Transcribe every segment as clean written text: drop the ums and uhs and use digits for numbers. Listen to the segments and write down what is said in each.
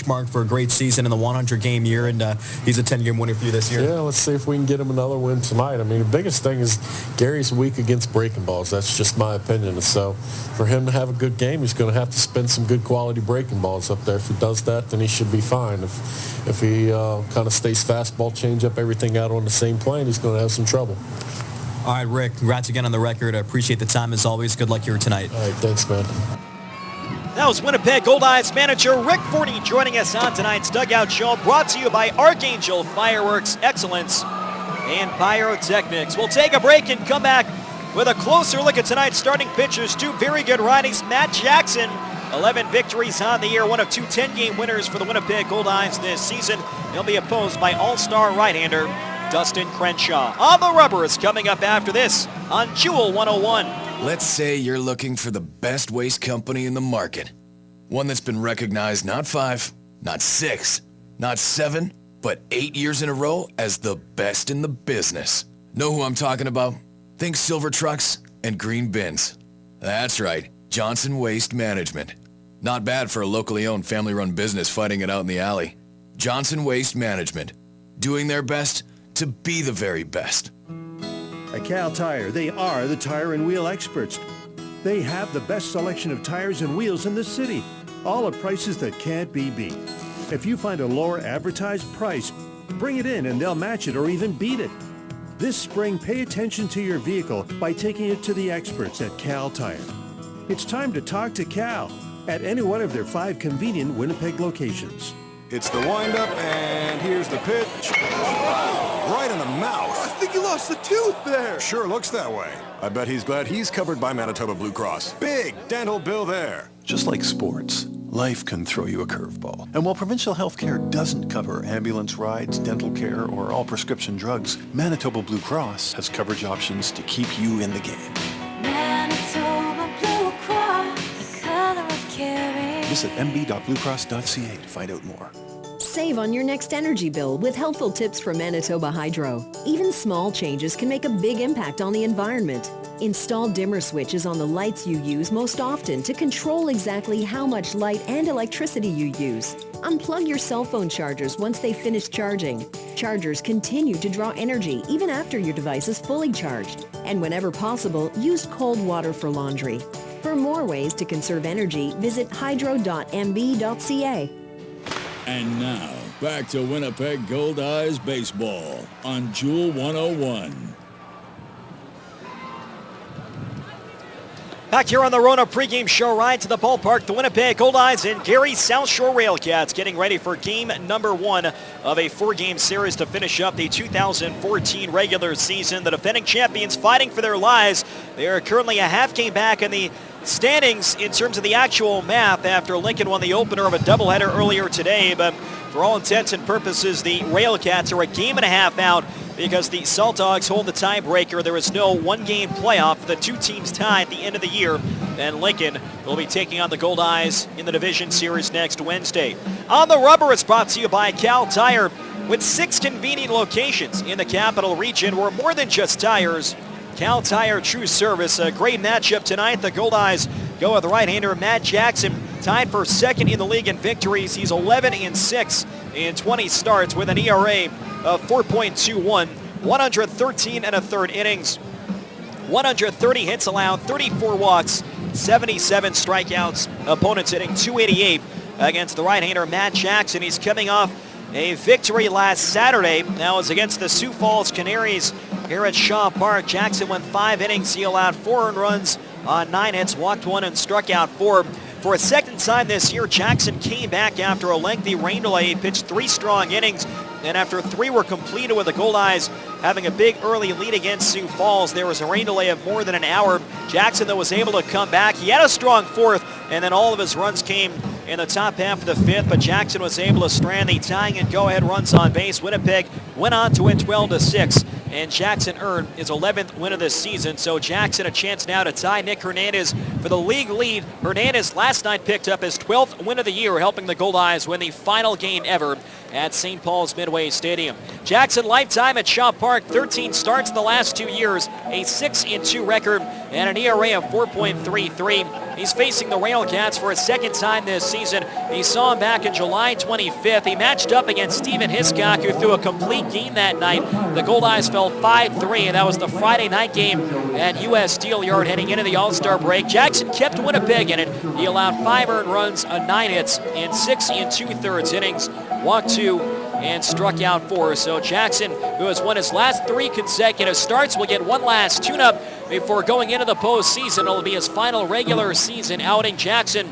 benchmark for a great season in the 100-game year, and he's a 10-game winner for you this year. Yeah, let's see if we can get him another win tonight. I mean, the biggest thing is Gary's weak against breaking balls. That's just my opinion. And so for him to have a good game, he's going to have to spin some good quality breaking balls up there. If he does that, then he should be fine. If he kind of stays fastball, change up everything out on the same plane, he's going to have some trouble. All right, Rick, congrats again on the record. I appreciate the time as always. Good luck here tonight. All right, thanks, man. That was Winnipeg Goldeyes manager Rick Forney joining us on tonight's Dugout Show, brought to you by Archangel Fireworks Excellence and Pyrotechnics. We'll take a break and come back with a closer look at tonight's starting pitchers. Two very good righties. Matt Jackson, 11 victories on the year, one of two 10-game winners for the Winnipeg Goldeyes this season. He'll be opposed by all-star right-hander Dustin Crenshaw. On the Rubber is coming up after this on Jewel 101. Let's say you're looking for the best waste company in the market. One that's been recognized not 5, not 6, not 7, but 8 years in a row as the best in the business. Know who I'm talking about? Think silver trucks and green bins. That's right, Johnson Waste Management. Not bad for a locally owned family-run business fighting it out in the alley. Johnson Waste Management, doing their best to be the very best. At Cal Tire, they are the tire and wheel experts. They have the best selection of tires and wheels in the city, all at prices that can't be beat. If you find a lower advertised price, bring it in and they'll match it or even beat it. This spring, pay attention to your vehicle by taking it to the experts at Cal Tire. It's time to talk to Cal at any one of their 5 convenient Winnipeg locations. It's the windup, and here's the pitch. Right in the mouth. I think he lost a tooth there. Sure looks that way. I bet he's glad he's covered by Manitoba Blue Cross. Big dental bill there. Just like sports, life can throw you a curveball. And while provincial health care doesn't cover ambulance rides, dental care, or all prescription drugs, Manitoba Blue Cross has coverage options to keep you in the game. Manitoba Blue Cross, the color of caring. Visit mb.bluecross.ca to find out more. Save on your next energy bill with helpful tips from Manitoba Hydro. Even small changes can make a big impact on the environment. Install dimmer switches on the lights you use most often to control exactly how much light and electricity you use. Unplug your cell phone chargers once they finish charging. Chargers continue to draw energy even after your device is fully charged. And whenever possible, use cold water for laundry. For more ways to conserve energy, visit hydro.mb.ca. And now, back to Winnipeg Goldeyes baseball on Jewel 101. Back here on the Rona pregame show ride to the ballpark, the Winnipeg Goldeyes and Gary SouthShore RailCats getting ready for game number 1 of a 4-game series to finish up the 2014 regular season. The defending champions fighting for their lives. They are currently a half game back in the standings in terms of the actual math after Lincoln won the opener of a doubleheader earlier today, but for all intents and purposes, the RailCats are a game and a half out because the Salt Dogs hold the tiebreaker. There is no one-game playoff for the two teams tied at the end of the year, and Lincoln will be taking on the Goldeyes in the division series next Wednesday. On the Rubber is brought to you by Cal Tire. With 6 convenient locations in the capital region, we're more than just tires. Cal Tire True Service, a great matchup tonight. The Goldeyes go with right-hander Matt Jackson, tied for second in the league in victories. He's 11-6 in 20 starts with an ERA of 4.21, 113 and a third innings, 130 hits allowed, 34 walks, 77 strikeouts. Opponents hitting .288 against the right-hander Matt Jackson. He's coming off a victory last Saturday. That was against the Sioux Falls Canaries here at Shaw Park. Jackson went 5 innings. He allowed 4 earned runs on 9 hits, walked 1 and struck out 4. For a second time this year, Jackson came back after a lengthy rain delay. He pitched 3 strong innings, and after 3 were completed with the Goldeyes having a big early lead against Sioux Falls, there was a rain delay of more than an hour. Jackson, though, was able to come back. He had a strong 4th, and then all of his runs came in the top half of the 5th, but Jackson was able to strand the tying and go-ahead runs on base. Winnipeg went on to win 12-6, and Jackson earned his 11th win of this season. So Jackson a chance now to tie Nick Hernandez for the league lead. Hernandez last night picked up his 12th win of the year, helping the Goldeyes win the final game ever at St. Paul's Midway Stadium. Jackson lifetime at Shaw Park, 13 starts in the last 2 years, a 6-2 record, and an ERA of 4.33. He's facing the RailCats for a second time this season. He saw him back in July 25th. He matched up against Stephen Hiscock, who threw a complete game that night. The Goldeyes fell 5-3, and that was the Friday night game at U.S. Steel Yard heading into the All-Star break. Jackson kept Winnipeg in it. He allowed 5 earned runs on 9 hits in 6 2/3 innings, walked 2, and struck out 4. So Jackson, who has won his last 3 consecutive starts, will get one last tune-up before going into the postseason. It'll be his final regular season outing. Jackson,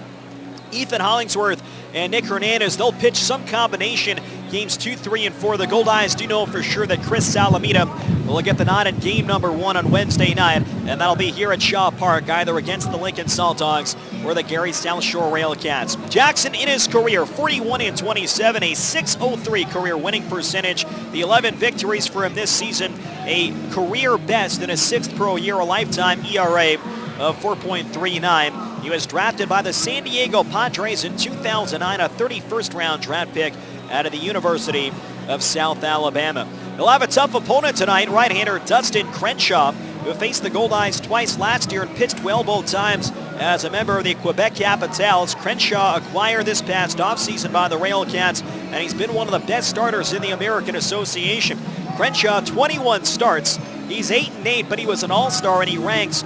Ethan Hollingsworth, and Nick Hernandez, they'll pitch some combination games 2, 3, and 4. The Goldeyes do know for sure that Chris Salamita will get the nod in game number 1 on Wednesday night, and that'll be here at Shaw Park, either against the Lincoln Salt Dogs or the Gary South Shore RailCats. Jackson in his career, 41-27, a .603 career winning percentage. The 11 victories for him this season, a career best in his 6th pro year, a lifetime ERA of 4.39. He was drafted by the San Diego Padres in 2009, a 31st round draft pick out of the University of South Alabama. He'll have a tough opponent tonight, right-hander Dustin Crenshaw, who faced the Goldeyes twice last year and pitched well both times as a member of the Quebec Capitals. Crenshaw acquired this past offseason by the RailCats, and he's been one of the best starters in the American Association. Crenshaw, 21 starts. He's 8-8, but he was an all-star, and he ranks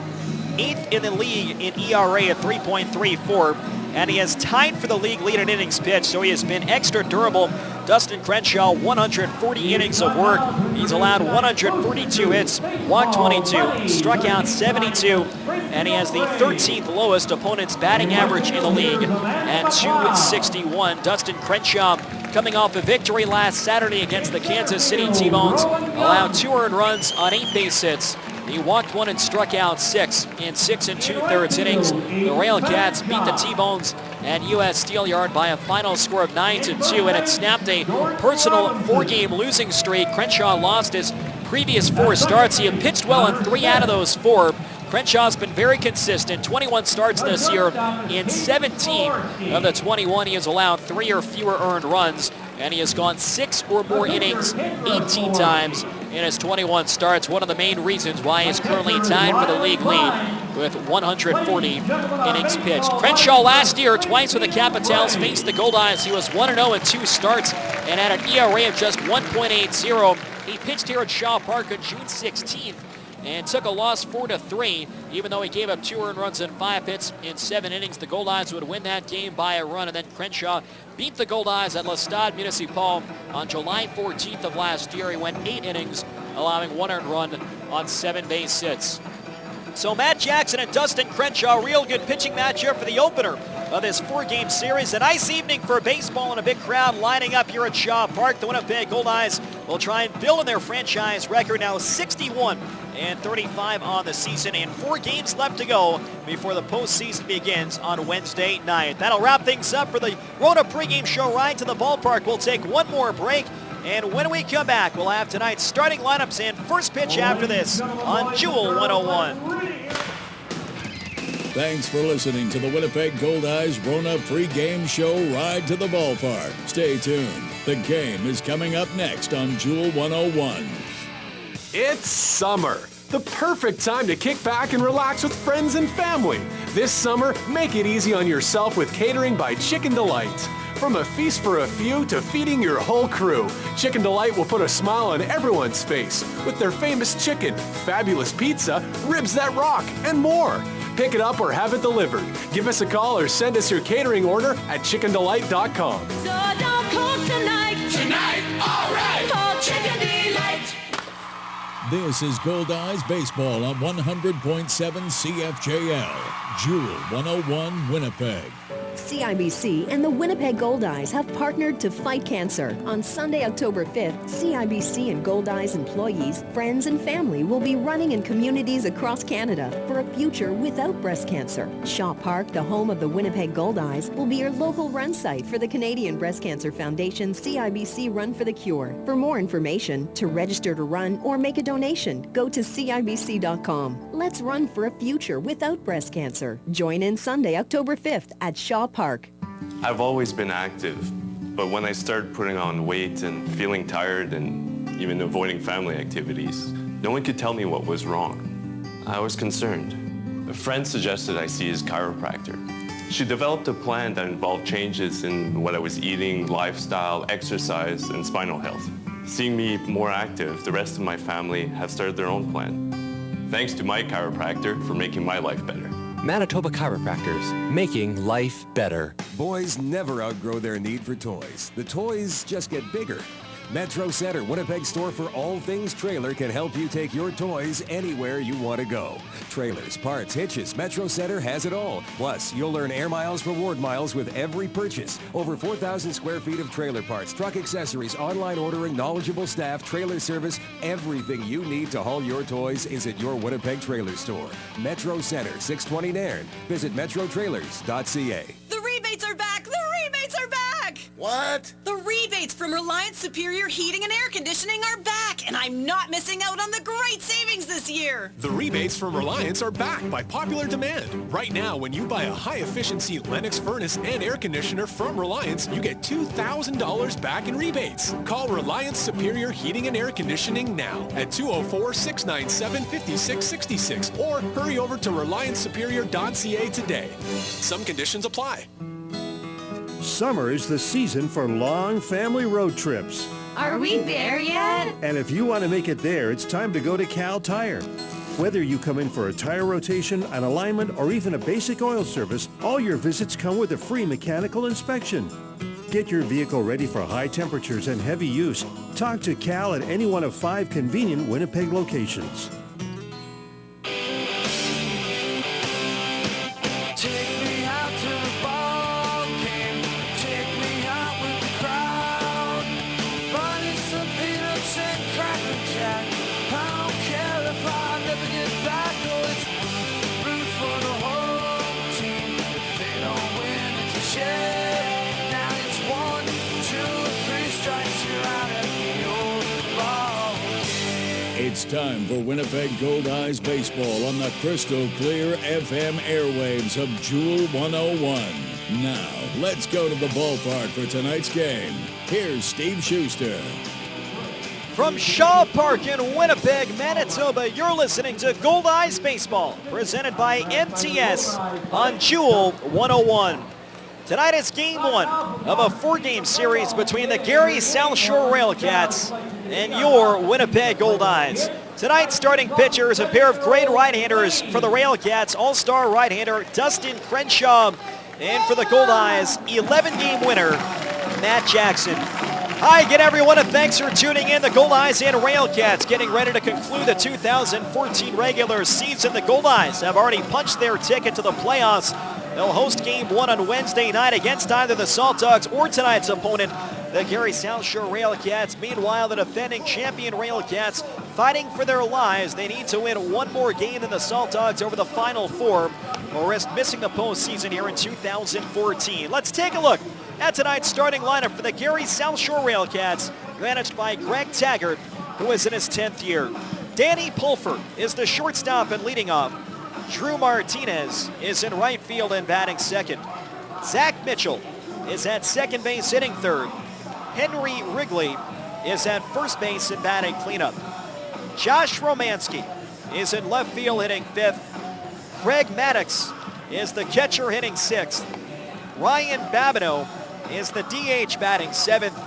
8th in the league in ERA at 3.34, and he has tied for the league lead in innings pitched, so he has been extra durable. Dustin Crenshaw, 140 innings of work. He's allowed 142 hits, walked 22, struck out 72, and he has the 13th lowest opponent's batting average in the league at 261. Dustin Crenshaw, coming off a victory last Saturday against the Kansas City T-Bones, allowed 2 earned runs on 8 base hits. He walked 1 and struck out 6 in 6 2/3 innings. The RailCats beat the T-Bones at U.S. Steel Yard by a final score of 9-2, and it snapped a personal 4-game losing streak. Crenshaw lost his previous 4 starts. He had pitched well in 3 out of those 4. Crenshaw's been very consistent, 21 starts this year. In 17 of the 21, he has allowed 3 or fewer earned runs, and he has gone 6 or more innings 18 times in his 21 starts. One of the main reasons why he is currently tied for the league lead with 140 innings pitched. Crenshaw last year, twice with the Capitals, faced the Goldeyes. He was 1-0 in 2 starts and had an ERA of just 1.80. He pitched here at Shaw Park on June 16th and took a loss 4-3. Even though he gave up 2 earned runs and 5 hits in 7 innings, the Goldeyes would win that game by a run, and then Crenshaw beat the Goldeyes at L'Estade Municipal on July 14th of last year. He went 8 innings, allowing 1 earned run on 7 base hits. So Matt Jackson and Dustin Crenshaw, real good pitching matchup for the opener of this 4-game series. A nice evening for baseball and a big crowd lining up here at Shaw Park. The Winnipeg Goldeyes will try and build on their franchise record, now 61-35 on the season, and 4 games left to go before the postseason begins on Wednesday night. That'll wrap things up for the Rona pregame show ride to the ballpark. We'll take one more break, and when we come back, we'll have tonight's starting lineups and first pitch after this on Jewel 101. Thanks for listening to the Winnipeg Goldeyes Rona pregame show ride to the ballpark. Stay tuned. The game is coming up next on Jewel 101. It's summer, the perfect time to kick back and relax with friends and family. This summer, make it easy on yourself with catering by Chicken Delight. From a feast for a few to feeding your whole crew, Chicken Delight will put a smile on everyone's face with their famous chicken, fabulous pizza, ribs that rock, and more. Pick it up or have it delivered. Give us a call or send us your catering order at chickendelight.com. So don't cook tonight. Tonight, all right. Call Chicken Delight. This is Goldeyes Baseball on 100.7 CFJL. Jewel 101 Winnipeg. CIBC and the Winnipeg Goldeyes have partnered to fight cancer. On Sunday, October 5th, CIBC and Goldeyes employees, friends, and family will be running in communities across Canada for a future without breast cancer. Shaw Park, the home of the Winnipeg Goldeyes, will be your local run site for the Canadian Breast Cancer Foundation CIBC Run for the Cure. For more information, to register to run or make a donation, go to CIBC.com. Let's run for a future without breast cancer. Join in Sunday, October 5th at Shaw Park. I've always been active, but when I started putting on weight and feeling tired and even avoiding family activities, no one could tell me what was wrong. I was concerned. A friend suggested I see his chiropractor. She developed a plan that involved changes in what I was eating, lifestyle, exercise, and spinal health. Seeing me more active, the rest of my family have started their own plan. Thanks to my chiropractor for making my life better. Manitoba Chiropractors, making life better. Boys never outgrow their need for toys. The toys just get bigger. Metro Center, Winnipeg's store for all things trailer, can help you take your toys anywhere you want to go. Trailers, parts, hitches, Metro Center has it all. Plus, you'll earn Air Miles reward miles with every purchase. Over 4,000 square feet of trailer parts, truck accessories, online ordering, knowledgeable staff, trailer service. Everything you need to haul your toys is at your Winnipeg trailer store. Metro Center, 620 Nairn. Visit metrotrailers.ca. The rebates are back! The rebates are back! What? The rebates from Reliance Superior Heating and Air Conditioning are back, and I'm not missing out on the great savings this year. The rebates from Reliance are back by popular demand. Right now, when you buy a high-efficiency Lennox furnace and air conditioner from Reliance, you get $2,000 back in rebates. Call Reliance Superior Heating and Air Conditioning now at 204-697-5666 or hurry over to RelianceSuperior.ca today. Some conditions apply. Summer is the season for long family road trips. Are we there yet? And if you want to make it there, it's time to go to Cal Tire. Whether you come in for a tire rotation, an alignment, or even a basic oil service, all your visits come with a free mechanical inspection. Get your vehicle ready for high temperatures and heavy use. Talk to Cal at any one of 5 convenient Winnipeg locations. It's time for Winnipeg Goldeyes baseball on the crystal clear FM airwaves of Jewel 101. Now, let's go to the ballpark for tonight's game. Here's Steve Schuster. From Shaw Park in Winnipeg, Manitoba, you're listening to Goldeyes Baseball, presented by MTS on Jewel 101. Tonight is game 1 of a 4-game series between the Gary SouthShore RailCats and your Winnipeg Goldeyes. Tonight's starting pitcher is a pair of great right-handers for the RailCats, all-star right-hander Dustin Crenshaw, and for the Goldeyes, 11-game winner Matt Jackson. Hi again, everyone, and thanks for tuning in. The Goldeyes and RailCats getting ready to conclude the 2014 regular season. The Goldeyes have already punched their ticket to the playoffs. They'll host game 1 on Wednesday night against either the Salt Dogs or tonight's opponent, the Gary SouthShore RailCats. Meanwhile, the defending champion RailCats fighting for their lives. They need to win one more game than the Salt Dogs over the Final Four or risk missing the postseason here in 2014. Let's take a look at tonight's starting lineup for the Gary SouthShore RailCats, managed by Greg Taggart, who is in his 10th year. Danny Pulford is the shortstop and leading off. Drew Martinez is in right field and batting second. Zach Mitchell is at second base hitting third. Henry Wrigley is at first base and batting cleanup. Josh Romanski is in left field hitting fifth. Craig Maddox is the catcher hitting sixth. Ryan Babineau is the DH batting seventh.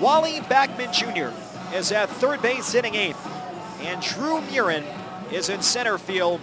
Wally Backman Jr. is at third base hitting eighth. And Drew Murin is in center field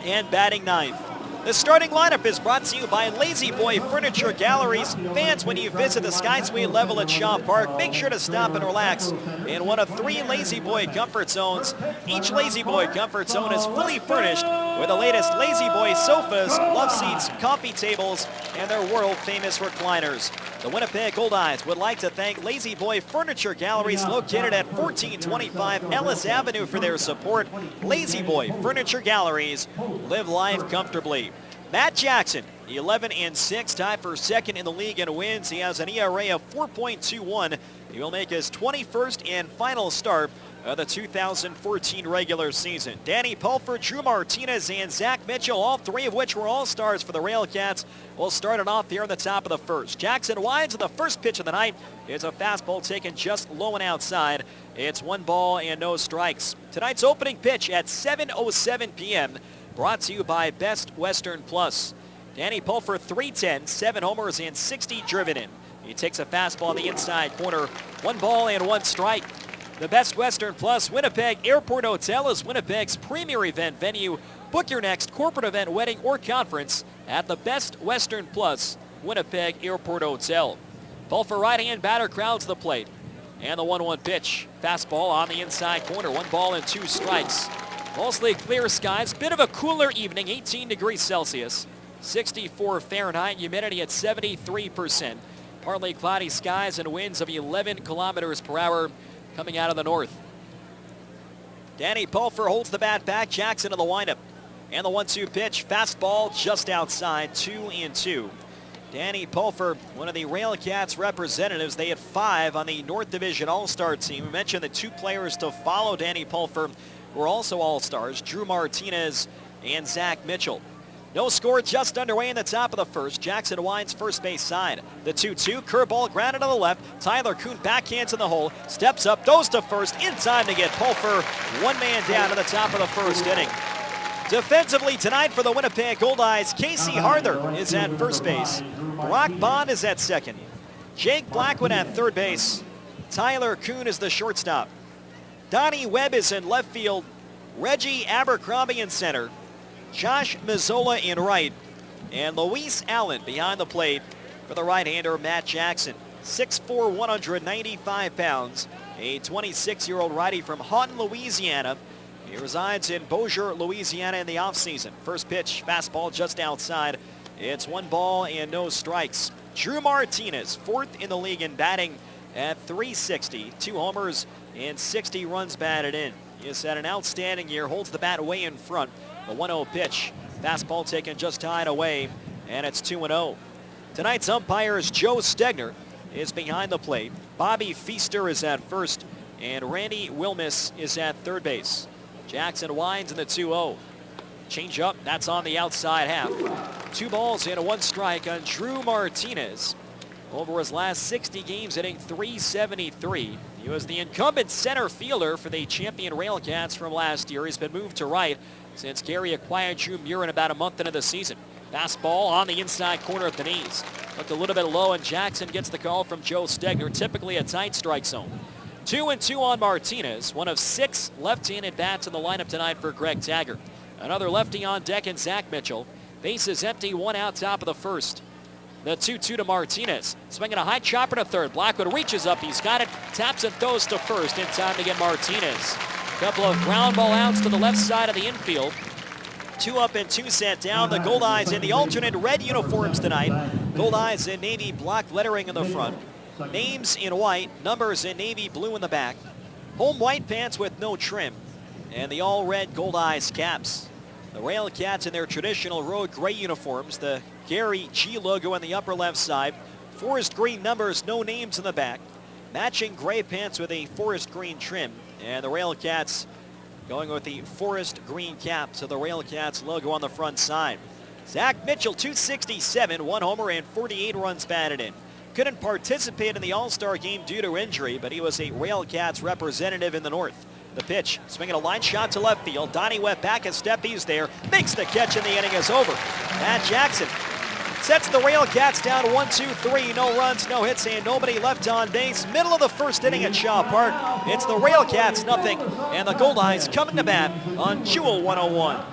and batting ninth. The starting lineup is brought to you by Lazy Boy Furniture Galleries. Fans, when you visit the Sky Suite level at Shaw Park, make sure to stop and relax in one of 3 Lazy Boy comfort zones. Each Lazy Boy comfort zone is fully furnished with the latest Lazy Boy sofas, love seats, coffee tables, and their world-famous recliners. The Winnipeg Goldeyes would like to thank Lazy Boy Furniture Galleries, located at 1425 Ellis Avenue, for their support. Lazy Boy Furniture Galleries, live life comfortably. Matt Jackson, 11-6, tied for second in the league in wins. He has an ERA of 4.21. He will make his 21st and final start of the 2014 regular season. Danny Pulford, Drew Martinez, and Zach Mitchell, all 3 of which were all-stars for the RailCats, will start it off here in the top of the first. Jackson winds to the first pitch of the night. It's a fastball taken just low and outside. It's 1 ball and no strikes. Tonight's opening pitch at 7:07 p.m. brought to you by Best Western Plus. Danny Pulfer, 310, 7 homers and 60 driven in. He takes a fastball on the inside corner. 1 ball and 1 strike. The Best Western Plus Winnipeg Airport Hotel is Winnipeg's premier event venue. Book your next corporate event, wedding, or conference at the Best Western Plus Winnipeg Airport Hotel. Pulfer right-hand batter crowds the plate. And the 1-1 pitch. Fastball on the inside corner. 1 ball and 2 strikes. Mostly clear skies. Bit of a cooler evening. 18 degrees Celsius. 64 Fahrenheit. Humidity at 73%. Partly cloudy skies and winds of 11 kilometers per hour coming out of the north. Danny Pulfer holds the bat back. Jackson in the windup. And the 1-2 pitch. Fastball just outside. 2-2. Danny Pulfer, one of the RailCats representatives. They had 5 on the North Division All-Star team. We mentioned the 2 players to follow Danny Pulfer were also All-Stars, Drew Martinez and Zach Mitchell. No score, just underway in the top of the first. Jackson winds first base side. The 2-2, curveball grounded to the left. Tyler Kuhn backhands in the hole, steps up, goes to first, in time to get Pulfer. 1 man down to the top of the first inning. Defensively tonight for the Winnipeg Goldeyes, Casey Harther is at first base. Brock Bond is at second. Jake Blackwood at third base. Tyler Kuhn is the shortstop. Donnie Webb is in left field. Reggie Abercrombie in center. Josh Mazzola in right. And Luis Allen behind the plate for the right-hander Matt Jackson. 6'4", 195 pounds. A 26-year-old righty from Houghton, Louisiana. He resides in Bossier, Louisiana in the offseason. First pitch, fastball just outside. It's 1 ball and no strikes. Drew Martinez, 4th in the league in batting at .360. 2 homers and 60 runs batted in. He has had an outstanding year, holds the bat way in front. The 1-0 pitch, fastball taken just high and away, and it's 2-0. Tonight's umpires, Joe Stegner is behind the plate. Bobby Feaster is at first, and Randy Wilmus is at third base. Jackson winds in the 2-0. Change up, that's on the outside half. 2 balls and 1 strike on Drew Martinez. Over his last 60 games, hitting .373. He was the incumbent center fielder for the champion RailCats from last year. He's been moved to right since Gary acquired Drew Murin about a month into the season. Fastball on the inside corner of the knees. Looked a little bit low, and Jackson gets the call from Joe Stegner, typically a tight strike zone. 2-2 on Martinez, one of 6 left-handed bats in the lineup tonight for Greg Taggart. Another lefty on deck in Zach Mitchell. Bases empty, 1 out, top of the first. The 2-2 to Martinez. Swinging a high chopper to third. Blackwood reaches up. He's got it. Taps and throws to first in time to get Martinez. A couple of ground ball outs to the left side of the infield. 2 up and 2 set down. The Goldeyes in the alternate red uniforms tonight. Goldeyes in navy block lettering in the front. Names in white, numbers in navy blue in the back. Home white pants with no trim. And the all-red Goldeyes caps. The RailCats in their traditional road gray uniforms. The Gary G logo on the upper left side. Forest green numbers, no names in the back. Matching gray pants with a forest green trim. And the RailCats going with the forest green cap. So the RailCats logo on the front side. Zach Mitchell, .267, 1 homer and 48 runs batted in. Couldn't participate in the All-Star game due to injury, but he was a RailCats representative in the North. The pitch, swinging a line shot to left field. Donnie Webb back a step, he's there. Makes the catch and the inning is over. Matt Jackson sets the RailCats down 1-2-3. No runs, no hits, and nobody left on base. Middle of the first inning at Shaw Park. It's the RailCats nothing, and the Goldeyes coming to bat on Jewel 101.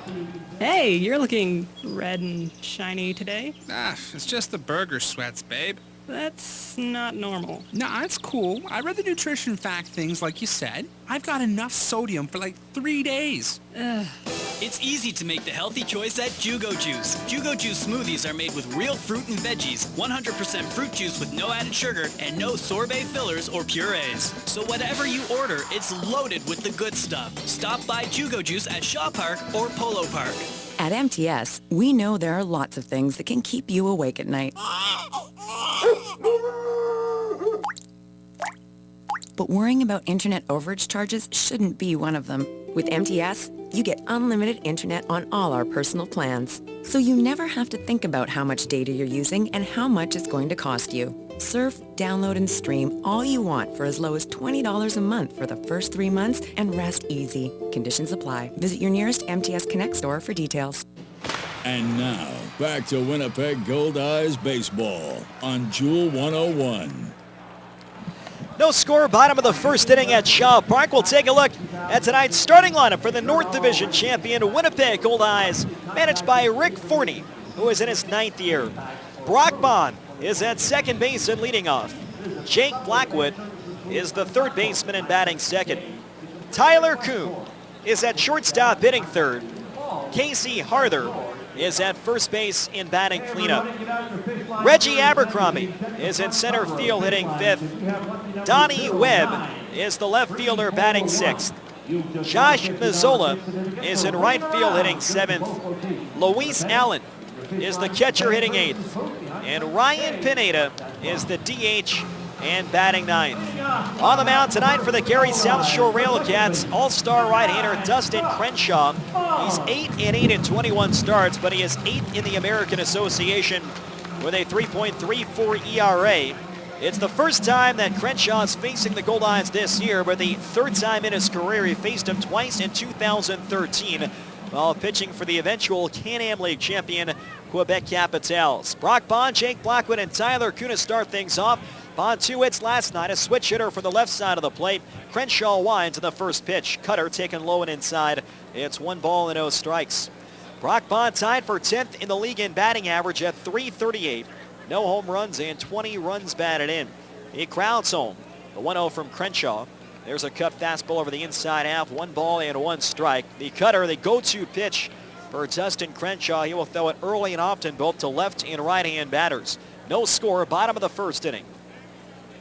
Hey, you're looking red and shiny today. It's just the burger sweats, babe. That's not normal. Nah, it's cool. I read the nutrition fact things like you said. I've got enough sodium for like 3 days. It's easy to make the healthy choice at Jugo Juice. Jugo Juice smoothies are made with real fruit and veggies, 100% fruit juice with no added sugar, and no sorbet fillers or purees. So whatever you order, it's loaded with the good stuff. Stop by Jugo Juice at Shaw Park or Polo Park. At MTS, we know there are lots of things that can keep you awake at night. But worrying about internet overage charges shouldn't be one of them. With MTS, you get unlimited internet on all our personal plans. So you never have to think about how much data you're using and how much it's going to cost you. Surf, download, and stream all you want for as low as $20 a month for the first 3 months and rest easy. Conditions apply. Visit your nearest MTS Connect store for details. And now, back to Winnipeg Goldeyes baseball on Jewel 101. No score, bottom of the first inning at Shaw Park. We'll take a look at tonight's starting lineup for the North Division champion Winnipeg Goldeyes, managed by Rick Forney, who is in his 9th year. Brock Bond is at second base and leading off. Jake Blackwood is the third baseman and batting second. Tyler Kuhn is at shortstop hitting third. Casey Harther is at first base in batting cleanup. Reggie Abercrombie is in center field hitting fifth. Donnie Webb is the left fielder batting sixth. Josh Mazzola is in right field hitting seventh. Luis Allen is the catcher hitting eighth. And Ryan Pineda is the DH and batting ninth. On the mound tonight for the Gary South Shore RailCats, all-star right-hander Dustin Crenshaw. He's 8-8 in 21 starts, but he is 8th in the American Association with a 3.34 ERA. It's the first time that Crenshaw is facing the Goldeyes this year, but the third time in his career. He faced him twice in 2013 while pitching for the eventual Can-Am League champion Quebec Capitals. Brock Bond, Jake Blackwood, and Tyler Kuhn start things off. Bond 2 hits last night, a switch hitter from the left side of the plate. Crenshaw winds in the first pitch. Cutter taken low and inside. It's 1 ball and 0 strikes. Brock Bond tied for 10th in the league in batting average at .338. No home runs and 20 runs batted in. He crowds home. The 1-0 from Crenshaw. There's a cut fastball over the inside half. 1 ball and 1 strike. The cutter, the go-to pitch for Dustin Crenshaw. He will throw it early and often both to left and right-hand batters. No score, bottom of the first inning.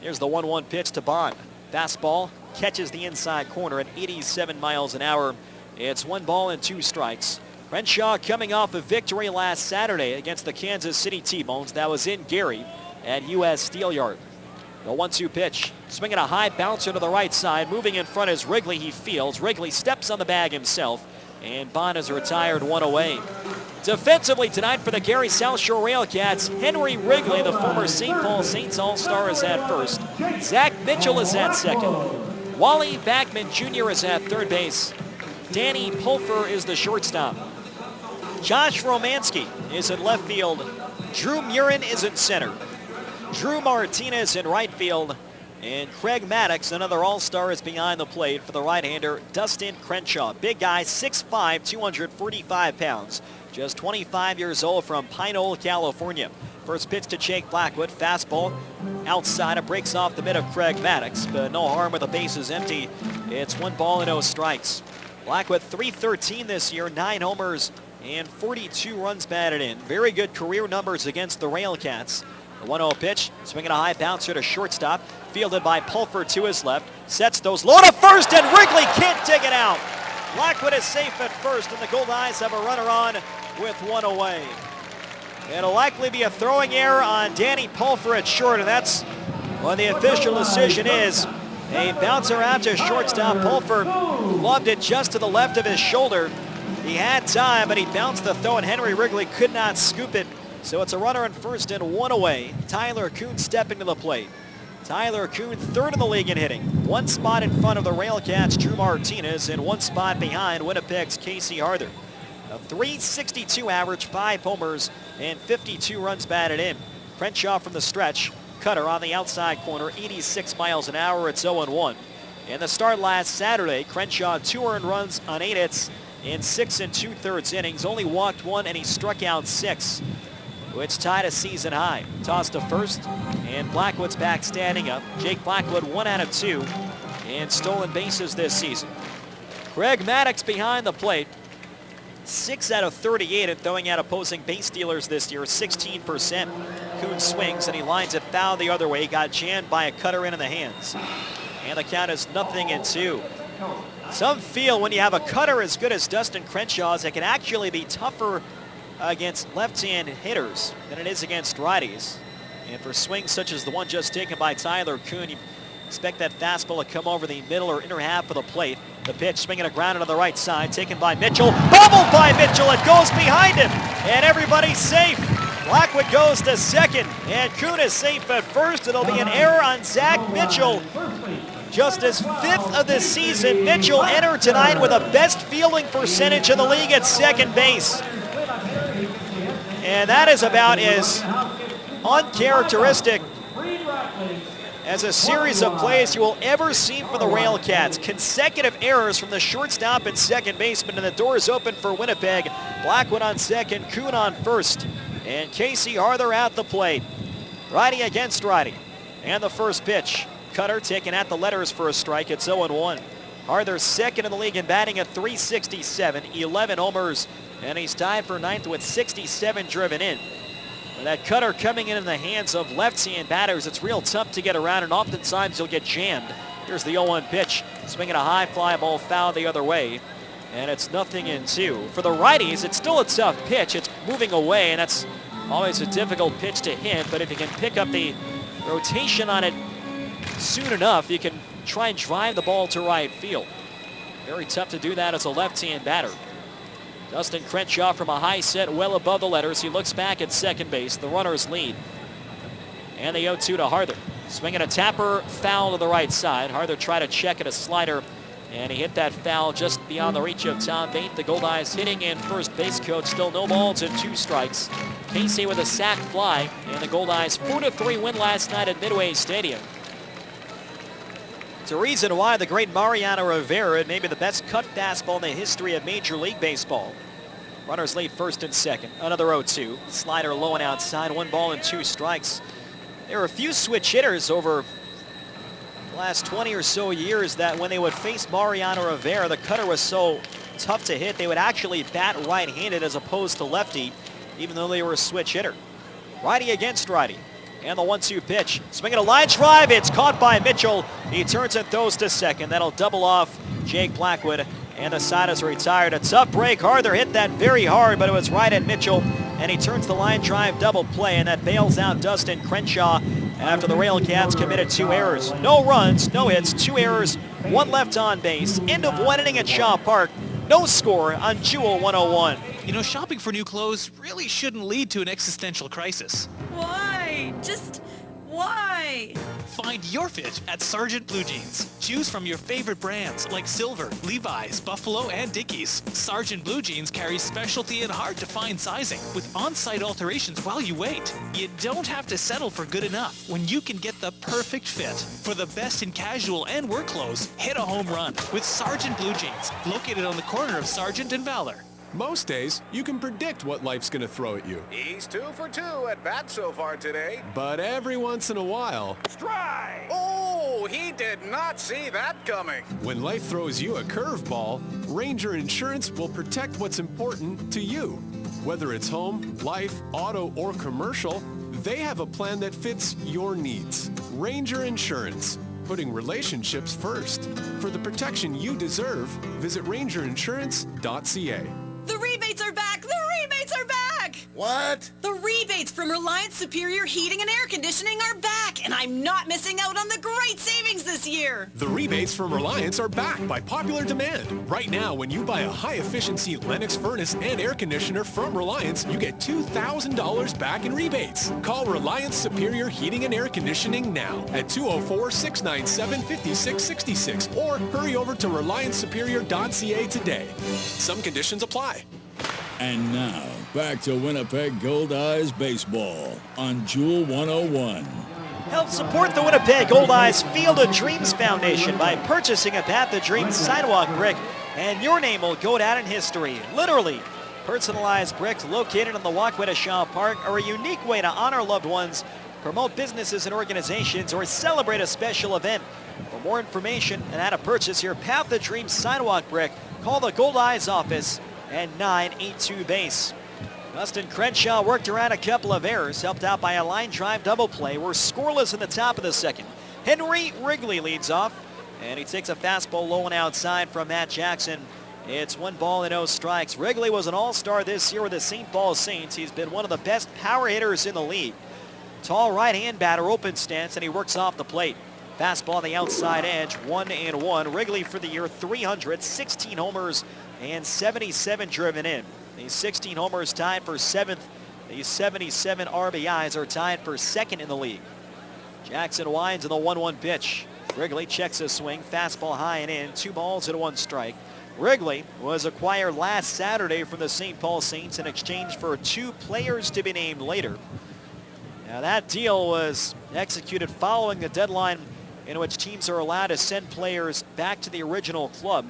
Here's the 1-1 pitch to Bond. Fastball catches the inside corner at 87 miles an hour. It's 1 ball and 2 strikes. Crenshaw coming off a victory last Saturday against the Kansas City T-Bones. That was in Gary at U.S. Steel Yard. The 1-2 pitch, swinging a high bouncer to the right side. Moving in front is Wrigley. He fields. Wrigley steps on the bag himself, and Bond is retired 1 away. Defensively tonight for the Gary South Shore RailCats, Henry Wrigley, the former St. Paul Saints All-Star, is at first. Zach Mitchell is at second. Wally Backman Jr. is at third base. Danny Pulfer is the shortstop. Josh Romansky is in left field. Drew Murin is in center. Drew Martinez in right field. And Craig Maddox, another all-star, is behind the plate for the right-hander Dustin Crenshaw. Big guy, 6'5", 245 pounds. Just 25 years old from Pinole, California. First pitch to Jake Blackwood. Fastball outside. It breaks off the mid of Craig Maddox, but no harm with the bases empty. It's 1 ball and 0 strikes. Blackwood .313 this year, 9 homers and 42 runs batted in. Very good career numbers against the RailCats. The 1-0 pitch, swinging a high bouncer to shortstop, fielded by Pulfer to his left, sets those low to first, and Wrigley can't take it out. Blackwood is safe at first, and the Goldeyes have a runner on with 1 away. It'll likely be a throwing error on Danny Pulfer at short, and that's what the official decision is. A bouncer out to shortstop. Pulfer loved it just to the left of his shoulder. He had time, but he bounced the throw, and Henry Wrigley could not scoop it. So it's a runner in first and 1 away. Tyler Kuhn stepping to the plate. Tyler Kuhn, third in the league in hitting. 1 spot in front of the RailCats' Drew Martinez, and 1 spot behind Winnipeg's Casey Harther. A .362 average, 5 homers, and 52 runs batted in. Crenshaw from the stretch. Cutter on the outside corner, 86 miles an hour. It's 0-1. In the start last Saturday, Crenshaw 2 earned runs on 8 hits in 6 2/3 innings. Only walked 1, and he struck out 6. Which tied a season high. Tossed to first, and Blackwood's back standing up. Jake Blackwood 1 out of 2 and stolen bases this season. Craig Maddox behind the plate. 6 out of 38 and throwing out opposing base stealers this year, 16%. Kuhn swings, and he lines it foul the other way. He got jammed by a cutter in the hands. And the count is 0-2. Some feel when you have a cutter as good as Dustin Crenshaw's, it can actually be tougher against left-hand hitters than it is against righties. And for swings such as the one just taken by Tyler Kuhn, you expect that fastball to come over the middle or inner half of the plate. The pitch swinging a ground to the right side, taken by Mitchell. Bobbled by Mitchell. It goes behind him, and everybody's safe. Blackwood goes to second, and Kuhn is safe at first. It'll be an error on Zach Mitchell. Just his 5th of the season, Mitchell entered tonight with a best fielding percentage in the league at second base. And that is about as uncharacteristic as a series of plays you will ever see from the RailCats. Consecutive errors from the shortstop and second baseman, and the door is open for Winnipeg. Blackwood on second, Kuhn on first, and Casey Harther at the plate. Righty against righty. And the first pitch. Cutter taken at the letters for a strike. It's 0-1. Harther second in the league in batting at .367, 11 homers, and he's tied for 9th with 67 driven in. With that cutter coming in the hands of left-hand batters, it's real tough to get around, and oftentimes you'll get jammed. Here's the 0-1 pitch. Swinging a high fly ball foul the other way, and it's 0-2. For the righties, it's still a tough pitch. It's moving away, and that's always a difficult pitch to hit, but if you can pick up the rotation on it soon enough, you can try and drive the ball to right field. Very tough to do that as a left-hand batter. Dustin Crenshaw from a high set well above the letters. He looks back at second base. The runners lead. And the 0-2 to Harther. Swinging a tapper, foul to the right side. Harther tried to check at a slider, and he hit that foul just beyond the reach of Tom Bate. The Goldeyes hitting in first base coach. Still no balls and 2 strikes. Casey with a sac fly, and the Goldeyes 4-3 win last night at Midway Stadium. It's a reason why the great Mariano Rivera had maybe the best cut fastball in the history of Major League Baseball. Runners lead first and second. Another 0-2. Slider low and outside. 1 ball and 2 strikes. There are a few switch hitters over the last 20 or so years that when they would face Mariano Rivera, the cutter was so tough to hit, they would actually bat right-handed as opposed to lefty, even though they were a switch hitter. Righty against righty. And the 1-2 pitch. Swinging a line drive. It's caught by Mitchell. He turns and throws to second. That'll double off Jake Blackwood. And the side is retired. A tough break. Harther hit that very hard, but it was right at Mitchell. And he turns the line drive double play, and that bails out Dustin Crenshaw after the RailCats committed 2 errors. No runs, no hits, 2 errors, 1 left on base. End of 1 inning at Shaw Park. No score on Jewel 101. You know, shopping for new clothes really shouldn't lead to an existential crisis. Why? Just why? Find your fit at Sargent Blue Jeans. Choose from your favorite brands like Silver, Levi's, Buffalo, and Dickies. Sargent Blue Jeans carries specialty and hard-to-find sizing with on-site alterations while you wait. You don't have to settle for good enough when you can get the perfect fit. For the best in casual and work clothes, hit a home run with Sargent Blue Jeans, located on the corner of Sargent and Valor. Most days, you can predict what life's gonna throw at you. He's 2 for 2 at bat so far today. But every once in a while, Strike! Oh, he did not see that coming. when life throws you a curveball, Ranger Insurance will protect what's important to you. Whether it's home, life, auto, or commercial, they have a plan that fits your needs. Ranger Insurance, putting relationships first. For the protection you deserve, visit rangerinsurance.ca. The rebates are back! The rebates are back! What? The rebates from Reliance Superior Heating and Air Conditioning are back, and I'm not missing out on the great savings this year. The rebates from Reliance are back by popular demand. Right now, when you buy a high-efficiency Lennox furnace and air conditioner from Reliance, you get $2,000 back in rebates. Call Reliance Superior Heating and Air Conditioning now at 204-697-5666 or hurry over to RelianceSuperior.ca today. Some conditions apply. And now, back to Winnipeg Goldeyes baseball on Jewel 101. Help support the Winnipeg Goldeyes Field of Dreams Foundation by purchasing a Path of Dreams sidewalk brick, and your name will go down in history. Literally, personalized bricks located on the walkway to Shaw Park are a unique way to honor loved ones, promote businesses and organizations, or celebrate a special event. For more information and how to purchase your Path of Dreams sidewalk brick, call the Goldeyes office at 982 base. Dustin Crenshaw worked around a couple of errors, helped out by a line drive double play. We're scoreless in the top of the second. Henry Wrigley leads off, and he takes a fastball low and outside from Matt Jackson. It's 1 ball and 0 strikes. Wrigley was an all-star this year with the St. Paul Saints. He's been one of the best power hitters in the league. Tall right-hand batter, open stance, and he works off the plate. Fastball on the outside edge, 1-1. Wrigley for the year, 300, 16 homers, and 77 driven in. These 16 homers tied for 7th The 77 RBIs are tied for second in the league. Jackson winds in the 1-1 pitch. Wrigley checks his swing. Fastball high and in. 2 balls and 1 strike. Wrigley was acquired last Saturday from the St. Paul Saints in exchange for 2 players to be named later. Now that deal was executed following the deadline in which teams are allowed to send players back to the original club.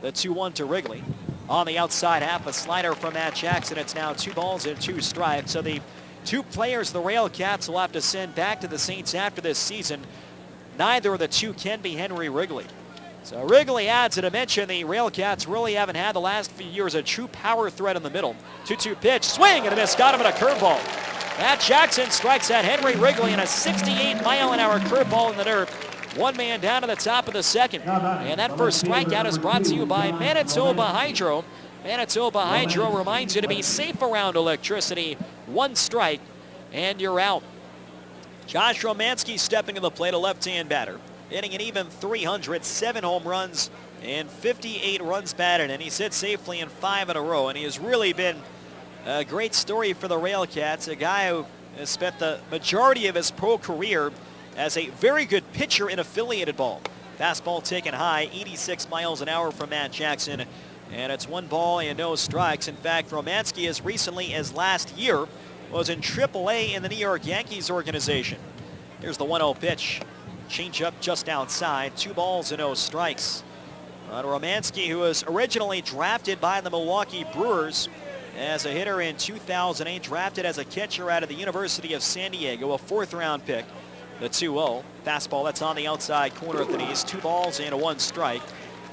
The 2-1 to Wrigley. On the outside half, a slider from Matt Jackson. It's now 2 balls and 2 strikes. So the 2 players the RailCats will have to send back to the Saints after this season, neither of the 2 can be Henry Wrigley. So Wrigley adds a dimension the RailCats really haven't had the last few years, a true power threat in the middle. 2-2 pitch, swing and a miss, got him in a curveball. Matt Jackson strikes at Henry Wrigley in a 68-mile-an-hour curveball in the dirt. 1 man down to the top of the second. And that first strikeout is brought to you by Manitoba Hydro. Manitoba Hydro reminds you to be safe around electricity. 1 strike and you're out. Josh Romanski stepping to the plate, a left-hand batter. Hitting an even 300, 7 home runs and 58 runs batted, and he sits safely in 5 in a row, and he has really been a great story for the RailCats, a guy who has spent the majority of his pro career as a very good pitcher in affiliated ball. Fastball taken high, 86 miles an hour from Matt Jackson, and it's 1 ball and no strikes. In fact, Romanski as recently as last year was in AAA in the New York Yankees organization. Here's the 1-0 pitch. Change up just outside, 2 balls and no strikes. Romanski, who was originally drafted by the Milwaukee Brewers as a hitter in 2008, drafted as a catcher out of the University of San Diego, a 4th-round pick. The 2-0 fastball that's on the outside corner of the knees, 2 balls and 1 strike.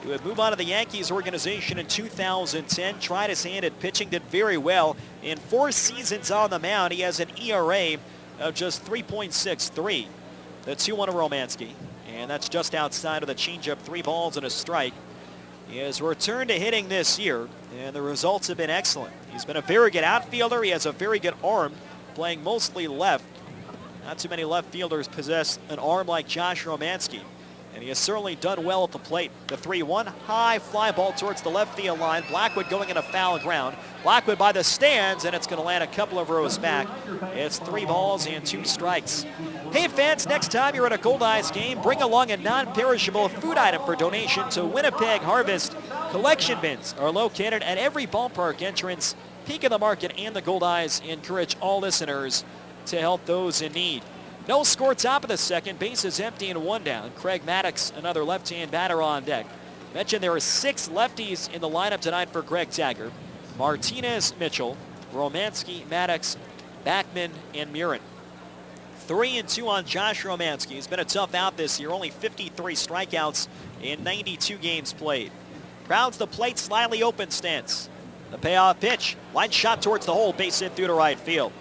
He would move on to the Yankees organization in 2010, tried his hand at pitching, did very well. In 4 seasons on the mound, he has an ERA of just 3.63. The 2-1 to Romanski, and that's just outside of the changeup, 3 balls and a strike. He has returned to hitting this year, and the results have been excellent. He's been a very good outfielder. He has a very good arm, playing mostly left. Not too many left fielders possess an arm like Josh Romanski, and he has certainly done well at the plate. The 3-1, high fly ball towards the left field line. Blackwood going into foul ground. Blackwood by the stands, and it's going to land a couple of rows back. It's 3 balls and 2 strikes. Hey fans, next time you're at a Goldeyes game, bring along a non-perishable food item for donation to Winnipeg Harvest. Collection bins are located at every ballpark entrance. Peak of the Market and the Goldeyes encourage all listeners to help those in need. No score, top of the second. Bases empty and 1 down. Craig Maddox, another left-hand batter on deck. Mentioned there are 6 lefties in the lineup tonight for Greg Taggart. Martinez, Mitchell, Romanski, Maddox, Backman, and Murin. 3-2 on Josh Romanski. He's been a tough out this year. Only 53 strikeouts in 92 games played. Crowds the plate, slightly open stance. The payoff pitch. Line shot towards the hole. Base hit through to right field.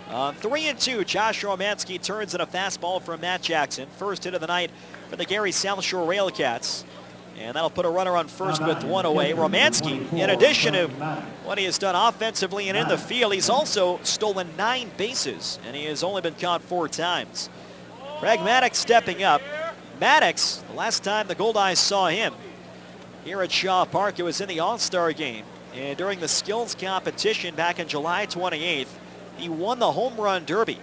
3-2, Josh Romanski turns in a fastball from Matt Jackson. First hit of the night for the Gary SouthShore RailCats. And that'll put a runner on first with 1 away. Romanski, in addition to what he has done offensively and in the field, he's also stolen 9 bases, and he has only been caught 4 times. Craig Maddox stepping up. Maddox, the last time the Goldeyes saw him here at Shaw Park, it was in the All-Star game. And during the skills competition back in July 28th, he won the Home Run Derby.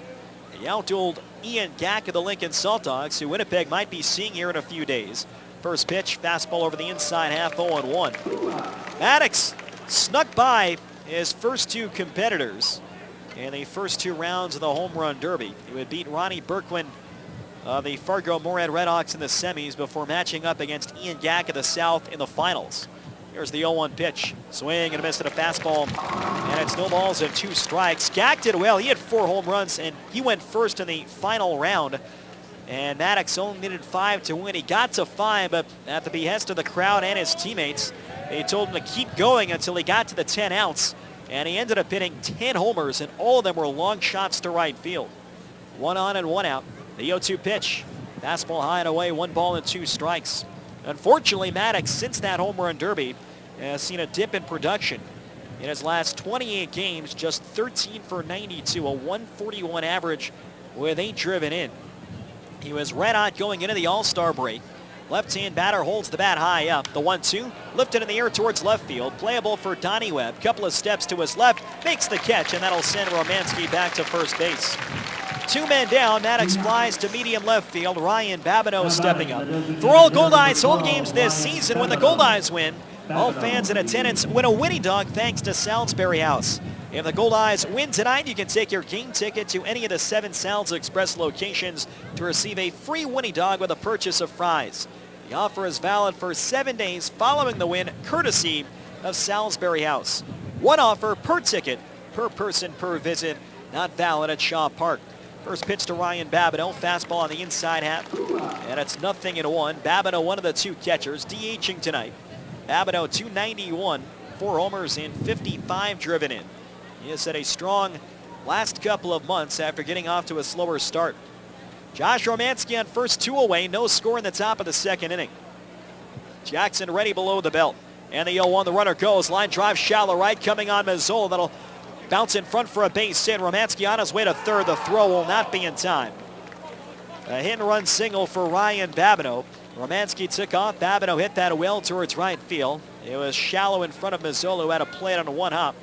He outdueled Ian Gack of the Lincoln Salt Dogs, who Winnipeg might be seeing here in a few days. First pitch, fastball over the inside half, 0-1. Maddox snuck by his first 2 competitors in the first 2 rounds of the Home Run Derby. He would beat Ronnie Berkwin of the Fargo-Moorhead Redhawks in the semis before matching up against Ian Gack of the South in the finals. Here's the 0-1 pitch. Swing and a miss at a fastball. And it's no balls and 2 strikes. Gack did well. He had 4 home runs, and he went first in the final round. And Maddox only needed 5 to win. He got to 5, but at the behest of the crowd and his teammates, they told him to keep going until he got to the 10 outs. And he ended up hitting 10 homers, and all of them were long shots to right field. 1 on and 1 out. The 0-2 pitch. Fastball high and away, 1 ball and 2 strikes. Unfortunately, Maddox, since that Home Run Derby, has seen a dip in production. In his last 28 games, just 13 for 92, a 141 average with 8 driven in. He was red hot going into the All-Star break. Left-hand batter holds the bat high up. The 1-2, lifted in the air towards left field. Playable for Donnie Webb. Couple of steps to his left, makes the catch, and that'll send Romanski back to first base. 2 men down, Maddox flies to medium left field. Ryan Babineau stepping up. For all Goldeyes home games this season, when the Goldeyes win, all fans in attendance win a Winnie Dog thanks to Salisbury House. If the Goldeyes win tonight, you can take your game ticket to any of the 7 Sal's Express locations to receive a free Winnie Dog with a purchase of fries. The offer is valid for 7 days following the win, courtesy of Salisbury House. 1 offer per ticket, per person, per visit, not valid at Shaw Park. First pitch to Ryan Babineau, fastball on the inside half, and it's 0-1. Babineau, one of the 2 catchers, DHing tonight. Babineau, 291, 4 homers and 55 driven in. He has had a strong last couple of months after getting off to a slower start. Josh Romanski on first, 2 away, no score in the top of the 2nd inning. Jackson ready below the belt. And the 0-1, the runner goes. Line drive shallow right, coming on Mazzola. That'll bounce in front for a base hit. Romanski on his way to third. The throw will not be in time. A hit and run single for Ryan Babineau. Romanski took off. Babineau hit that well towards right field. It was shallow in front of Mazzola, who had a play on a 1 hop.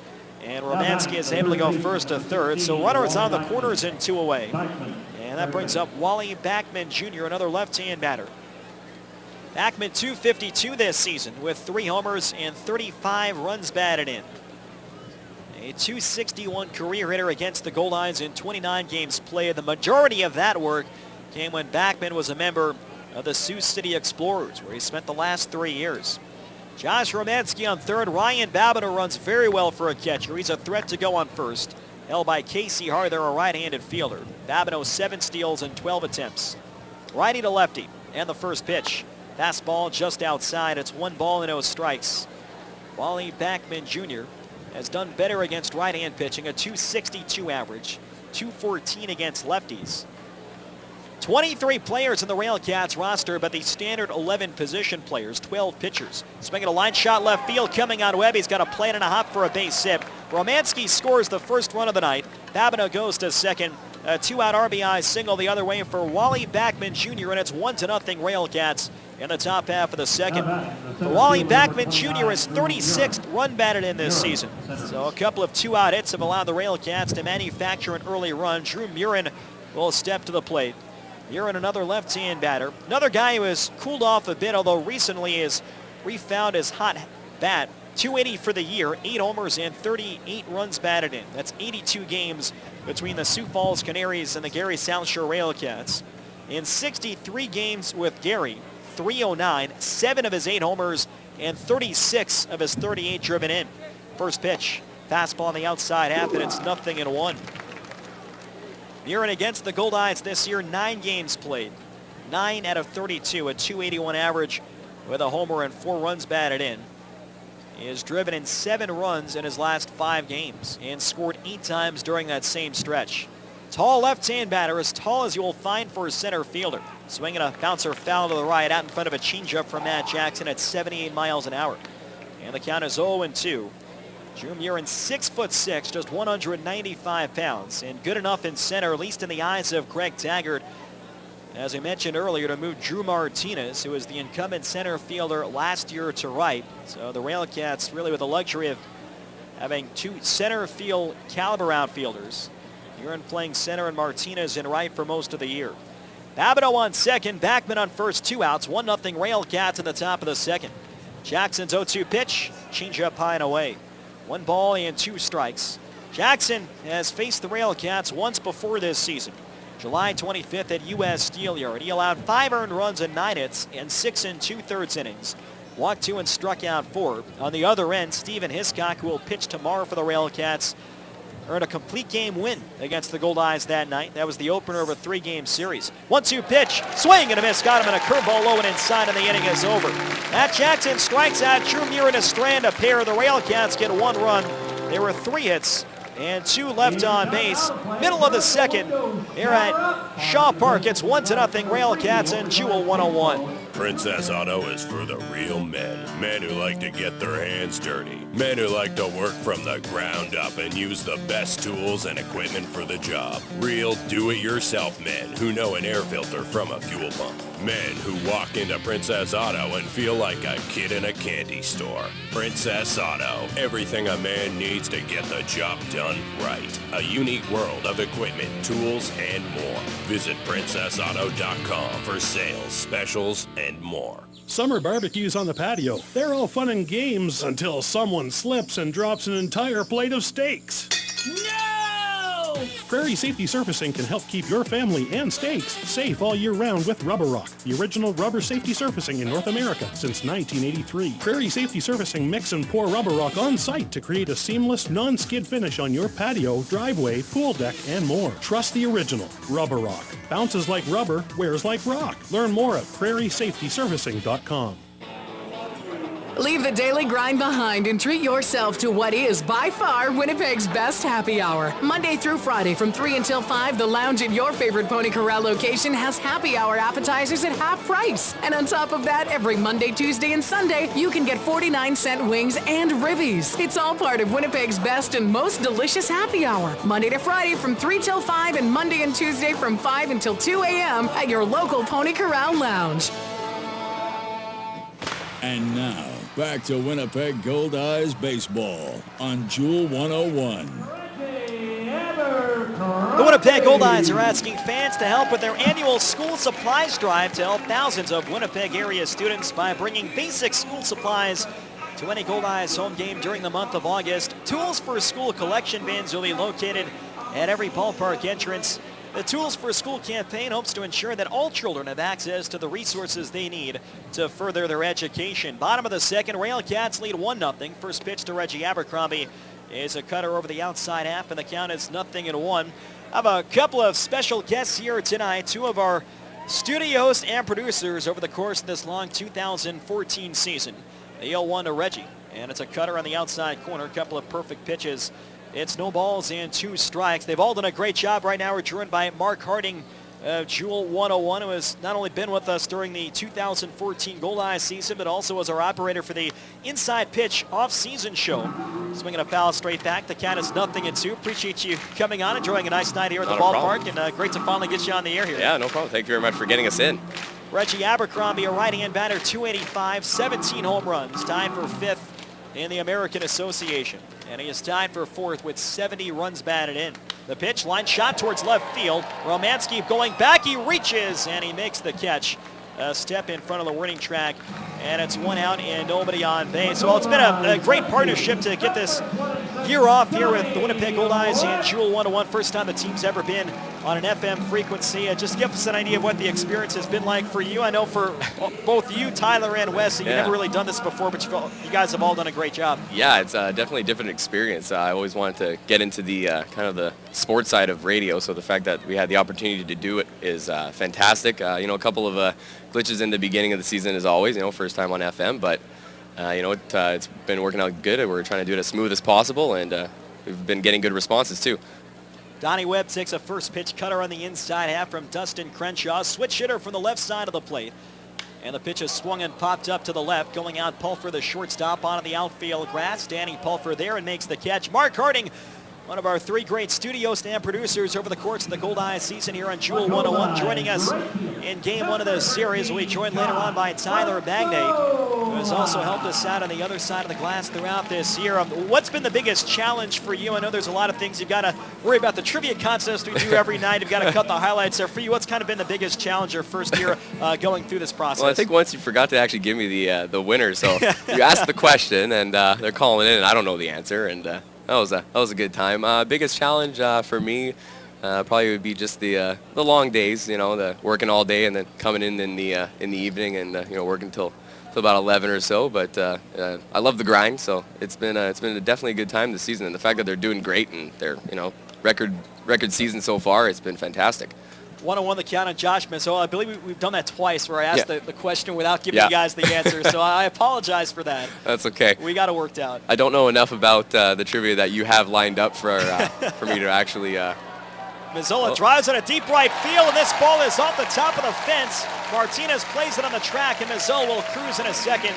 And Romanski is able to go first to third. So runner is on the corners and 2 away. And that brings up Wally Backman Jr., another left-hand batter. Backman 252 this season with 3 homers and 35 runs batted in. A 261 career hitter against the Goldeyes in 29 games played. The majority of that work came when Backman was a member of the Sioux City Explorers, where he spent the last 3 years. Josh Romanski on third. Ryan Babineau runs very well for a catcher. He's a threat to go on first. Held by Casey Harther, a right-handed fielder. Babineau 7 steals and 12 attempts. Righty to lefty, and the first pitch. Fastball just outside. It's 1 ball and no strikes. Wally Backman Jr. has done better against right-hand pitching, a 262 average, 214 against lefties. 23 players in the RailCats roster, but the standard 11 position players, 12 pitchers. Swinging a line shot left field, coming on Webb. He's got a plane and a hop for a base hit. Romanski scores the first run of the night. Babineau goes to second. A 2-out RBI single the other way for Wally Backman Jr., and it's 1-0 RailCats in the top half of the second. Wally Backman Jr. is 36th run batted in this season. So a couple of 2-out hits have allowed the RailCats to manufacture an early run. Drew Murin will step to the plate. Murin, another left-hand batter. Another guy who has cooled off a bit, although recently has refound his hot bat. 280 for the year, 8 homers and 38 runs batted in. That's 82 games between the Sioux Falls Canaries and the Gary SouthShore RailCats. In 63 games with Gary, 309, 7 of his 8 homers and 36 of his 38 driven in. First pitch, fastball on the outside half, and it's 0-1. Murin against the Goldeyes this year, 9 games played. 9 out of 32, a 281 average with a homer and 4 runs batted in. He has driven in 7 runs in his last 5 games and scored 8 times during that same stretch. Tall left-hand batter, as tall as you will find for a center fielder. Swinging a bouncer foul to the right out in front of a changeup from Matt Jackson at 78 miles an hour. And the count is 0-2. Drew Murin, 6'6", just 195 pounds, and good enough in center, at least in the eyes of Greg Taggart, as I mentioned earlier, to move Drew Martinez, who was the incumbent center fielder last year, to right. So the RailCats really with the luxury of having 2 center field caliber outfielders. Murin playing center and Martinez in right for most of the year. Babineau on second, Backman on first, 2 outs, 1-0 RailCats in the top of the second. Jackson's 0-2 pitch, changeup high and away. 1 ball and 2 strikes. Jackson has faced the RailCats once before this season. July 25th at U.S. Steelyard. He allowed 5 earned runs and 9 hits in 6 2/3 innings. Walked 2 and struck out 4. On the other end, Stephen Hiscock, who will pitch tomorrow for the RailCats, earned a complete game win against the Goldeyes that night. That was the opener of a 3-game series. 1-2 pitch, swing and a miss, got him in a curveball low and inside, and the inning is over. Matt Jackson strikes out Drew Murin to strand a pair. The RailCats get 1 run. There were 3 hits and 2 left on base. Middle of the second here at Shaw Park. It's 1-0 RailCats and Jewel 101. Princess Auto is for the real men. Men who like to get their hands dirty. Men who like to work from the ground up and use the best tools and equipment for the job. Real do-it-yourself men who know an air filter from a fuel pump. Men who walk into Princess Auto and feel like a kid in a candy store. Princess Auto. Everything a man needs to get the job done right. A unique world of equipment, tools, and more. Visit PrincessAuto.com for sales, specials, and more. Summer barbecues on the patio. They're all fun and games until someone slips and drops an entire plate of steaks. No! Prairie Safety Surfacing can help keep your family and steaks safe all year round with Rubber Rock, the original rubber safety surfacing in North America since 1983. Prairie Safety Surfacing mix and pour Rubber Rock on site to create a seamless, non-skid finish on your patio, driveway, pool deck, and more. Trust the original Rubber Rock. Bounces like rubber, wears like rock. Learn more at prairiesafetysurfacing.com. Leave the daily grind behind and treat yourself to what is, by far, Winnipeg's best happy hour. Monday through Friday from 3 until 5, the lounge at your favorite Pony Corral location has happy hour appetizers at half price. And on top of that, every Monday, Tuesday, and Sunday, you can get 49-cent wings and ribbies. It's all part of Winnipeg's best and most delicious happy hour. Monday to Friday from 3 till 5 and Monday and Tuesday from 5 until 2 a.m. at your local Pony Corral lounge. And now, back to Winnipeg Goldeyes baseball on Jewel 101. The Winnipeg Goldeyes are asking fans to help with their annual school supplies drive to help thousands of Winnipeg area students by bringing basic school supplies to any Goldeyes home game during the month of August. Tools for School collection bins will be located at every ballpark entrance. The Tools for School campaign hopes to ensure that all children have access to the resources they need to further their education. Bottom of the second, RailCats lead 1-0. First pitch to Reggie Abercrombie is a cutter over the outside half, and the count is 0-1. I have a couple of special guests here tonight, two of our studio hosts and producers over the course of this long 2014 season. The 0-1 to Reggie, and it's a cutter on the outside corner, a couple of perfect pitches. It's no balls and 2 strikes. They've all done a great job right now. We're joined by Mark Harding of Jewel 101, who has not only been with us during the 2014 Goldeyes season, but also as our operator for the Inside Pitch off-season show. Swinging a foul straight back. The count is 0-2. Appreciate you coming on, enjoying a nice night here at the ballpark, and great to finally get you on the air here. Yeah, no problem. Thank you very much for getting us in. Reggie Abercrombie, a right-hand batter, 285, 17 home runs, tied for 5th in the American Association. And he is tied for 4th with 70 runs batted in. The pitch, line shot towards left field. Romanski going back, he reaches, and he makes the catch. A step in front of the warning track, and it's 1 out and nobody on base. Well, it's been a great partnership to get this year off here with the Winnipeg Goldeyes and Jewel 101. First time the team's ever been on an FM frequency. Just give us an idea of what the experience has been like for you. I know for both you, Tyler, and Wes, you've never really done this before, but you guys have all done a great job. Yeah, it's definitely a different experience. I always wanted to get into the kind of the sports side of radio, so the fact that we had the opportunity to do it is fantastic. A couple of glitches in the beginning of the season as always, first time on FM, but it's been working out good. We're trying to do it as smooth as possible, and we've been getting good responses too. Donnie Webb takes a first pitch cutter on the inside half from Dustin Crenshaw. Switch hitter from the left side of the plate. And the pitch is swung and popped up to the left. Going out, Pulfer, the shortstop, onto the outfield grass. Danny Pulfer there and makes the catch. Mark Harding, one of our 3 great studios and producers over the course of the Goldeyes season here on Jewel 101, joining us in Game 1 of the series. We'll be joined later on by Tyler Magnate, who has also helped us out on the other side of the glass throughout this year. What's been the biggest challenge for you? I know there's a lot of things you've got to worry about. The trivia contest we do every night, you've got to cut the highlights there. For you, what's kind of been the biggest challenge your first year going through this process? Well, I think once you forgot to actually give me the winner, so you asked the question, and they're calling in, and I don't know the answer, and that was a good time. Biggest challenge for me probably would be just the long days, the working all day and then coming in the evening and working till about 11 or so. But I love the grind, so it's been definitely a good time this season. And the fact that they're doing great and they're record season so far, it's been fantastic. 1-1 the count on Josh Mazzola. I believe we've done that twice where I asked the question without giving you guys the answer, so I apologize for that. That's okay. We got it worked out. I don't know enough about the trivia that you have lined up for me to actually... Mazzola drives in a deep right field, and this ball is off the top of the fence. Martinez plays it on the track, and Mazzola will cruise in a second.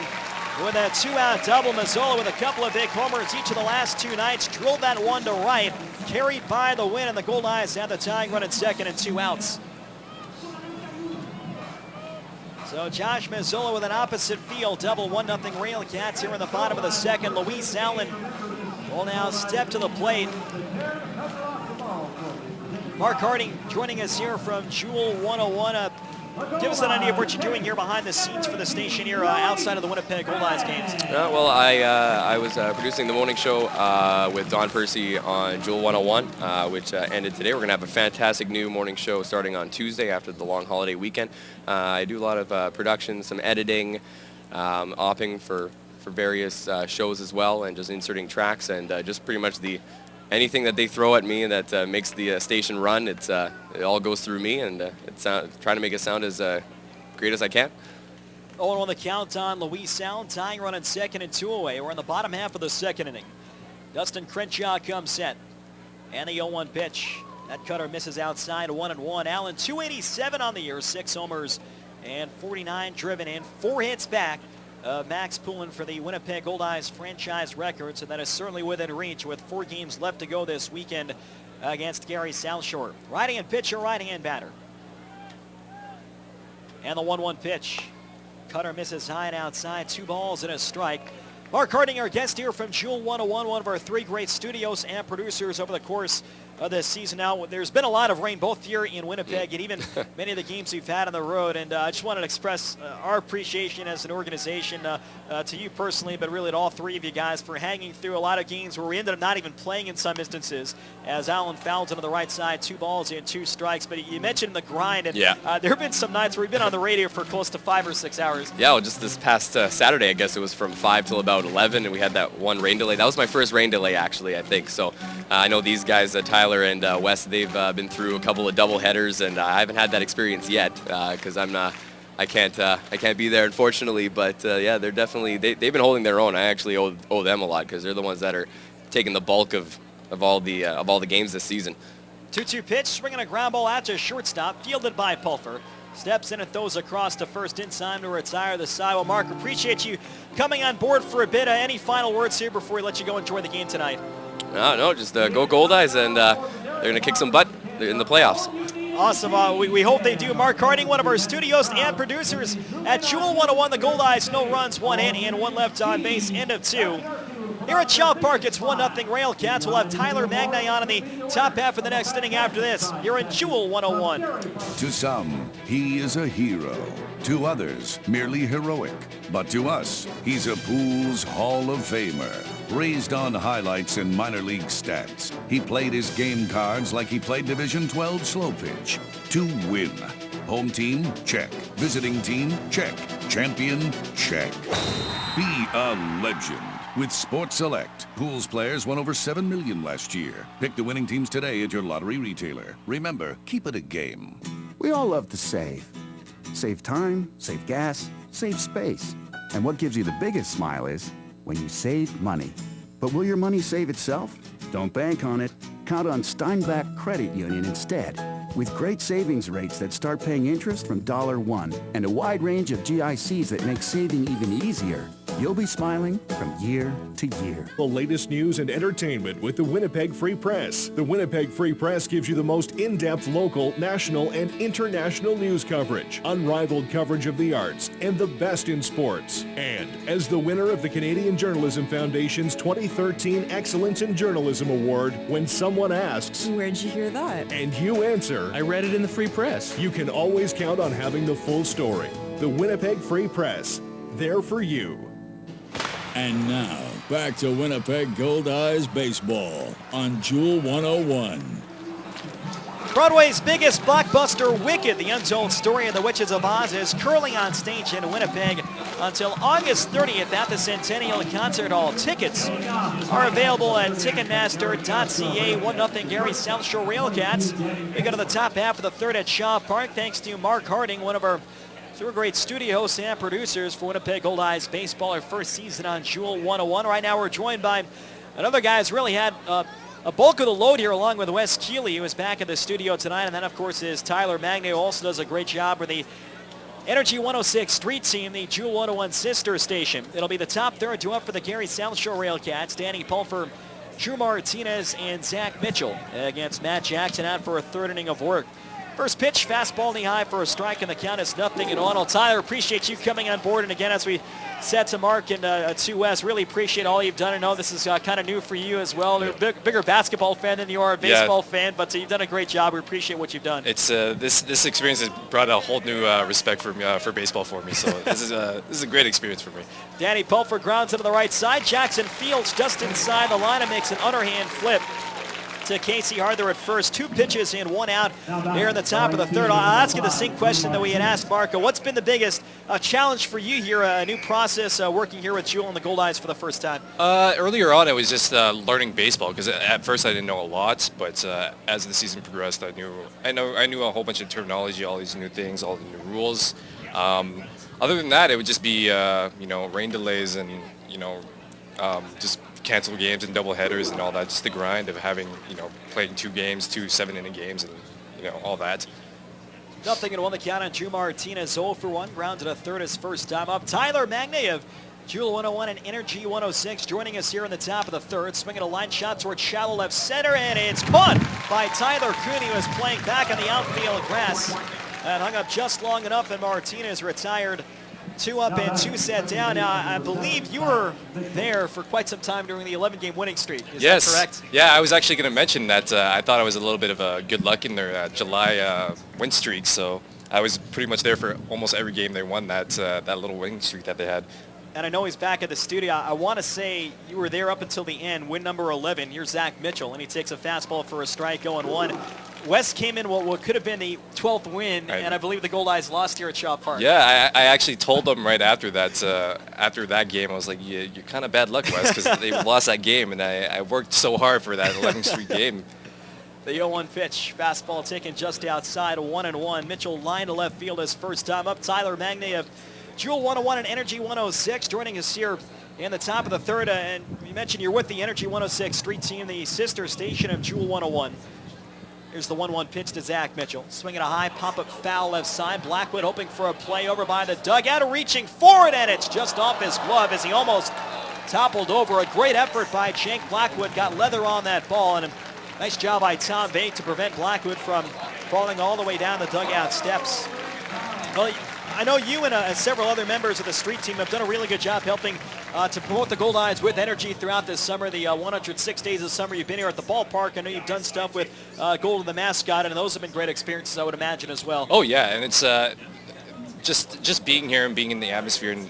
With a 2-out double, Mazzola with a couple of big homers each of the last 2 nights. Drilled that one to right, carried by the win, and the Goldeyes had the tying run at second and 2 outs. So Josh Mazzola with an opposite field double, 1-0 RailCats here in the bottom of the second. Luis Allen will now step to the plate. Mark Harding joining us here from Jewel 101. Give us an idea of what you're doing here behind the scenes for the station here outside of the Winnipeg Goldeyes games. Well, I was producing the morning show with Don Percy on Jewel 101, which ended today. We're going to have a fantastic new morning show starting on Tuesday after the long holiday weekend. I do a lot of production, some editing, opping for various shows as well, and just inserting tracks, and just pretty much anything that they throw at me that makes the station run, it all goes through me, and it's trying to make it sound as great as I can. 0-1 the count on Luis Allen, tying run in second and 2 away. We're in the bottom half of the second inning. Dustin Crenshaw comes set, and the 0-1 pitch. That cutter misses outside, 1-1. Allen 287 on the year, 6 homers and 49 driven in, 4 hits back. Max Poulin for the Winnipeg Goldeyes franchise record, so that is certainly within reach with 4 games left to go this weekend against Gary South Shore. Right-hand pitcher, right-hand batter. And the 1-1 pitch. Cutter misses high and outside, 2 balls and a strike. Mark Harding, our guest here from Jewel 101, one of our 3 great studios and producers over the course of this season. Now, there's been a lot of rain both here in Winnipeg and even many of the games we've had on the road, and I just wanted to express our appreciation as an organization to you personally, but really to all 3 of you guys for hanging through a lot of games where we ended up not even playing in some instances as Allen fouled into the right side, 2 balls and 2 strikes. But you mentioned the grind, and there have been some nights where we've been on the radio for close to 5 or 6 hours. Yeah, well, just this past Saturday, I guess it was from 5 till about 11, and we had that 1 rain delay. That was my first rain delay, actually, I think. So I know these guys, Tyler and Wes, they've been through a couple of double headers, and I haven't had that experience yet because I can't be there, unfortunately. But yeah, they're definitely they've been holding their own. I actually owe them a lot because they're the ones that are taking the bulk of all the games this season. 2-2 pitch, swinging a ground ball out to shortstop, fielded by Pulfer. Steps in and throws across to first in time to retire the side. Well, Mark, appreciate you coming on board for a bit. Any final words here before we let you go enjoy the game tonight? No, just go Goldeyes, and they're going to kick some butt in the playoffs. Awesome. We hope they do. Mark Harding, one of our studios and producers at Jewel 101, the Goldeyes, no runs, 1 hit, and 1 left on base, end of 2. Here at Shaw Park, it's 1-0 RailCats. We'll have Tyler Magny on in the top half of the next inning after this. You're in Jewel 101. To some, he is a hero. To others, merely heroic. But to us, he's a Pools Hall of Famer. Raised on highlights and minor league stats, he played his game cards like he played Division 12 slow pitch. To win. Home team? Check. Visiting team? Check. Champion? Check. Be a legend with Sports Select. Pools players won over $7 million last year. Pick the winning teams today at your lottery retailer. Remember, keep it a game. We all love to save. Save time, save gas, save space. And what gives you the biggest smile is when you save money. But will your money save itself? Don't bank on it. Count on Steinbach Credit Union instead. With great savings rates that start paying interest from $1 and a wide range of GICs that make saving even easier, you'll be smiling from year to year. The latest news and entertainment with the Winnipeg Free Press. The Winnipeg Free Press gives you the most in-depth local, national, and international news coverage, unrivaled coverage of the arts, and the best in sports. And as the winner of the Canadian Journalism Foundation's 2013 Excellence in Journalism Award, when someone asks, "Where'd you hear that?" and you answer, "I read it in the Free Press," you can always count on having the full story. The Winnipeg Free Press, there for you. And now, back to Winnipeg Goldeyes baseball on Jewel 101. Broadway's biggest blockbuster, Wicked, the untold story of the Witches of Oz, is currently on stage in Winnipeg until August 30th at the Centennial Concert Hall. Tickets are available at Ticketmaster.ca. 1-0 Gary South Shore RailCats. We go to the top half of the third at Shaw Park thanks to Mark Harding, one of our 2 great studio hosts and producers for Winnipeg Goldeyes baseball, our first season on Jewel 101. Right now we're joined by another guy who's really had a bulk of the load here, along with Wes Keeley, who is back at the studio tonight. And then, of course, is Tyler Magny, who also does a great job with the Energy 106 Street Team, the Jewel 101 sister station. It'll be the top third to up for the Gary South Shore RailCats. Danny Pulfer, Drew Martinez, and Zach Mitchell against Matt Jackson out for a third inning of work. First pitch, fastball knee high for a strike, and the count is 0-1. Tyler, appreciate you coming on board. And again, as we said to Mark and 2S, really appreciate all you've done. I know this is kind of new for you as well. You're a bigger basketball fan than you are a baseball fan, but you've done a great job. We appreciate what you've done. It's this experience has brought a whole new respect for baseball for me. So this is a great experience for me. Danny Pulford grounds into the right side. Jackson Fields just inside the line and makes an underhand flip to Casey Harder at first. 2 pitches and 1 out there in the top of the third. I'll ask you the same question that we had asked Marco. What's been the biggest challenge for you here, a new process working here with Jewel and the Goldeyes for the first time? Earlier on, it was just learning baseball because at first I didn't know a lot, but as the season progressed, I knew a whole bunch of terminology, all these new things, all the new rules. Other than that, it would just be rain delays and just cancel games and double headers and all that, just the grind of having, playing 2 games, 2 7-inning games and, all that. 0-1 the count on Drew Martinez, 0 for 1, grounded a third his first time up. Tyler Magne of Jewel 101 and Energy 106 joining us here in the top of the third, swinging a line shot towards shallow left center, and it's caught by Tyler Cooney, who is playing back on the outfield grass and hung up just long enough, and Martinez retired. 2 up and 2 set down. Now, I believe you were there for quite some time during the 11-game winning streak. Is that correct? Yeah, I was actually going to mention that I thought I was a little bit of a good luck in their July win streak, so I was pretty much there for almost every game they won that little winning streak that they had. And I know he's back at the studio. I want to say you were there up until the end, win number 11. Here's Zach Mitchell, and he takes a fastball for a strike, 0-1. West came in what could have been the 12th win, and I believe the Goldeyes lost here at Shaw Park. Yeah, I actually told them right after that game, I was like, you're kind of bad luck, West, because they lost that game, and I worked so hard for that 11th Street game. The 0-1 pitch, fastball taken just outside, 1-1. Mitchell line to left field his first time up. Tyler Magne of Jewel 101 and Energy 106 joining us here in the top of the third. And you mentioned you're with the Energy 106 street team, the sister station of Jewel 101. Here's the 1-1 pitch to Zach Mitchell. Swinging a high pop-up foul left side. Blackwood hoping for a play over by the dugout, reaching for it, and it's just off his glove as he almost toppled over. A great effort by Jake Blackwood. Got leather on that ball, and a nice job by Tom Bate to prevent Blackwood from falling all the way down the dugout steps. Well, I know you and several other members of the street team have done a really good job helping to promote the Goldeyes with energy throughout this summer. The 106 days of summer you've been here at the ballpark. I know you've done stuff with Golden the mascot, and those have been great experiences, I would imagine, as well. Oh, yeah, and it's just being here and being in the atmosphere and,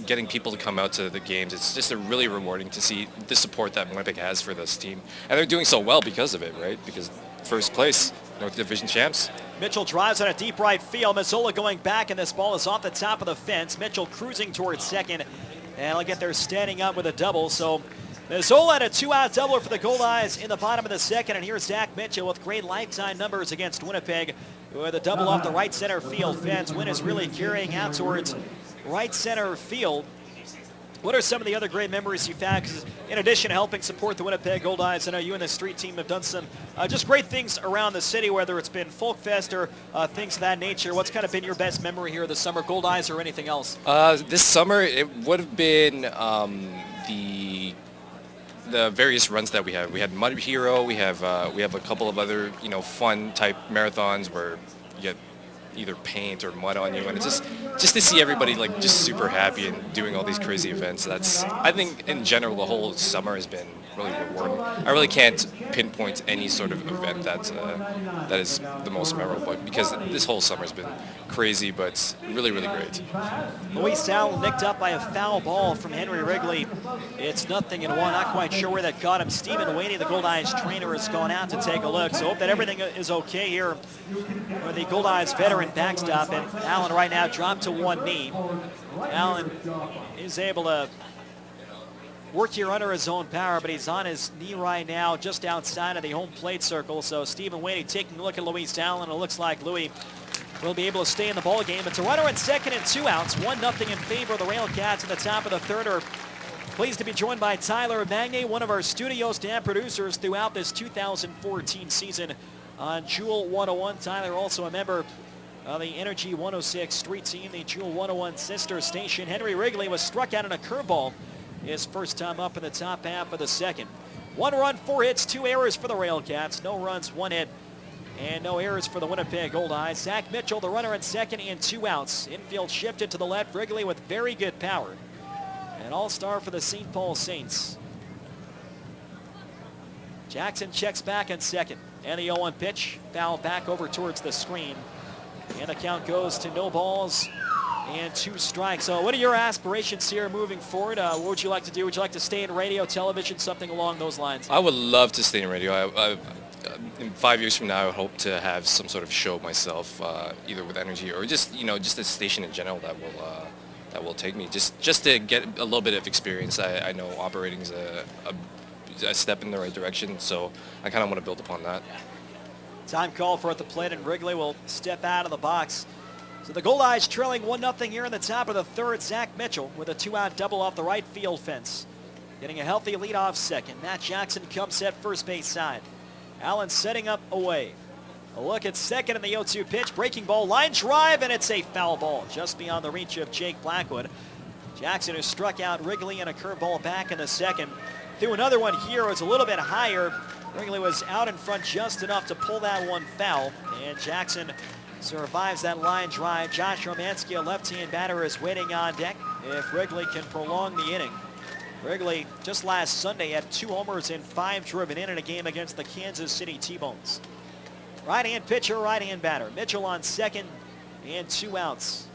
getting people to come out to the games. It's just really rewarding to see the support that Winnipeg has for this team. And they're doing so well because of it, right? Because first place, North Division champs. Mitchell drives on a deep right field. Mazzola going back, and this ball is off the top of the fence. Mitchell cruising towards second, and I'll get there standing up with a double. So Mazzola had a 2-out doubler for the Goldeyes in the bottom of the second, and here's Zach Mitchell with great lifetime numbers against Winnipeg with a double off the right center field fence. Win is really carrying out towards right center field. What are some of the other great memories you've had? 'Cause in addition to helping support the Winnipeg Goldeyes, I know you and the street team have done some just great things around the city, whether it's been Folk Fest or things of that nature. What's kind of been your best memory here this summer, Goldeyes or anything else? This summer, it would have been the various runs that we have. We had Mud Hero. We have a couple of other fun type marathons where you get either paint or mud on you, and it's just to see everybody just super happy and doing all these crazy events. I think in general the whole summer has been really rewarding. I really can't pinpoint any sort of event that is the most memorable, because this whole summer has been crazy, but really, really great. Luis Allen nicked up by a foul ball from Henry Wrigley. It's 0-1. Not quite sure where that got him. Stephen Waney, the Goldeyes trainer, has gone out to take a look. So hope that everything is okay here for the Goldeyes veteran backstop. And Allen right now dropped to one knee. Allen is able to work here under his own power, but he's on his knee right now just outside of the home plate circle. So Stephen Waney taking a look at Luis Allen. It looks like Louis will be able to stay in the ball game. It's a runner at second and 2 outs. 1-0 in favor of the RailCats in the top of the third. Are pleased to be joined by Tyler Magne, one of our studio staff producers throughout this 2014 season on Jewel 101. Tyler also a member of the Energy 106 street team, the Jewel 101 sister station. Henry Wrigley was struck out on a curveball his first time up in the top half of the second. 1 run, 4 hits, 2 errors for the RailCats. No runs, 1 hit And no errors for the Winnipeg Goldeyes. Zach Mitchell, the runner at second, and 2 outs. Infield shifted to the left. Wrigley with very good power. An all-star for the St. Paul Saints. Jackson checks back in second. And the 0-1 pitch. Foul back over towards the screen. And the count goes to no balls and 2 strikes. So what are your aspirations here moving forward? What would you like to do? Would you like to stay in radio, television, something along those lines? I would love to stay in radio. In 5 years from now, I hope to have some sort of show myself, either with Energy or just just a station in general that will take me just to get a little bit of experience. I know operating is a step in the right direction, so I kind of want to build upon that. Time call for at the plate, and Wrigley will step out of the box. So the Goldeyes trailing 1-0 here in the top of the third. Zach Mitchell with a 2-out double off the right field fence. Getting a healthy leadoff second. Matt Jackson comes at first base side. Allen setting up away. A look at second in the 0-2 pitch. Breaking ball, line drive, and it's a foul ball just beyond the reach of Jake Blackwood. Jackson, who struck out Wrigley and a curveball back in the second. Threw another one here. It was a little bit higher. Wrigley was out in front just enough to pull that one foul. And Jackson survives that line drive. Josh Romanski, a left-hand batter, is waiting on deck if Wrigley can prolong the inning. Wrigley just last Sunday had 2 homers and 5 driven in a game against the Kansas City T-Bones. Right-hand pitcher, right-hand batter. Mitchell on second and 2 outs.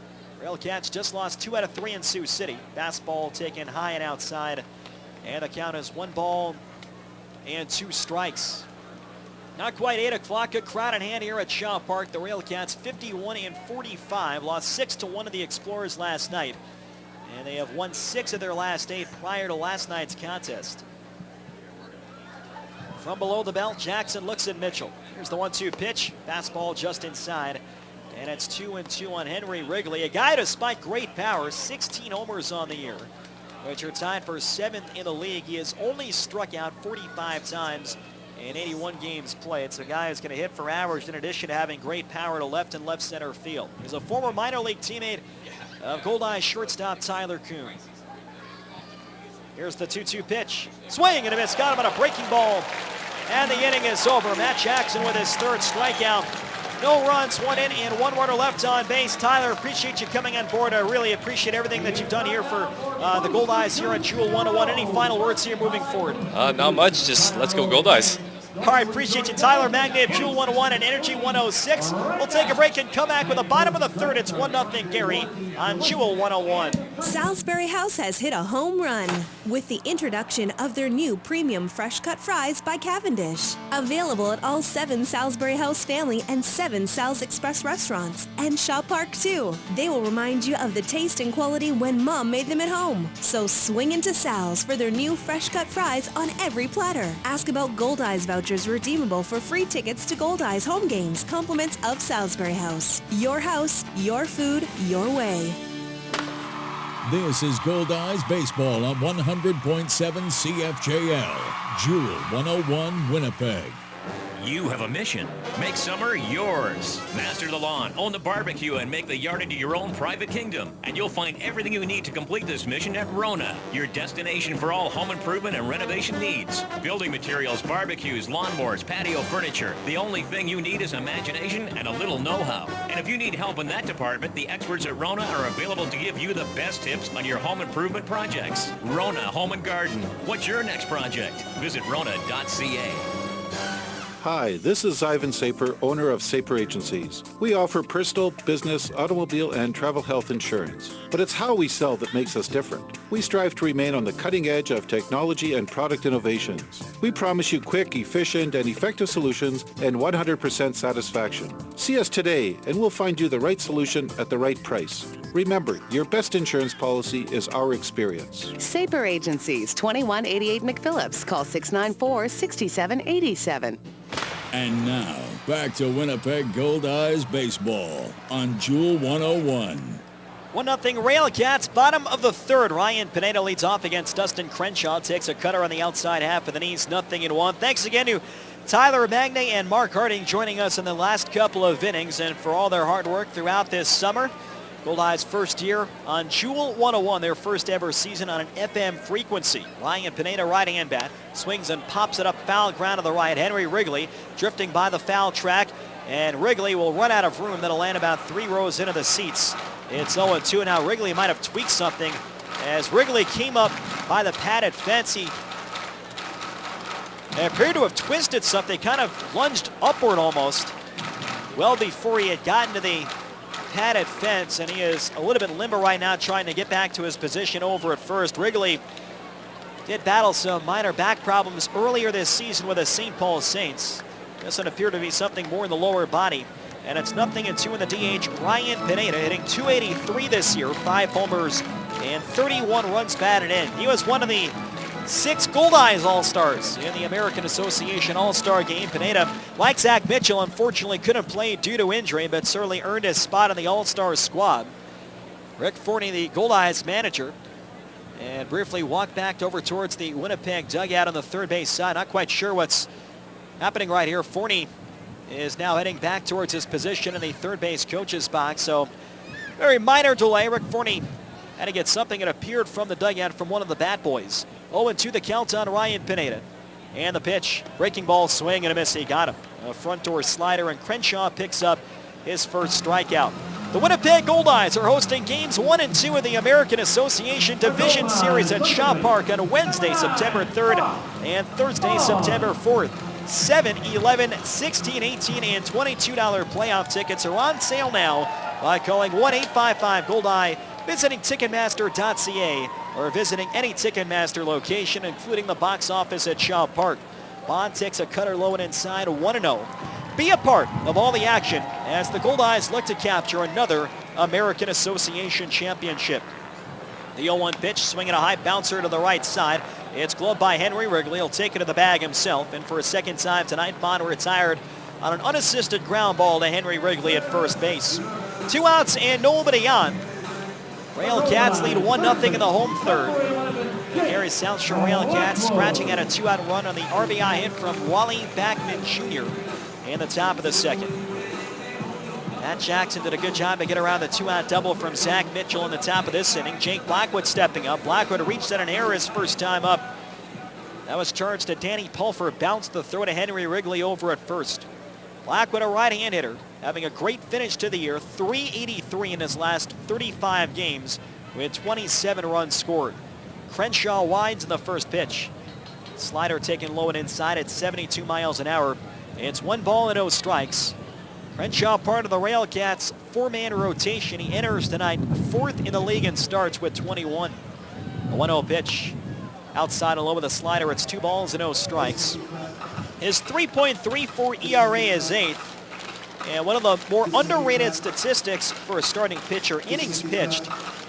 RailCats just lost 2 out of 3 in Sioux City. Fastball taken high and outside. And the count is 1 ball and 2 strikes. Not quite 8 o'clock. Good crowd in hand here at Shaw Park. The RailCats 51-45. Lost 6-1 to the Explorers last night. And they have won 6 of their last 8 prior to last night's contest. From below the belt, Jackson looks at Mitchell. Here's the 1-2 pitch. Fastball just inside. And it's 2-2 on Henry Wrigley. A guy despite great power, 16 homers on the year, which are tied for 7th in the league. He has only struck out 45 times in 81 games played. So a guy who's going to hit for average in addition to having great power to left and left center field. He's a former minor league teammate of Goldeyes shortstop Tyler Kuhn. Here's the 2-2 pitch. Swing and a miss. Got him on a breaking ball. And the inning is over. Matt Jackson with his 3rd strikeout. No runs, 1 in and 1 runner left on base. Tyler, appreciate you coming on board. I really appreciate everything that you've done here for the Goldeyes here on Jewel 101. Any final words here moving forward? Not much. Just let's go Goldeyes. All right, appreciate you, Tyler Magny of Jewel 101 and Energy 106. We'll take a break and come back with the bottom of the third. It's 1-0 Gary on Jewel 101. Salisbury House has hit a home run with the introduction of their new premium fresh cut fries by Cavendish. Available at all 7 Salisbury House family and 7 Sal's Express restaurants and Shaw Park too. They will remind you of the taste and quality when Mom made them at home. So swing into Sal's for their new fresh cut fries on every platter. Ask about Goldeyes vouchers redeemable for free tickets to Goldeyes home games, compliments of Salisbury House. Your house, your food, your way. This is Goldeyes Baseball on 100.7 CFJL, Jewel 101, Winnipeg. You have a mission. Make summer yours. Master the lawn, own the barbecue, and make the yard into your own private kingdom. And you'll find everything you need to complete this mission at Rona, your destination for all home improvement and renovation needs. Building materials, barbecues, lawnmowers, patio furniture. The only thing you need is imagination and a little know-how. And if you need help in that department, the experts at Rona are available to give you the best tips on your home improvement projects. Rona Home and Garden. What's your next project? Visit rona.ca. Hi, this is Ivan Saper, owner of Saper Agencies. We offer personal, business, automobile, and travel health insurance. But it's how we sell that makes us different. We strive to remain on the cutting edge of technology and product innovations. We promise you quick, efficient, and effective solutions and 100% satisfaction. See us today, and we'll find you the right solution at the right price. Remember, your best insurance policy is our experience. Saper Agencies, 2188 McPhillips. Call 694-6787. And now, back to Winnipeg Goldeyes Baseball on Jewel 101. 1-0 RailCats, bottom of the third. Ryan Pineda leads off against Dustin Crenshaw. Takes a cutter on the outside half of the knees, 0-1. Thanks again to Tyler Magny and Mark Harding joining us in the last couple of innings and for all their hard work throughout this summer. Goldeyes' first year on Jewel 101, their first ever season on an FM frequency. Ryan Pineda, right-hand bat, swings and pops it up foul ground to the right. Henry Wrigley drifting by the foul track. And Wrigley will run out of room. That'll land about 3 rows into the seats. It's 0-2. Now Wrigley might have tweaked something. As Wrigley came up by the padded fence, he appeared to have twisted something, kind of lunged upward almost, well before he had gotten to the padded fence, and he is a little bit limber right now trying to get back to his position over at first. Wrigley did battle some minor back problems earlier this season with the St. Paul Saints. Doesn't appear to be something more in the lower body. And it's 0-2 in the DH. Ryan Pineda hitting .283 this year, 5 homers and 31 runs batted in. He was one of the 6 Goldeyes All-Stars in the American Association All-Star game. Pineda, like Zach Mitchell, unfortunately couldn't play due to injury, but certainly earned his spot on the All-Star squad. Rick Forney, the Goldeyes manager, and briefly walked back over towards the Winnipeg dugout on the third base side. Not quite sure what's happening right here. Forney is now heading back towards his position in the third base coach's box. So very minor delay. Rick Forney had to get something that appeared from the dugout from one of the bat boys. 0-2 the count on Ryan Pineda. And the pitch, breaking ball, swing and a miss. He got him. A front door slider, and Crenshaw picks up his first strikeout. The Winnipeg Goldeyes are hosting games 1 and 2 of the American Association Division Series at Shaw Park on Wednesday, September 3rd and Thursday, September 4th. $7, $11, $16, $18, and $22 playoff tickets are on sale now by calling 1-855-GOLDEYE, visiting Ticketmaster.ca, or visiting any Ticketmaster location, including the box office at Shaw Park. Bond takes a cutter low and inside, 1-0. Be a part of all the action as the Goldeyes look to capture another American Association championship. The 0-1 pitch, swinging a high bouncer to the right side. It's gloved by Henry Wrigley. He'll take it to the bag himself. And for a second time tonight, Bond retired on an unassisted ground ball to Henry Wrigley at first base. 2 outs and nobody on. RailCats lead 1-0 in the home third. The Gary SouthShore RailCats scratching at a 2-out run on the RBI hit from Wally Backman Jr. in the top of the second. Matt Jackson did a good job to get around the 2-out double from Zach Mitchell in the top of this inning. Jake Blackwood stepping up. Blackwood reached at an error his first time up. That was charged to Danny Pulfer. Bounced the throw to Henry Wrigley over at first. Blackwood, a right-hand hitter, having a great finish to the year. .383 in his last 35 games with 27 runs scored. Crenshaw winds in the first pitch. Slider taken low and inside at 72 miles an hour. It's 1 ball and 0 strikes. Crenshaw, part of the RailCats' 4-man rotation. He enters tonight 4th in the league and starts with 21. A 1-0 pitch. Outside and low with a slider. It's 2 balls and 0 strikes. His 3.34 ERA is 8th. And one of the more underrated statistics for a starting pitcher, innings pitched.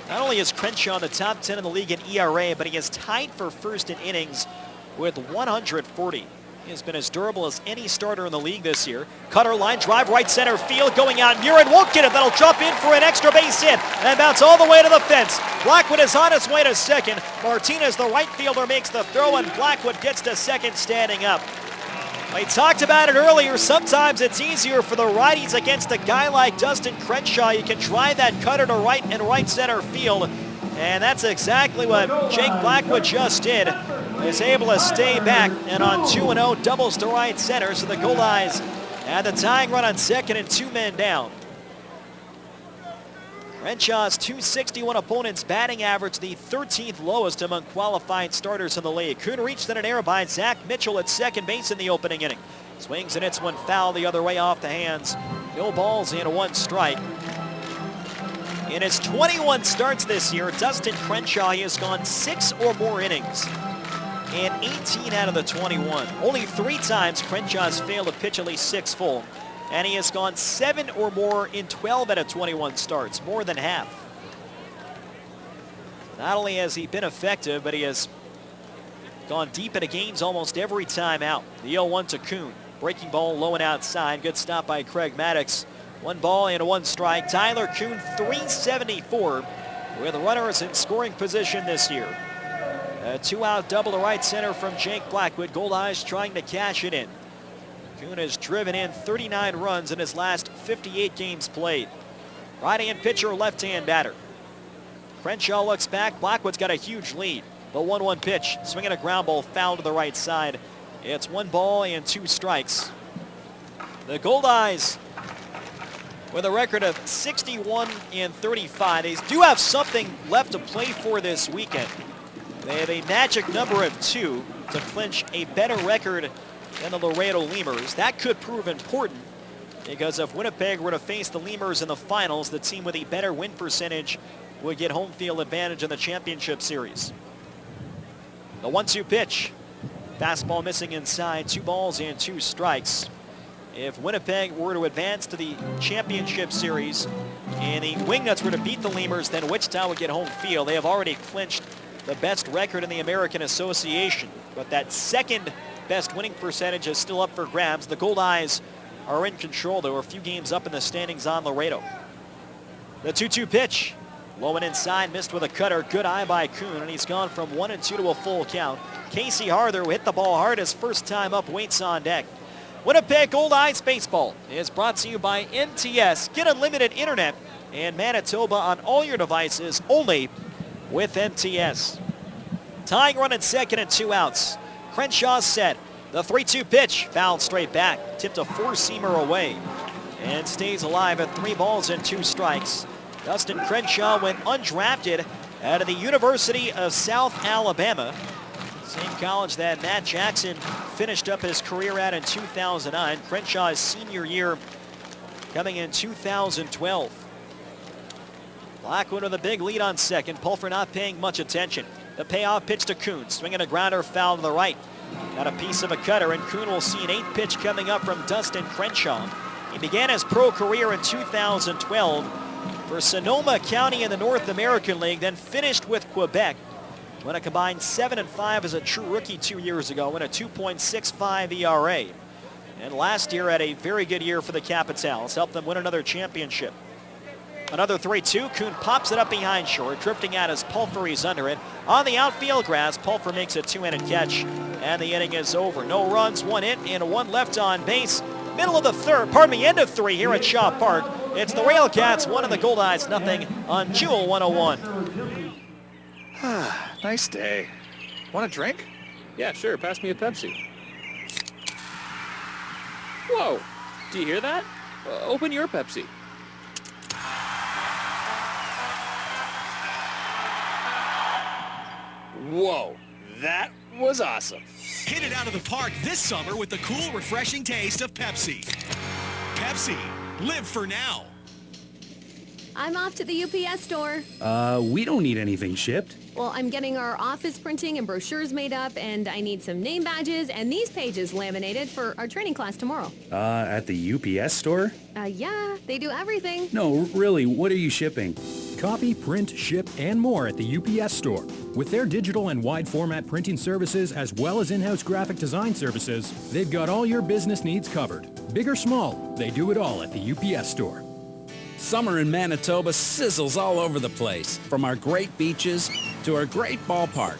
Not only is Crenshaw in the top 10 in the league in ERA, but he is tied for first in innings with 140. He has been as durable as any starter in the league this year. Cutter line drive right center field going out. Murin won't get it. That'll drop in for an extra base hit and bounce all the way to the fence. Blackwood is on his way to second. Martinez, the right fielder, makes the throw, and Blackwood gets to second standing up. We talked about it earlier. Sometimes it's easier for the righties against a guy like Dustin Crenshaw. You can drive that cutter to right and right center field. And that's exactly what Jake Blackwood just did. Is able to stay back, and on 2-0 doubles to right center. So the Goldeyes had the tying run on second and 2 men down. Crenshaw's .261 opponent's batting average, the 13th lowest among qualified starters in the league. Kuhn reached in an error by Zach Mitchell at second base in the opening inning. Swings and hits one foul the other way off the hands. No balls and 1 strike. In his 21 starts this year, Dustin Crenshaw, he has gone 6 or more innings in 18 out of the 21. Only 3 times Crenshaw's failed to pitch at least 6 full. And he has gone 7 or more in 12 out of 21 starts, more than half. Not only has he been effective, but he has gone deep into games almost every time out. The 0-1 to Kuhn. Breaking ball low and outside. Good stop by Craig Maddox. 1 ball and 1 strike. Tyler Kuhn, .374, with runners in scoring position this year. A 2-out double to right center from Jake Blackwood. Goldeyes trying to cash it in. Kuhn has driven in 39 runs in his last 58 games played. Right-hand pitcher, left-hand batter. Crenshaw looks back. Blackwood's got a huge lead. The 1-1 pitch, swinging a ground ball, foul to the right side. It's 1 ball and 2 strikes. The Goldeyes with a record of 61-35. They do have something left to play for this weekend. They have a magic number of 2 to clinch a better record than the Laredo Lemurs. That could prove important because if Winnipeg were to face the Lemurs in the finals, the team with a better win percentage would get home field advantage in the championship series. The 1-2 pitch. Fastball missing inside, 2 balls and 2 strikes. If Winnipeg were to advance to the championship series and the Wingnuts were to beat the Lemurs, then Wichita would get home field. They have already clinched the best record in the American Association, but that second best winning percentage is still up for grabs. The Goldeyes are in control, though, a few games up in the standings on Laredo. The 2-2 pitch. Low and inside, missed with a cutter. Good eye by Kuhn, and he's gone from 1-2 to a full count. Casey Harther, who hit the ball hard his first time up, waits on deck. Winnipeg Goldeyes Baseball is brought to you by MTS. Get unlimited internet in Manitoba on all your devices only with MTS. Tying run at second and 2 outs. Crenshaw set. The 3-2 pitch, fouled straight back. Tipped a 4-seamer away and stays alive at 3 balls and 2 strikes. Dustin Crenshaw went undrafted out of the University of South Alabama. Same college that Matt Jackson finished up his career at in 2009. Crenshaw's senior year coming in 2012. Blackwood with a big lead on second. Pulford not paying much attention. The payoff pitch to Kuhn. Swinging a grounder, foul to the right. Got a piece of a cutter, and Kuhn will see an 8th pitch coming up from Dustin Crenshaw. He began his pro career in 2012 for Sonoma County in the North American League, then finished with Quebec. Went a combined 7-5 as a true rookie 2 years ago, went a 2.65 ERA. And last year had a very good year for the Capitals, helped them win another championship. Another 3-2, Kuhn pops it up behind short, drifting out as Pulfer, he's under it. On the outfield grass, Pulfer makes a 2-handed catch, and the inning is over. No runs, 1 hit, and 1 left on base. Middle of the third, end of 3 here at Shaw Park. It's the RailCats 1 and the Goldeyes 0 on Jewel 101. Nice day. Want a drink? Yeah, sure. Pass me a Pepsi. Whoa. Do you hear that? Open your Pepsi. Whoa. That was awesome. Hit it out of the park this summer with the cool, refreshing taste of Pepsi. Pepsi. Live for now. I'm off to the UPS store. We don't need anything shipped. Well, I'm getting our office printing and brochures made up, and I need some name badges and these pages laminated for our training class tomorrow. At the UPS store? Yeah, they do everything. No, really, what are you shipping? Copy, print, ship, and more at the UPS store. With their digital and wide format printing services, as well as in-house graphic design services, they've got all your business needs covered. Big or small, they do it all at the UPS store. Summer in Manitoba sizzles all over the place, from our great beaches to our great ballpark,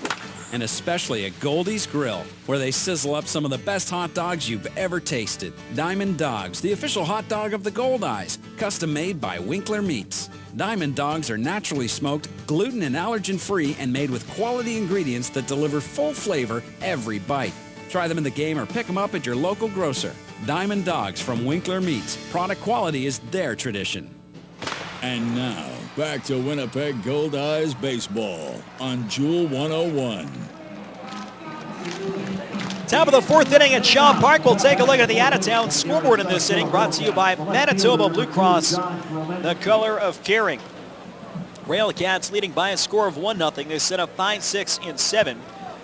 and especially at Goldeyes Grill, where they sizzle up some of the best hot dogs you've ever tasted. Diamond Dogs, the official hot dog of the Goldeyes, custom made by Winkler Meats. Diamond Dogs are naturally smoked, gluten and allergen-free, and made with quality ingredients that deliver full flavor every bite. Try them in the game or pick them up at your local grocer. Diamond Dogs from Winkler Meats. Product quality is their tradition. And now, back to Winnipeg Goldeyes Baseball on Jewel 101. Top of the 4th inning at Shaw Park. We'll take a look at the out-of-town scoreboard in this inning, brought to you by Manitoba Blue Cross, the color of caring. RailCats leading by a score of 1-0. They set up 5, 6, and 7.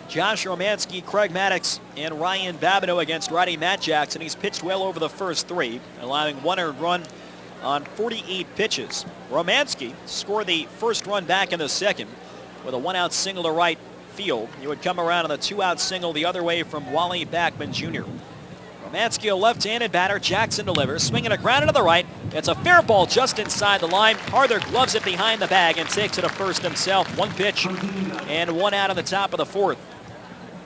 Josh Romanski, Craig Maddox, and Ryan Babineau against righty Matt Jackson. He's pitched well over the first 3, allowing 1 earned run on 48 pitches. Romanski scored the first run back in the second with a 1-out single to right field. He would come around on the 2-out single the other way from Wally Backman Jr. Romanski, a left-handed batter. Jackson delivers, swinging a ground to the right. It's a fair ball just inside the line. Harther gloves it behind the bag and takes it to first himself. 1 pitch and 1 out on the top of the 4th.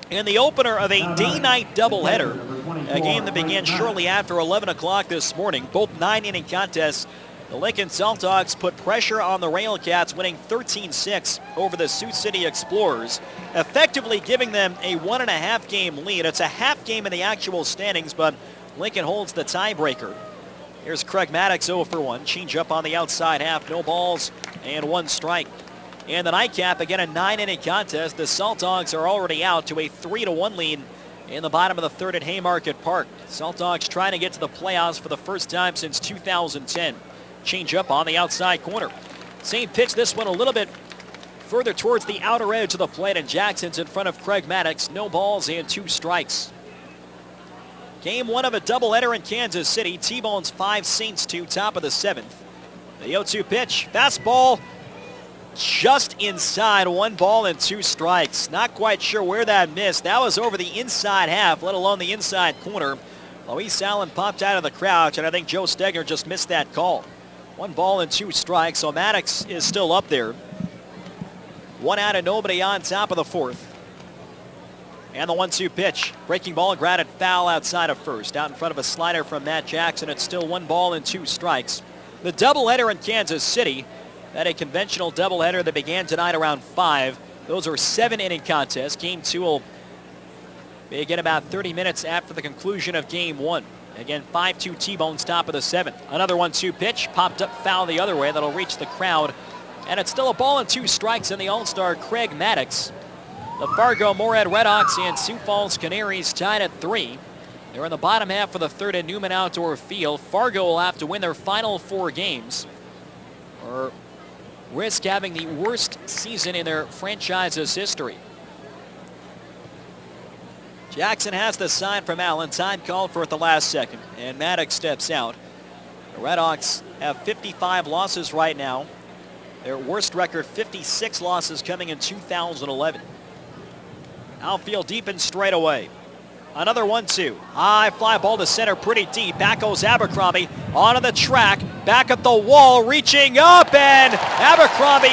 In the opener of a day-night doubleheader, a game that began shortly after 11 o'clock this morning, both 9-inning contests, the Lincoln Saltdogs put pressure on the RailCats, winning 13-6 over the Sioux City Explorers, effectively giving them a 1.5 game lead. It's a half game in the actual standings, but Lincoln holds the tiebreaker. Here's Craig Maddox 0 for 1. Change up on the outside half. No balls and 1 strike. And the nightcap, again, a 9-inning contest. The Salt Dogs are already out to a 3-1 lead in the bottom of the third at Haymarket Park. Salt Dogs trying to get to the playoffs for the first time since 2010. Change up on the outside corner. Same pitch, this one a little bit further towards the outer edge of the plate, and Jackson's in front of Craig Maddox. No balls and 2 strikes. Game 1 of a doubleheader in Kansas City. T-Bones 5, Saints 2, top of the 7th. The 0-2 pitch, fastball just inside, 1 ball and 2 strikes. Not quite sure where that missed. That was over the inside half, let alone the inside corner. Luis Allen popped out of the crouch, and I think Joe Stegner just missed that call. 1 ball and 2 strikes, so Maddox is still up there. 1 out and nobody on, top of the 4th. And the 1-2 pitch. Breaking ball grounded foul outside of first. Out in front of a slider from Matt Jackson. It's still 1 ball and 2 strikes. The doubleheader in Kansas City. That a conventional doubleheader that began tonight around 5. Those are 7-inning contests. Game 2 will begin about 30 minutes after the conclusion of Game 1. Again, 5-2 T-Bones, top of the 7th. Another 1-2 pitch. Popped up foul the other way. That'll reach the crowd. And it's still a ball and 2 strikes in the All-Star Craig Maddox. The Fargo-Moorhead Redhawks and Sioux Falls Canaries tied at 3. They're in the bottom half of the third at Newman Outdoor Field. Fargo will have to win their final 4 games or risk having the worst season in their franchise's history. Jackson has the sign from Allen. Time called for at the last second, and Maddox steps out. The Redhawks have 55 losses right now. Their worst record, 56 losses coming in 2011. Outfield deep and straight away. Another 1-2. High fly ball to center, pretty deep. Back goes Abercrombie onto the track. Back at the wall, reaching up, and Abercrombie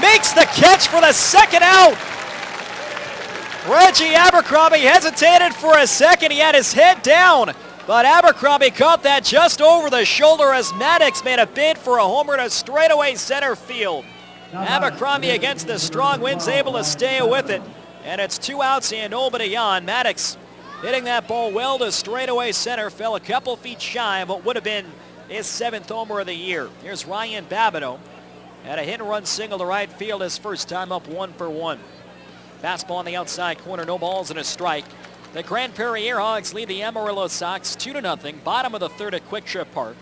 makes the catch for the second out. Reggie Abercrombie hesitated for a second. He had his head down, but Abercrombie caught that just over the shoulder as Maddox made a bid for a homer to straightaway center field. Abercrombie against the strong winds able to stay with it. And it's 2 outs and nobody on. Maddox hitting that ball well to straightaway center. Fell a couple feet shy of what would have been his 7th homer of the year. Here's Ryan Babineau. Had a hit and run single to right field his first time up 1 for 1. Fastball on the outside corner. No balls and a strike. The Grand Prairie Airhogs lead the Amarillo Sox 2-0. Bottom of the 3rd at Quick Trip Park.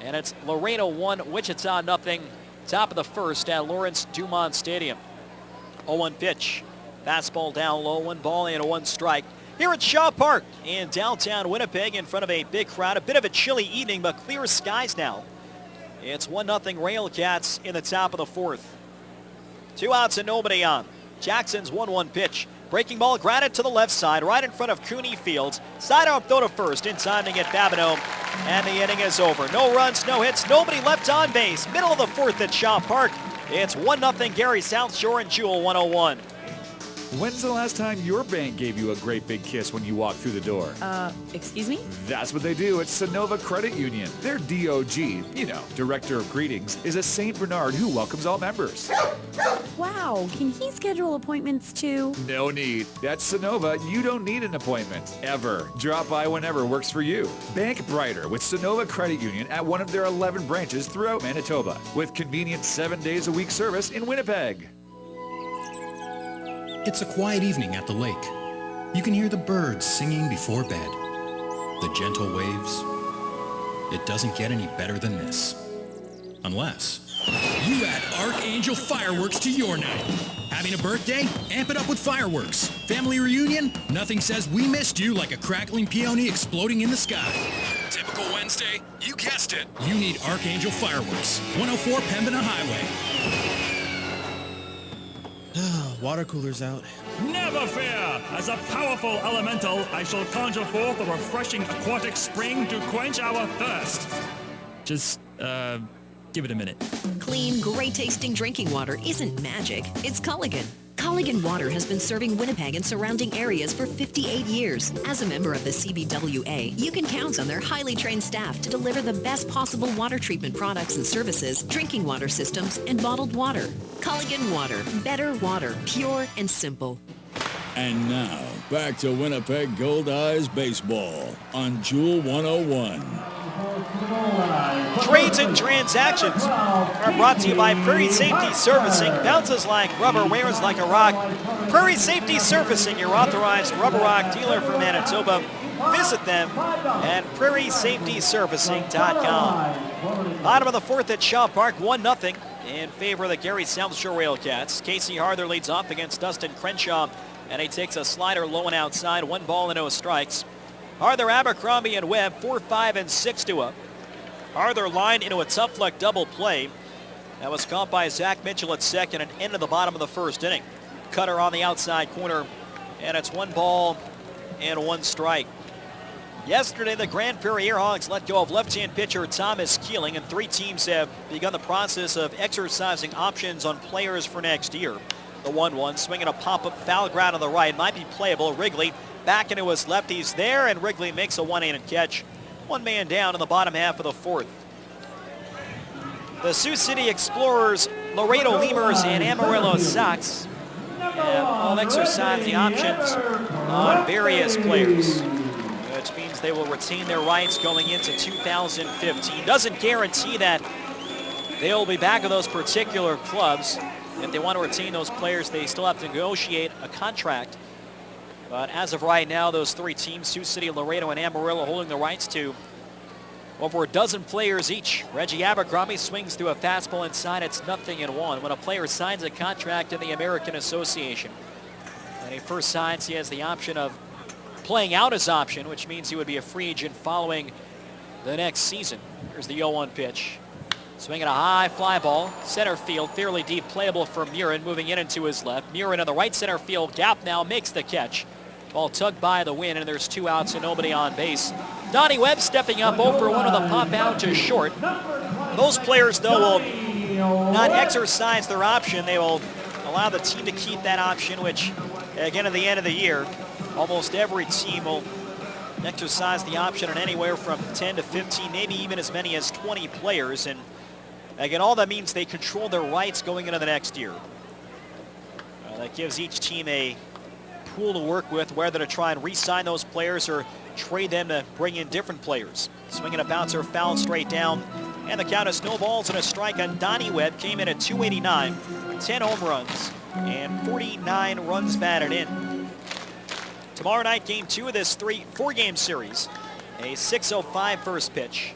And it's Laredo 1, Wichita 0. Top of the 1st at Lawrence Dumont Stadium. 0-1 pitch. Fastball down low, 1 ball and a 1 strike. Here at Shaw Park in downtown Winnipeg in front of a big crowd. A bit of a chilly evening, but clear skies now. It's 1-0 RailCats in the top of the 4th. 2 outs and nobody on. Jackson's 1-1 pitch. Breaking ball grounded to the left side, right in front of Cooney Fields. Sidearm throw to first, in time to get Babineau. And the inning is over. No runs, no hits, nobody left on base. Middle of the 4th at Shaw Park. It's 1-0 Gary South Shore and Jewel 101. When's the last time your bank gave you a great big kiss when you walked through the door? Excuse me? That's what they do at Sonova Credit Union. Their DOG, Director of Greetings, is a St. Bernard who welcomes all members. Wow, can he schedule appointments too? No need. At Sonova, you don't need an appointment, ever. Drop by whenever works for you. Bank brighter with Sonova Credit Union at one of their 11 branches throughout Manitoba, with convenient 7 days a week service in Winnipeg. It's a quiet evening at the lake. You can hear the birds singing before bed. The gentle waves. It doesn't get any better than this. Unless you add Archangel Fireworks to your night. Having a birthday? Amp it up with fireworks. Family reunion? Nothing says we missed you like a crackling peony exploding in the sky. Typical Wednesday? You guessed it. You need Archangel Fireworks. 104 Pembina Highway. Water cooler's out. Never fear! As a powerful elemental, I shall conjure forth a refreshing aquatic spring to quench our thirst. Just, give it a minute. Clean, great-tasting drinking water isn't magic. It's Culligan. Culligan Water has been serving Winnipeg and surrounding areas for 58 years. As a member of the CBWA, you can count on their highly trained staff to deliver the best possible water treatment products and services, drinking water systems, and bottled water. Culligan Water. Better water. Pure and simple. And now, back to Winnipeg Goldeyes baseball on Jewel 101. Trades and transactions are brought to you by Prairie Safety Servicing. Bounces like rubber, wears like a rock. Prairie Safety Servicing, your authorized rubber rock dealer for Manitoba. Visit them at prairiesafetyservicing.com. Bottom of the fourth at Shaw Park, 1-0 in favor of the Gary South Shore RailCats. Casey Harther leads off against Dustin Crenshaw, and he takes a slider low and outside. 1 ball and no strikes. Harther, Abercrombie, and Webb, 4, 5, and 6 to up. Harther lined into a tough luck double play. That was caught by Zach Mitchell at second and into the bottom of the first inning. Cutter on the outside corner, and it's 1 ball and 1 strike. Yesterday, the Grand Prairie Airhawks let go of left-hand pitcher Thomas Keeling, and 3 teams have begun the process of exercising options on players for next year. The 1-1, swinging a pop-up foul ground on the right, might be playable. Wrigley back into his lefties there, and Wrigley makes a one-handed catch. 1 man down in the bottom half of the fourth. The Sioux City Explorers, Laredo Lemurs, and Amarillo Sox have all exercised the options on various players, which means they will retain their rights going into 2015. Doesn't guarantee that they'll be back at those particular clubs. If they want to retain those players, they still have to negotiate a contract. But as of right now, those 3 teams, Sioux City, Laredo, and Amarillo, holding the rights to over a dozen players each. Reggie Abercrombie swings through a fastball inside. It's 0-1. When a player signs a contract in the American Association, and he first signs, he has the option of playing out his option, which means he would be a free agent following the next season. Here's the 0-1 pitch. Swinging a high fly ball, center field, fairly deep, playable for Murin, moving in and to his left. Murin in the right center field gap now makes the catch. Ball tugged by the wind, and there's 2 outs and nobody on base. Donnie Webb stepping up 0 for 1 with a pop out to short. Those players, though, will not exercise their option. They will allow the team to keep that option, which, again, at the end of the year, almost every team will exercise the option on anywhere from 10 to 15, maybe even as many as 20 players. And again, all that means they control their rights going into the next year. That gives each team a pool to work with, whether to try and re-sign those players or trade them to bring in different players. Swinging a bouncer, foul straight down, and the count is no balls and a strike on Donnie Webb. Came in at 289, 10 home runs, and 49 runs batted in. Tomorrow night, game 2 of this 4-game series. A 6:05 first pitch.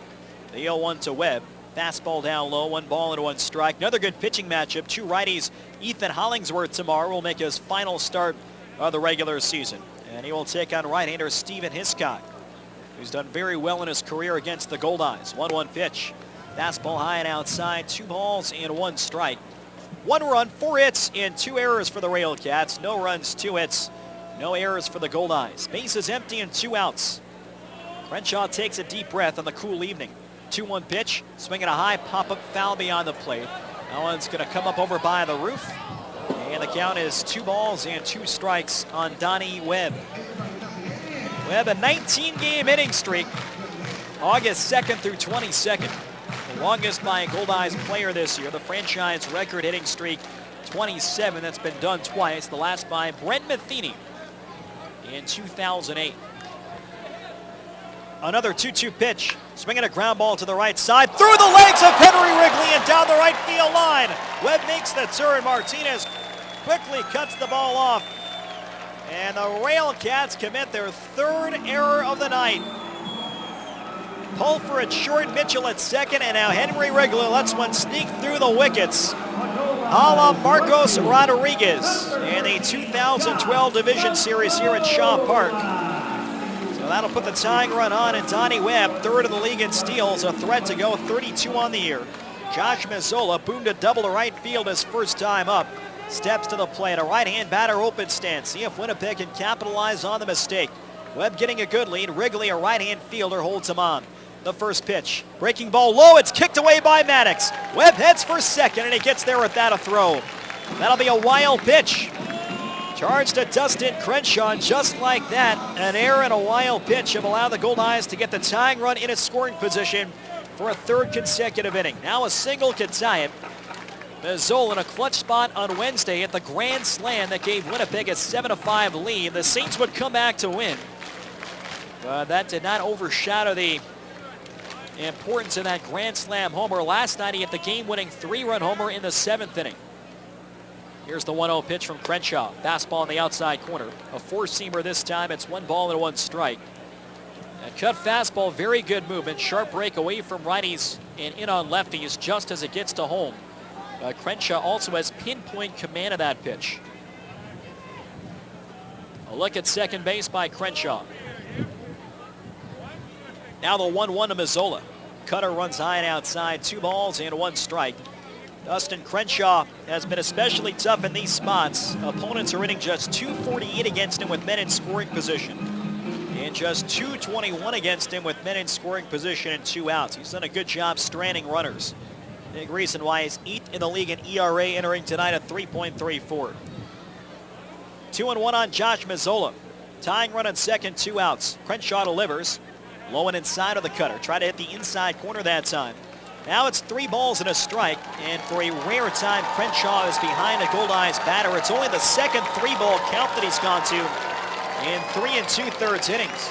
The 0-1 to Webb. Fastball down low, 1 ball and 1 strike. Another good pitching matchup. 2 righties. Ethan Hollingsworth tomorrow will make his final start of the regular season. And he will take on right-hander Stephen Hiscock, who's done very well in his career against the Goldeyes. 1-1 pitch. Fastball high and outside. 2 balls and 1 strike. 1 run, 4 hits, and 2 errors for the RailCats. No runs, 2 hits. No errors for the Goldeyes. Base is empty and 2 outs. Crenshaw takes a deep breath on the cool evening. 2-1 pitch, swinging a high pop-up foul beyond the plate. That one's going to come up over by the roof. And the count is 2 balls and 2 strikes on Donnie Webb. Webb, a 19-game hitting streak, August 2nd through 22nd. The longest by a Goldeyes player this year. The franchise record hitting streak, 27. That's been done twice. The last by Brent Matheny in 2008. Another 2-2 pitch. Swinging a ground ball to the right side. Through the legs of Henry Wrigley and down the right field line. Webb makes the turn. Martinez quickly cuts the ball off. And the RailCats commit their 3rd error of the night. Pulford at short, Mitchell at second, and now Henry Wrigley lets one sneak through the wickets. A la Marcos Rodriguez in the 2012 Division Series here at Shaw Park. So that'll put the tying run on, and Donnie Webb, 3rd in the league in steals, a threat to go 32 on the year. Josh Mazzola boomed a double to right field his first time up. Steps to the plate, a right-hand batter open stance. See if Winnipeg can capitalize on the mistake. Webb getting a good lead. Wrigley, a right-hand fielder, holds him on. The first pitch, breaking ball low, it's kicked away by Maddox. Webb heads for second, and he gets there without a throw. That'll be a wild pitch. Charged to Dustin Crenshaw, just like that. An error and a wild pitch have allowed the Goldeyes to get the tying run in a scoring position for a 3rd consecutive inning. Now a single can tie it. Mazzola in a clutch spot on Wednesday at the grand slam that gave Winnipeg a 7-5 lead. The Saints would come back to win. But that did not overshadow the importance of that grand slam homer. Last night he hit the game-winning 3-run homer in the 7th inning. Here's the 1-0 pitch from Crenshaw. Fastball on the outside corner. A four-seamer this time. It's 1 ball and 1 strike. That cut fastball, very good movement. Sharp break away from righties and in on lefties just as it gets to home. Crenshaw also has pinpoint command of that pitch. A look at second base by Crenshaw. Now the 1-1 to Mazzola. Cutter runs high and outside. 2 balls and 1 strike. Dustin Crenshaw has been especially tough in these spots. Opponents are hitting just .248 against him with men in scoring position. And just .221 against him with men in scoring position and 2 outs. He's done a good job stranding runners. Big reason why he's 8th in the league in ERA, entering tonight at 3.34. 2-1 on Josh Mazzola. Tying run on second, 2 outs. Crenshaw delivers. Low and inside of the cutter. Try to hit the inside corner that time. Now it's 3 balls and a strike. And for a rare time, Crenshaw is behind a Goldeyes batter. It's only the second 3-ball count that he's gone to in 3 2/3 innings.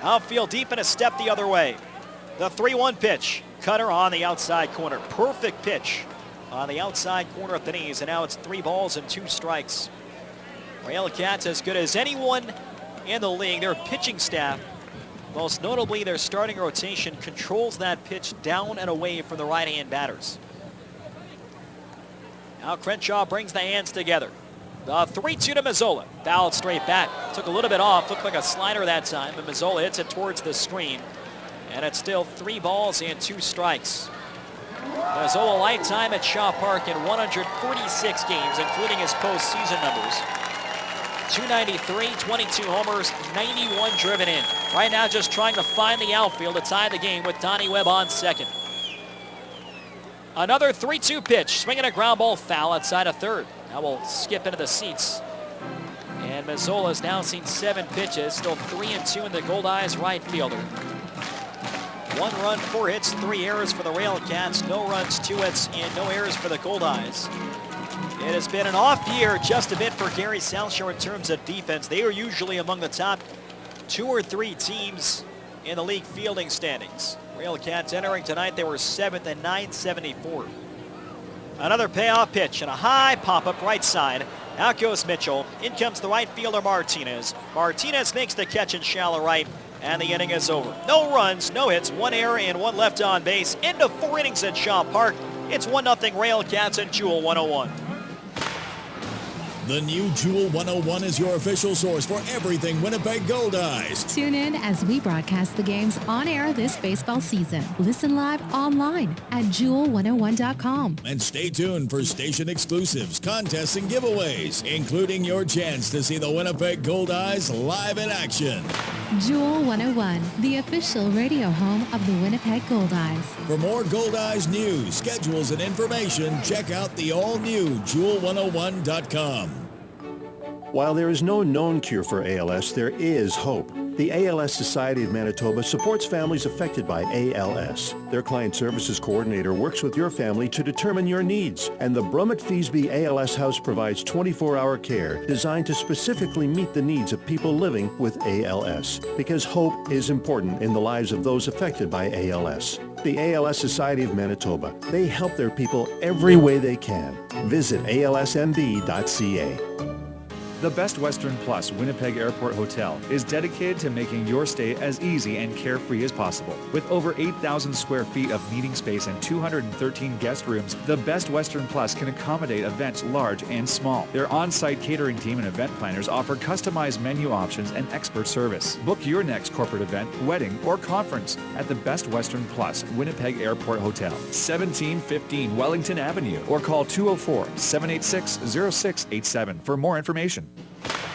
Outfield deep and a step the other way. The 3-1 pitch. Cutter on the outside corner. Perfect pitch on the outside corner at the knees. And now it's 3 balls and 2 strikes. RailCats as good as anyone in the league. Their pitching staff, most notably their starting rotation, controls that pitch down and away from the right-hand batters. Now Crenshaw brings the hands together. The 3-2 to Mazzola. Fouled straight back. Took a little bit off. Looked like a slider that time, but Mazzola hits it towards the screen. And it's still 3 balls and 2 strikes. Mazzola lifetime at Shaw Park in 146 games, including his postseason numbers. 293, 22 homers, 91 driven in. Right now just trying to find the outfield to tie the game with Donnie Webb on second. Another 3-2 pitch, swinging a ground ball foul outside of third. Now we'll skip into the seats. And Mazzola has now seen 7 pitches, still 3-2 in the Goldeyes right fielder. 1 run, 4 hits, 3 errors for the RailCats. No runs, 2 hits, and no errors for the Goldeyes. It has been an off year just a bit for Gary SouthShore in terms of defense. They are usually among the top 2 or 3 teams in the league fielding standings. RailCats entering tonight, they were 7th at .974. Another payoff pitch and a high pop-up right side. Out goes Mitchell. In comes the right fielder Martinez. Martinez makes the catch in shallow right, and the inning is over. No runs, no hits, 1 error, and 1 left on base. Into 4 innings at Shaw Park. It's 1-0 RailCats and Jewel 101. The new Jewel 101 is your official source for everything Winnipeg Goldeyes. Tune in as we broadcast the games on air this baseball season. Listen live online at jewel101.com. And stay tuned for station exclusives, contests, and giveaways, including your chance to see the Winnipeg Goldeyes live in action. Jewel 101, the official radio home of the Winnipeg Goldeyes. For more Goldeyes news, schedules, and information, check out the all-new jewel101.com. While there is no known cure for ALS, there is hope. The ALS Society of Manitoba supports families affected by ALS. Their client services coordinator works with your family to determine your needs, and the Brummett-Feasby ALS House provides 24-hour care designed to specifically meet the needs of people living with ALS, because hope is important in the lives of those affected by ALS. The ALS Society of Manitoba. They help their people every way they can. Visit alsmb.ca. The Best Western Plus Winnipeg Airport Hotel is dedicated to making your stay as easy and carefree as possible. With over 8,000 square feet of meeting space and 213 guest rooms, the Best Western Plus can accommodate events large and small. Their on-site catering team and event planners offer customized menu options and expert service. Book your next corporate event, wedding, or conference at the Best Western Plus Winnipeg Airport Hotel, 1715 Wellington Avenue, or call 204-786-0687 for more information.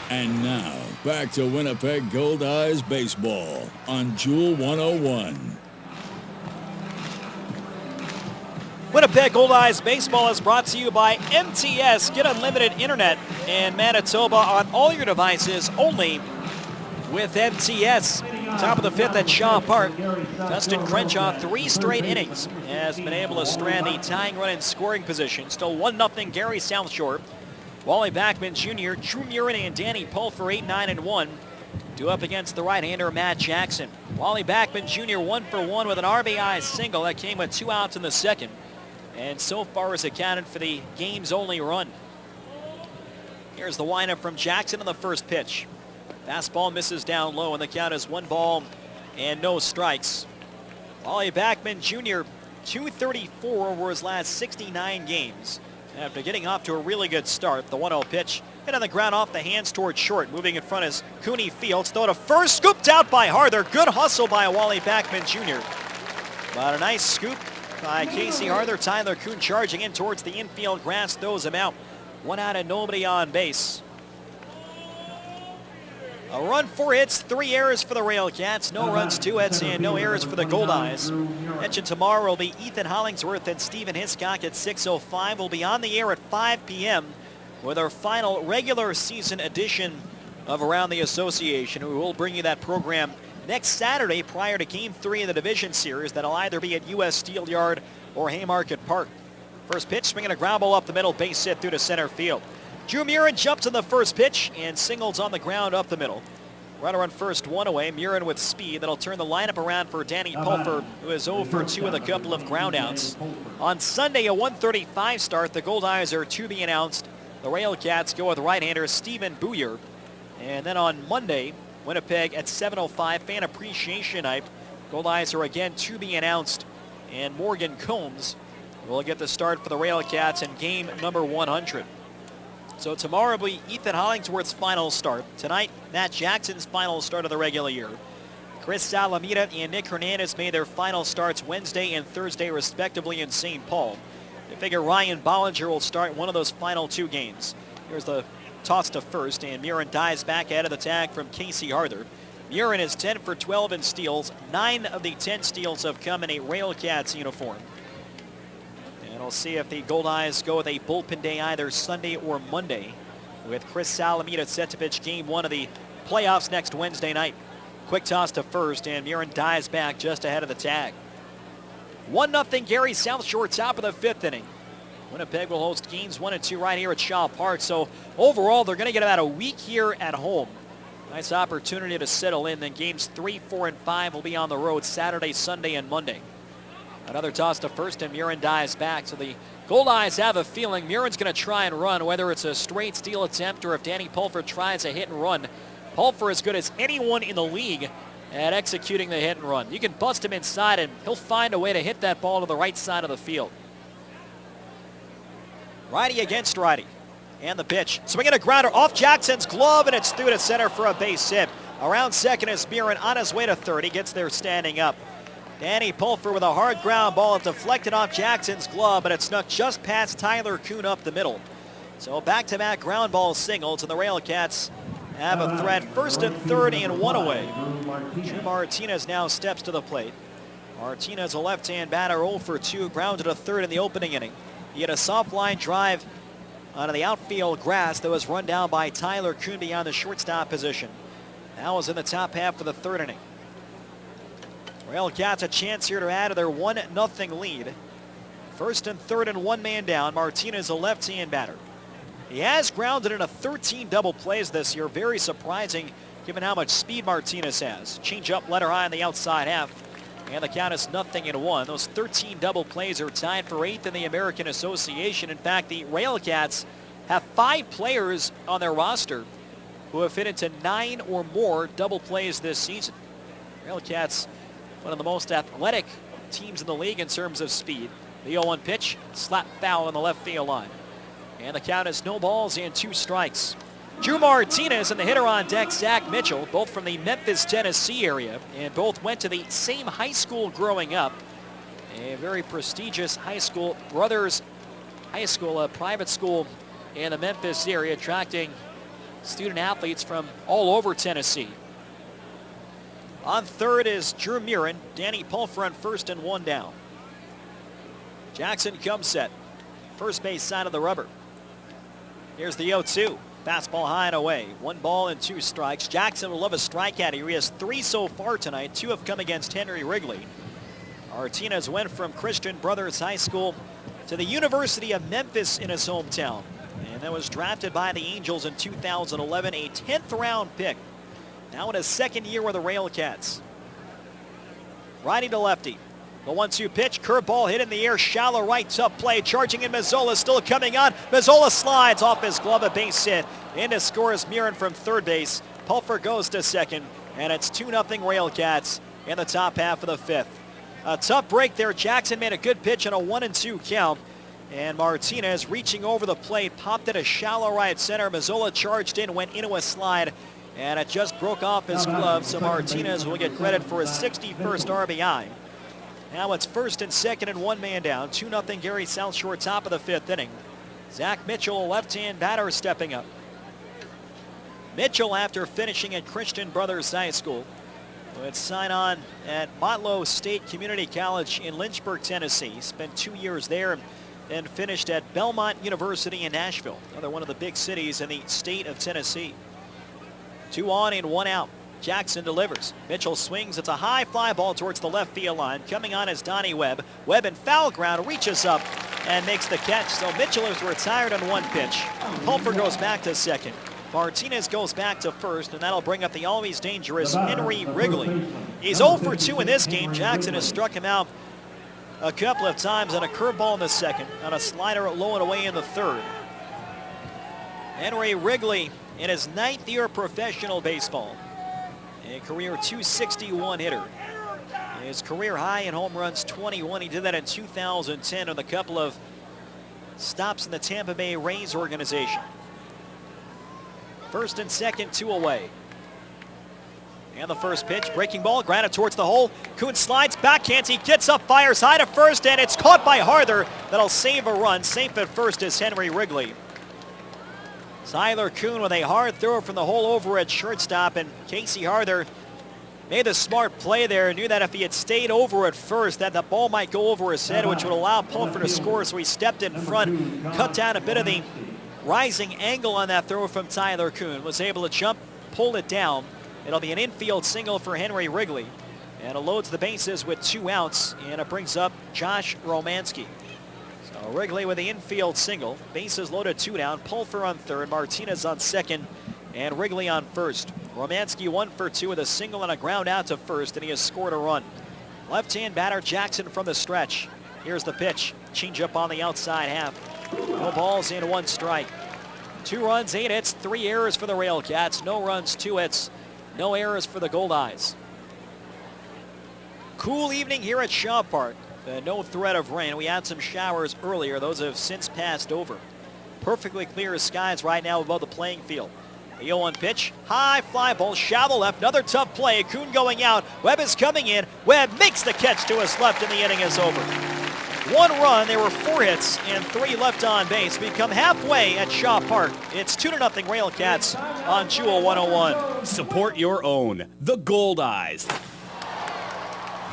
And now, back to Winnipeg Goldeyes baseball on Jewel 101. Winnipeg Goldeyes baseball is brought to you by MTS. Get unlimited internet in Manitoba on all your devices only with MTS. Top of the fifth at Shaw Park. Dustin Crenshaw, 3 straight innings, has been able to strand the tying run in scoring position. Still 1-0 Gary South Shore. Wally Backman Jr., Drew Murin, and Danny Pulfer 8-9-1. Due up against the right-hander Matt Jackson. Wally Backman Jr. 1 for 1 with an RBI single that came with 2 outs in the second. And so far has accounted for the game's only run. Here's the windup from Jackson on the first pitch. Fastball misses down low, and the count is 1 ball and no strikes. Wally Backman Jr. 234 over his last 69 games. After getting off to a really good start, the 1-0 pitch hit on the ground off the hands towards short. Moving in front is Cooney Fields. Throw to first, scooped out by Harther. Good hustle by Wally Backman Jr. But a nice scoop by Casey Harther. Tyler Kuhn charging in towards the infield grass, throws him out. 1 out and nobody on base. A run, 4 hits, 3 errors for the RailCats. No runs, 2 hits, and no errors for the Goldeyes. Mentioned tomorrow will be Ethan Hollingsworth and Stephen Hiscock at 6:05. We'll be on the air at 5 p.m. with our final regular season edition of Around the Association. We will bring you that program next Saturday prior to Game 3 of the Division Series. That'll either be at U.S. Steel Yard or Haymarket Park. First pitch, swinging a ground ball up the middle, base hit through to center field. Drew Murin jumps on the first pitch and singles on the ground up the middle. Runner on first, 1 away. Murin with speed. That'll turn the lineup around for Danny Pulfer, who is 0 for 2 with a couple of groundouts. On Sunday, a 1:35 start. The Goldeyes are to be announced. The RailCats go with right-hander Stephen Booyer. And then on Monday, Winnipeg at 7:05, Fan Appreciation Night. Goldeyes are again to be announced. And Morgan Combs will get the start for the RailCats in game number 100. So tomorrow will be Ethan Hollingsworth's final start. Tonight, Matt Jackson's final start of the regular year. Chris Salamita and Nick Hernandez made their final starts Wednesday and Thursday respectively in St. Paul. They figure Ryan Bollinger will start one of those final 2 games. Here's the toss to first, and Murin dives back out of the tag from Casey Harther. Murin is 10 for 12 in steals. 9 of the 10 steals have come in a RailCats uniform. We'll see if the Goldeyes go with a bullpen day either Sunday or Monday, with Chris Salamita set to pitch game 1 of the playoffs next Wednesday night. Quick toss to first, and Murin dives back just ahead of the tag. 1-0 Gary South Shore, top of the 5th inning. Winnipeg will host games 1 and 2 right here at Shaw Park. So overall, they're going to get about a week here at home. Nice opportunity to settle in. Then games 3, 4, and 5 will be on the road Saturday, Sunday, and Monday. Another toss to first, and Murin dives back. So the Goldeyes have a feeling Murin's going to try and run, whether it's a straight steal attempt or if Danny Pulfer tries a hit and run. Pulfer as good as anyone in the league at executing the hit and run. You can bust him inside, and he'll find a way to hit that ball to the right side of the field. Righty against righty. And the pitch. Swinging a grounder off Jackson's glove, and it's through to center for a base hit. Around second is Murin on his way to third. He gets there standing up. Danny Pulfer with a hard ground ball. It deflected off Jackson's glove, but it snuck just past Tyler Kuhn up the middle. So back-to-back ground ball singles, and the RailCats have a threat. First and third and 1 away. Drew Martinez now steps to the plate. Martinez, a left-hand batter, 0 for 2, grounded to third in the opening inning. He had a soft line drive onto the outfield grass that was run down by Tyler Kuhn beyond the shortstop position. Now is in the top half of the 3rd inning. RailCats a chance here to add to their 1-0 lead. First and third and 1 man down. Martinez, a left-hand batter. He has grounded in 13 double plays this year. Very surprising given how much speed Martinez has. Change up, letter high on the outside half. And the count is 0-1. Those 13 double plays are tied for 8th in the American Association. In fact, the RailCats have 5 players on their roster who have hit into 9 or more double plays this season. RailCats, one of the most athletic teams in the league in terms of speed. The 0-1 pitch, slap foul on the left field line. And the count is no balls and 2 strikes. Drew Martinez and the hitter on deck, Zach Mitchell, both from the Memphis, Tennessee area, and both went to the same high school growing up. A very prestigious high school, Brothers High School, a private school in the Memphis area, attracting student athletes from all over Tennessee. On third is Drew Murin. Danny Pulfer on first and 1 down. Jackson comes set. First base side of the rubber. Here's the 0-2. Fastball high and away. 1 ball and 2 strikes. Jackson will love a strikeout here. He has 3 so far tonight. 2 have come against Henry Wrigley. Martinez went from Christian Brothers High School to the University of Memphis in his hometown. And then was drafted by the Angels in 2011, a 10th round pick. Now in his 2nd year with the RailCats. Righty to lefty. The 1-2 pitch, curveball hit in the air, shallow right, tough play, charging in Mazzola, still coming on. Mazzola slides off his glove, a base hit. In to score is Mirren from third base. Pulfer goes to second, and it's 2-0 RailCats in the top half of the 5th. A tough break there. Jackson made a good pitch on a 1-2 count, and Martinez reaching over the plate, popped it a shallow right center. Mazzola charged in, went into a slide, and it just broke off his glove, so Martinez will get credit for his 61st RBI. Now it's 1st and 2nd and 1 man down. 2-0 Gary South Shore, top of the 5th inning. Zach Mitchell, left-hand batter, stepping up. Mitchell, after finishing at Christian Brothers High School, would sign on at Motlow State Community College in Lynchburg, Tennessee. Spent 2 years there and finished at Belmont University in Nashville, another one of the big cities in the state of Tennessee. 2 on and 1 out. Jackson delivers. Mitchell swings. It's a high fly ball towards the left field line. Coming on is Donnie Webb. Webb in foul ground, reaches up and makes the catch. So Mitchell is retired on 1 pitch. Pulfer goes back to second. Martinez goes back to first, and that'll bring up the always dangerous Henry Wrigley. He's 0 for 2 in this game. Jackson has struck him out a couple of times on a curveball in the 2nd, on a slider low and away in the 3rd. Henry Wrigley in his 9th year of professional baseball. A career .261 hitter. His career high in home runs, 21. He did that in 2010 with a couple of stops in the Tampa Bay Rays organization. 1st and 2nd, 2 away. And the first pitch, breaking ball, grounded towards the hole. Kuhn slides, backhands, he gets up, fires high to first, and it's caught by Harder. That'll save a run. Safe at first is Henry Wrigley. Tyler Kuhn with a hard throw from the hole over at shortstop, and Casey Harder made a smart play there. Knew that if he had stayed over at first, that the ball might go over his head, which would allow Pulfer to score, so he stepped in front, cut down a bit of the rising angle on that throw from Tyler Kuhn. Was able to jump, pull it down. It'll be an infield single for Henry Wrigley. And it loads the bases with 2 outs, and it brings up Josh Romanski. So Wrigley with the infield single. Bases loaded, 2 down. Pulfer on 3rd, Martinez on 2nd, and Wrigley on 1st. Romanski 1 for 2 with a single and a ground out to 1st, and he has scored a run. Left-hand batter Jackson from the stretch. Here's the pitch. Change up on the outside half. No balls in, 1 strike. 2 runs, 8 hits, 3 errors for the RailCats. No runs, 2 hits. No errors for the Goldeyes. Cool evening here at Shaw Park. No threat of rain. We had some showers earlier. Those have since passed over. Perfectly clear skies right now above the playing field. The 0-1 pitch. High fly ball, shallow left. Another tough play. Kuhn going out. Webb is coming in. Webb makes the catch to his left, and the inning is over. 1 run. There were 4 hits and 3 left on base. We come halfway at Shaw Park. It's 2-0 RailCats on Jewel 101. Support your own, the Goldeyes.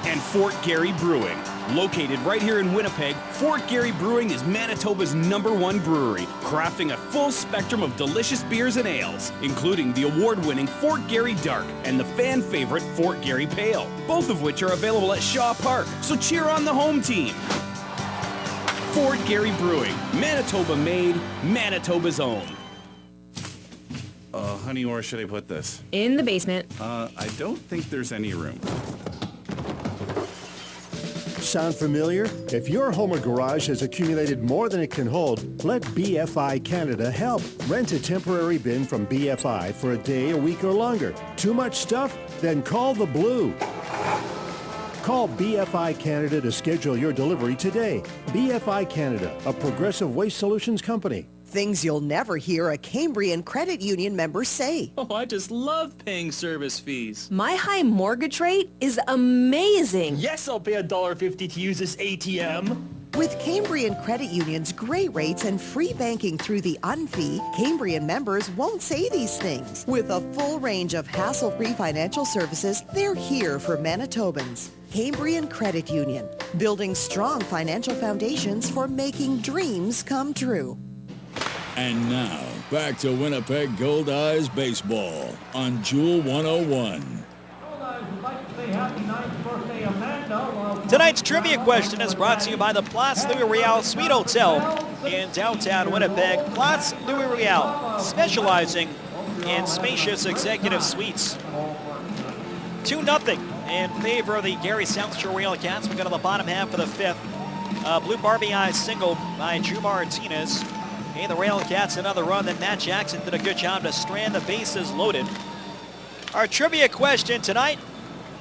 And Fort Garry Brewing. Located right here in Winnipeg, Fort Garry Brewing is Manitoba's #1 brewery, crafting a full spectrum of delicious beers and ales, including the award-winning Fort Garry Dark and the fan-favorite Fort Garry Pale, both of which are available at Shaw Park, so cheer on the home team. Fort Garry Brewing, Manitoba made, Manitoba's own. Honey, where should I put this? In the basement. I don't think there's any room. Sound familiar? If your home or garage has accumulated more than it can hold, let BFI Canada help. Rent a temporary bin from BFI for a day, a week, or longer. Too much stuff? Then call the Blue. Call BFI Canada to schedule your delivery today. BFI Canada, a Progressive Waste Solutions company. Things you'll never hear a Cambrian Credit Union member say. Oh, I just love paying service fees. My high mortgage rate is amazing. Yes, I'll pay $1.50 to use this ATM. With Cambrian Credit Union's great rates and free banking through the UnFee, Cambrian members won't say these things. With a full range of hassle-free financial services, they're here for Manitobans. Cambrian Credit Union, building strong financial foundations for making dreams come true. And now, back to Winnipeg Goldeyes baseball on Jewel 101. Tonight's trivia question is brought to you by the Place Louis Riel Suite Hotel in downtown Winnipeg. Place Louis Riel, specializing in spacious executive suites. 2-0 in favor of the Gary SouthShore RailCats. We go to the bottom half of the fifth. Blue Barbie Eye single by Drew Martinez. Hey, the RailCats another run. Then Matt Jackson did a good job to strand the bases loaded. Our trivia question tonight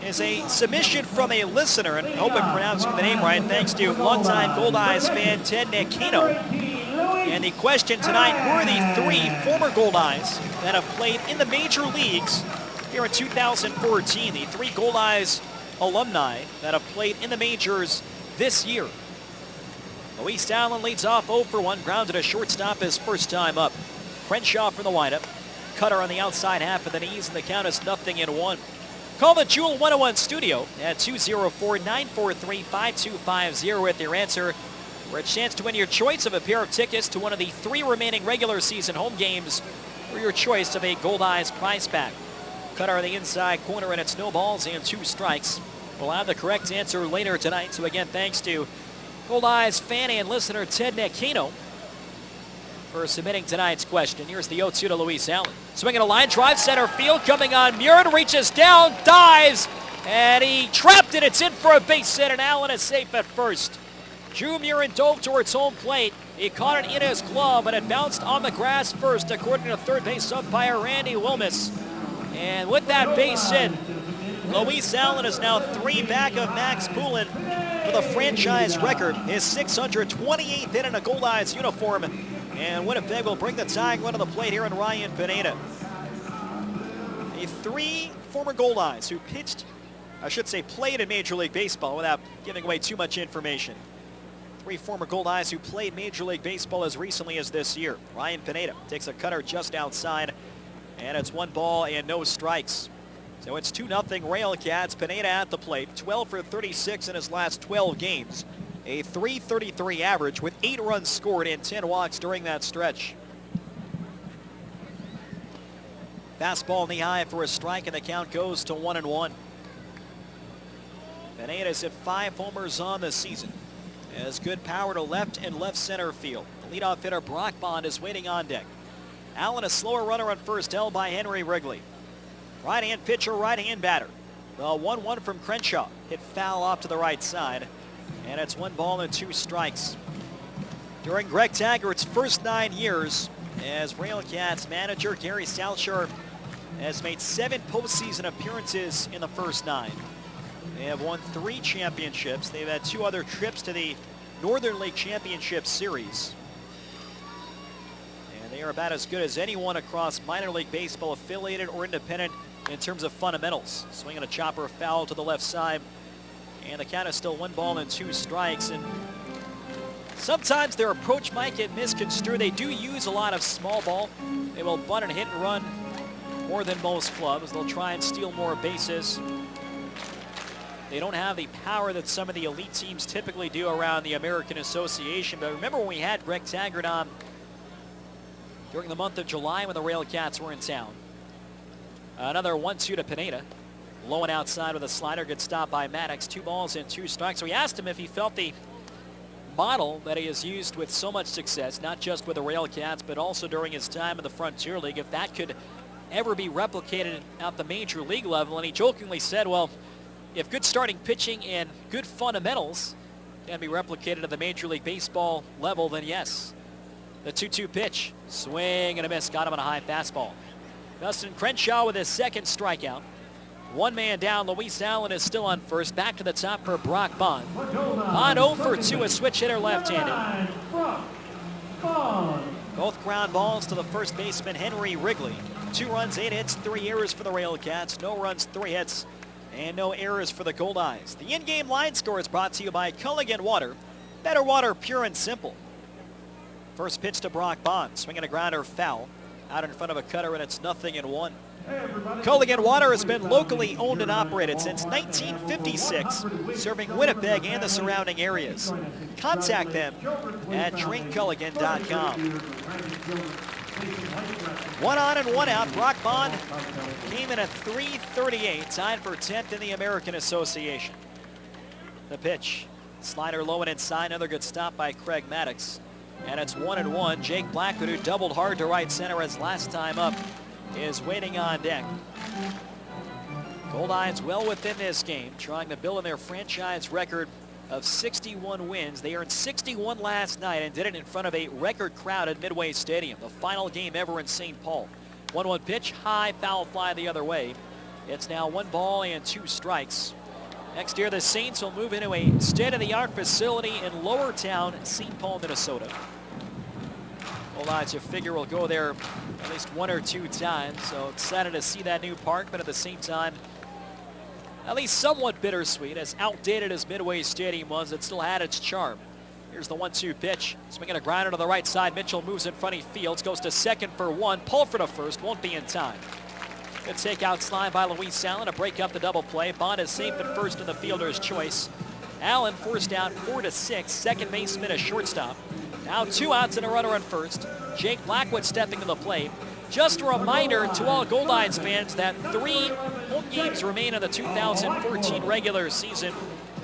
is a submission from a listener, and I hope I'm pronouncing the name right, thanks to longtime Goldeyes fan Ted Nakino. And the question tonight, who are the 3 former Goldeyes that have played in the major leagues here in 2014? The 3 Goldeyes alumni that have played in the majors this year. Luis Allen leads off 0 for 1, grounded a shortstop his first time up. Crenshaw from the windup. Cutter on the outside half of the knees, and the count is 0-1. Call the Jewel 101 studio at 204-943-5250 with your answer for a chance to win your choice of a pair of tickets to one of the 3 remaining regular season home games or your choice of a Goldeyes prize pack. Cutter on the inside corner, and it's no balls and 2 strikes. We'll have the correct answer later tonight. So again, thanks to Goldeyes fan and listener Ted Nakino for submitting tonight's question. Here's the 0-2 to Luis Allen. Swinging a line drive, center field, coming on Murin, reaches down, dives, and he trapped it. It's in for a base hit, and Allen is safe at first. Drew Murin dove towards home plate. He caught it in his glove, and it bounced on the grass first, according to third base umpire Randy Wilmus. And with that base hit, Luis Allen is now 3 back of Max Poulin for the franchise record, his 628th hit in a Goldeyes uniform. And Winnipeg will bring the tying run to the plate here in Ryan Pineda. The 3 former Goldeyes who pitched, I should say played in Major League Baseball without giving away too much information. 3 former Goldeyes who played Major League Baseball as recently as this year. Ryan Pineda takes a cutter just outside, and it's 1 ball and no strikes. So it's 2-0 RailCats. Pineda at the plate, 12 for 36 in his last 12 games. A .333 average with 8 runs scored and 10 walks during that stretch. Fastball knee high for a strike, and the count goes to 1-1. Pineda's hit 5 homers on the season. Has good power to left and left center field. The leadoff hitter Brock Bond is waiting on deck. Allen, a slower runner on first, held by Henry Wrigley. Right-hand pitcher, right-hand batter. The 1-1 from Crenshaw. Hit foul off to the right side. And it's 1 ball and 2 strikes. During Greg Taggart's first 9 years as RailCats manager, Gary SouthShore has made 7 postseason appearances in the first 9. They have won 3 championships. They've had 2 other trips to the Northern League Championship Series. And they are about as good as anyone across minor league baseball, affiliated or independent, in terms of fundamentals. Swinging a chopper foul to the left side. And the count is still 1 ball and 2 strikes. And sometimes their approach might get misconstrued. They do use a lot of small ball. They will bunt and hit and run more than most clubs. They'll try and steal more bases. They don't have the power that some of the elite teams typically do around the American Association. But remember when we had Greg Taggart on during the month of July when the RailCats were in town. Another 1-2 to Pineda. Low and outside with a slider, good stop by Maddox. 2 balls and 2 strikes. So we asked him if he felt the model that he has used with so much success, not just with the RailCats, but also during his time in the Frontier League, if that could ever be replicated at the major league level. And he jokingly said, well, if good starting pitching and good fundamentals can be replicated at the Major League Baseball level, then yes. The 2-2 pitch, swing and a miss, got him on a high fastball. Dustin Crenshaw with his 2nd strikeout. 1 man down. Luis Allen is still on first. Back to the top for Brock Bond. Bond 0 for 2, a switch hitter left-handed. Both ground balls to the first baseman, Henry Wrigley. 2 runs, 8 hits, 3 errors for the RailCats. No runs, 3 hits, and no errors for the Goldeyes. The in-game line score is brought to you by Culligan Water. Better water, pure and simple. First pitch to Brock Bond. Swinging a grounder foul. Out in front of a cutter, and it's 0-1. Culligan Water has been locally owned and operated since 1956, serving Winnipeg and the surrounding areas. Contact them at drinkculligan.com. 1 on and 1 out. Brock Bond came in at .338, tied for 10th in the American Association. The pitch, slider low and inside, another good stop by Craig Maddox. And it's 1-1. Jake Blackwood, who doubled hard to right center his last time up, is waiting on deck. Goldeyes well within this game, trying to build on their franchise record of 61 wins. They earned 61 last night and did it in front of a record crowd at Midway Stadium, the final game ever in St. Paul. 1-1 pitch, high, foul fly the other way. It's now 1 ball and 2 strikes. Next year, the Saints will move into a state-of-the-art facility in Lowertown, St. Paul, Minnesota. Goldeyes, you figure, will go there at least 1 or 2 times, so excited to see that new park, but at the same time, at least somewhat bittersweet. As outdated as Midway Stadium was, it still had its charm. Here's the 1-2 pitch. Swinging a grinder to the right side. Mitchell moves in front, he fields, goes to second for 1. Pull for the first, won't be in time. Good takeout slide by Luis Allen to break up the double play. Bond is safe at first in the fielder's choice. Allen forced out 4-6. Second baseman a shortstop. Now 2 outs and a runner on first. Jake Blackwood stepping to the plate. Just a reminder to all Goldeyes fans that 3 home games remain in the 2014 regular season.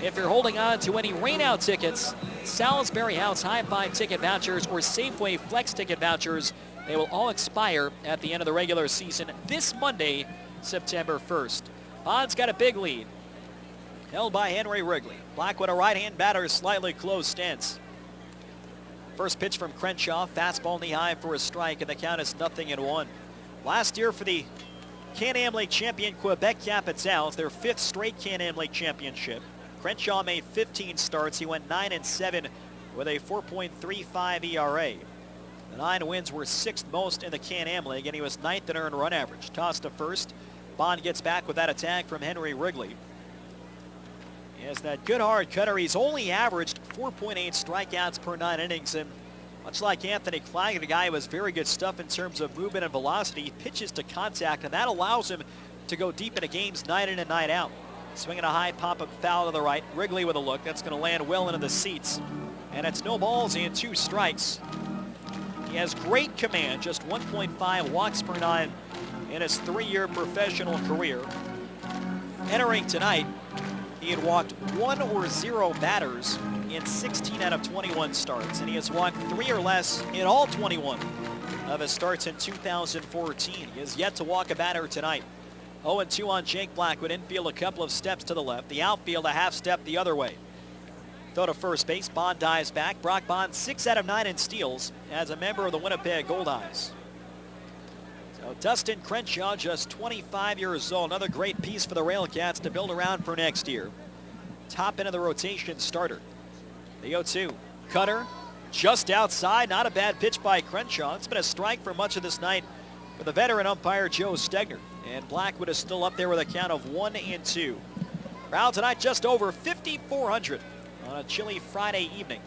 If you're holding on to any rainout tickets, Salisbury House Hi-Fi ticket vouchers or Safeway Flex ticket vouchers, they will all expire at the end of the regular season this Monday, September 1st. Bond's got a big lead, held by Henry Wrigley. Blackwood, a right-hand batter, slightly closed stance. First pitch from Crenshaw, fastball knee high for a strike, and the count is 0-1. Last year for the Can-Am League champion Quebec Capitals, their 5th straight Can-Am League championship. Crenshaw made 15 starts. He went 9-7 with a 4.35 ERA. The 9 wins were 6th most in the Can-Am League, and he was 9th in earned run average. Toss to first. Bond gets back with that attack from Henry Wrigley. He has that good hard cutter. He's only averaged 4.8 strikeouts per 9 innings, and much like Anthony Klein, the guy who has very good stuff in terms of movement and velocity, he pitches to contact, and that allows him to go deep into games night in and night out. Swinging a high pop-up foul to the right. Wrigley with a look. That's going to land well into the seats. And it's no balls and 2 strikes. He has great command, just 1.5 walks per 9 in his 3-year professional career. Entering tonight, he had walked 1 or 0 batters in 16 out of 21 starts, and he has walked 3 or less in all 21 of his starts in 2014. He has yet to walk a batter tonight. 0-2 on Jake Blackwood. Infield a couple of steps to the left. The outfield a half step the other way. Throw to first base. Bond dives back. Brock Bond 6 out of 9 in steals as a member of the Winnipeg Goldeyes. So Dustin Crenshaw, just 25 years old. Another great piece for the RailCats to build around for next year. Top end of the rotation starter. The 0-2. Cutter just outside. Not a bad pitch by Crenshaw. It's been a strike for much of this night for the veteran umpire Joe Stegner. And Blackwood is still up there with a count of 1-2. Crowd tonight just over 5,400 on a chilly Friday evening.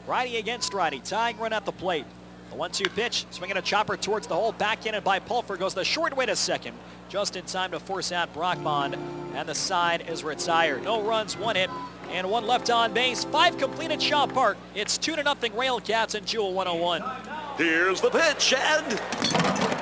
Righty against righty, tying run at the plate. The 1-2 pitch, swinging a chopper towards the hole, backhanded by Pulfer, goes the short way to second, just in time to force out Brock Bond, and the side is retired. No runs, 1 hit, and 1 left on base. 5 completed Shaw Park. It's 2-0 RailCats and Jewel 101. Here's the pitch, and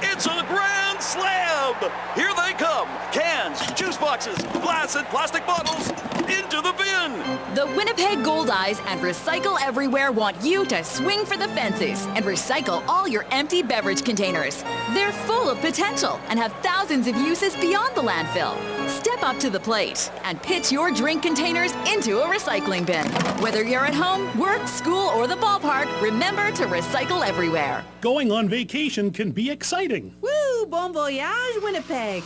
it's a grand slam! Here they come. Cans, juice boxes, glass and plastic bottles into the bin. The Winnipeg Goldeyes and Recycle Everywhere want you to swing for the fences and recycle all your empty beverage containers. They're full of potential and have thousands of uses beyond the landfill. Step up to the plate and pitch your drink containers into a recycling bin. Whether you're at home, work, school, or the ballpark, remember to recycle everywhere. Going on vacation can be exciting. Woo! Bon voyage, Winnipeg!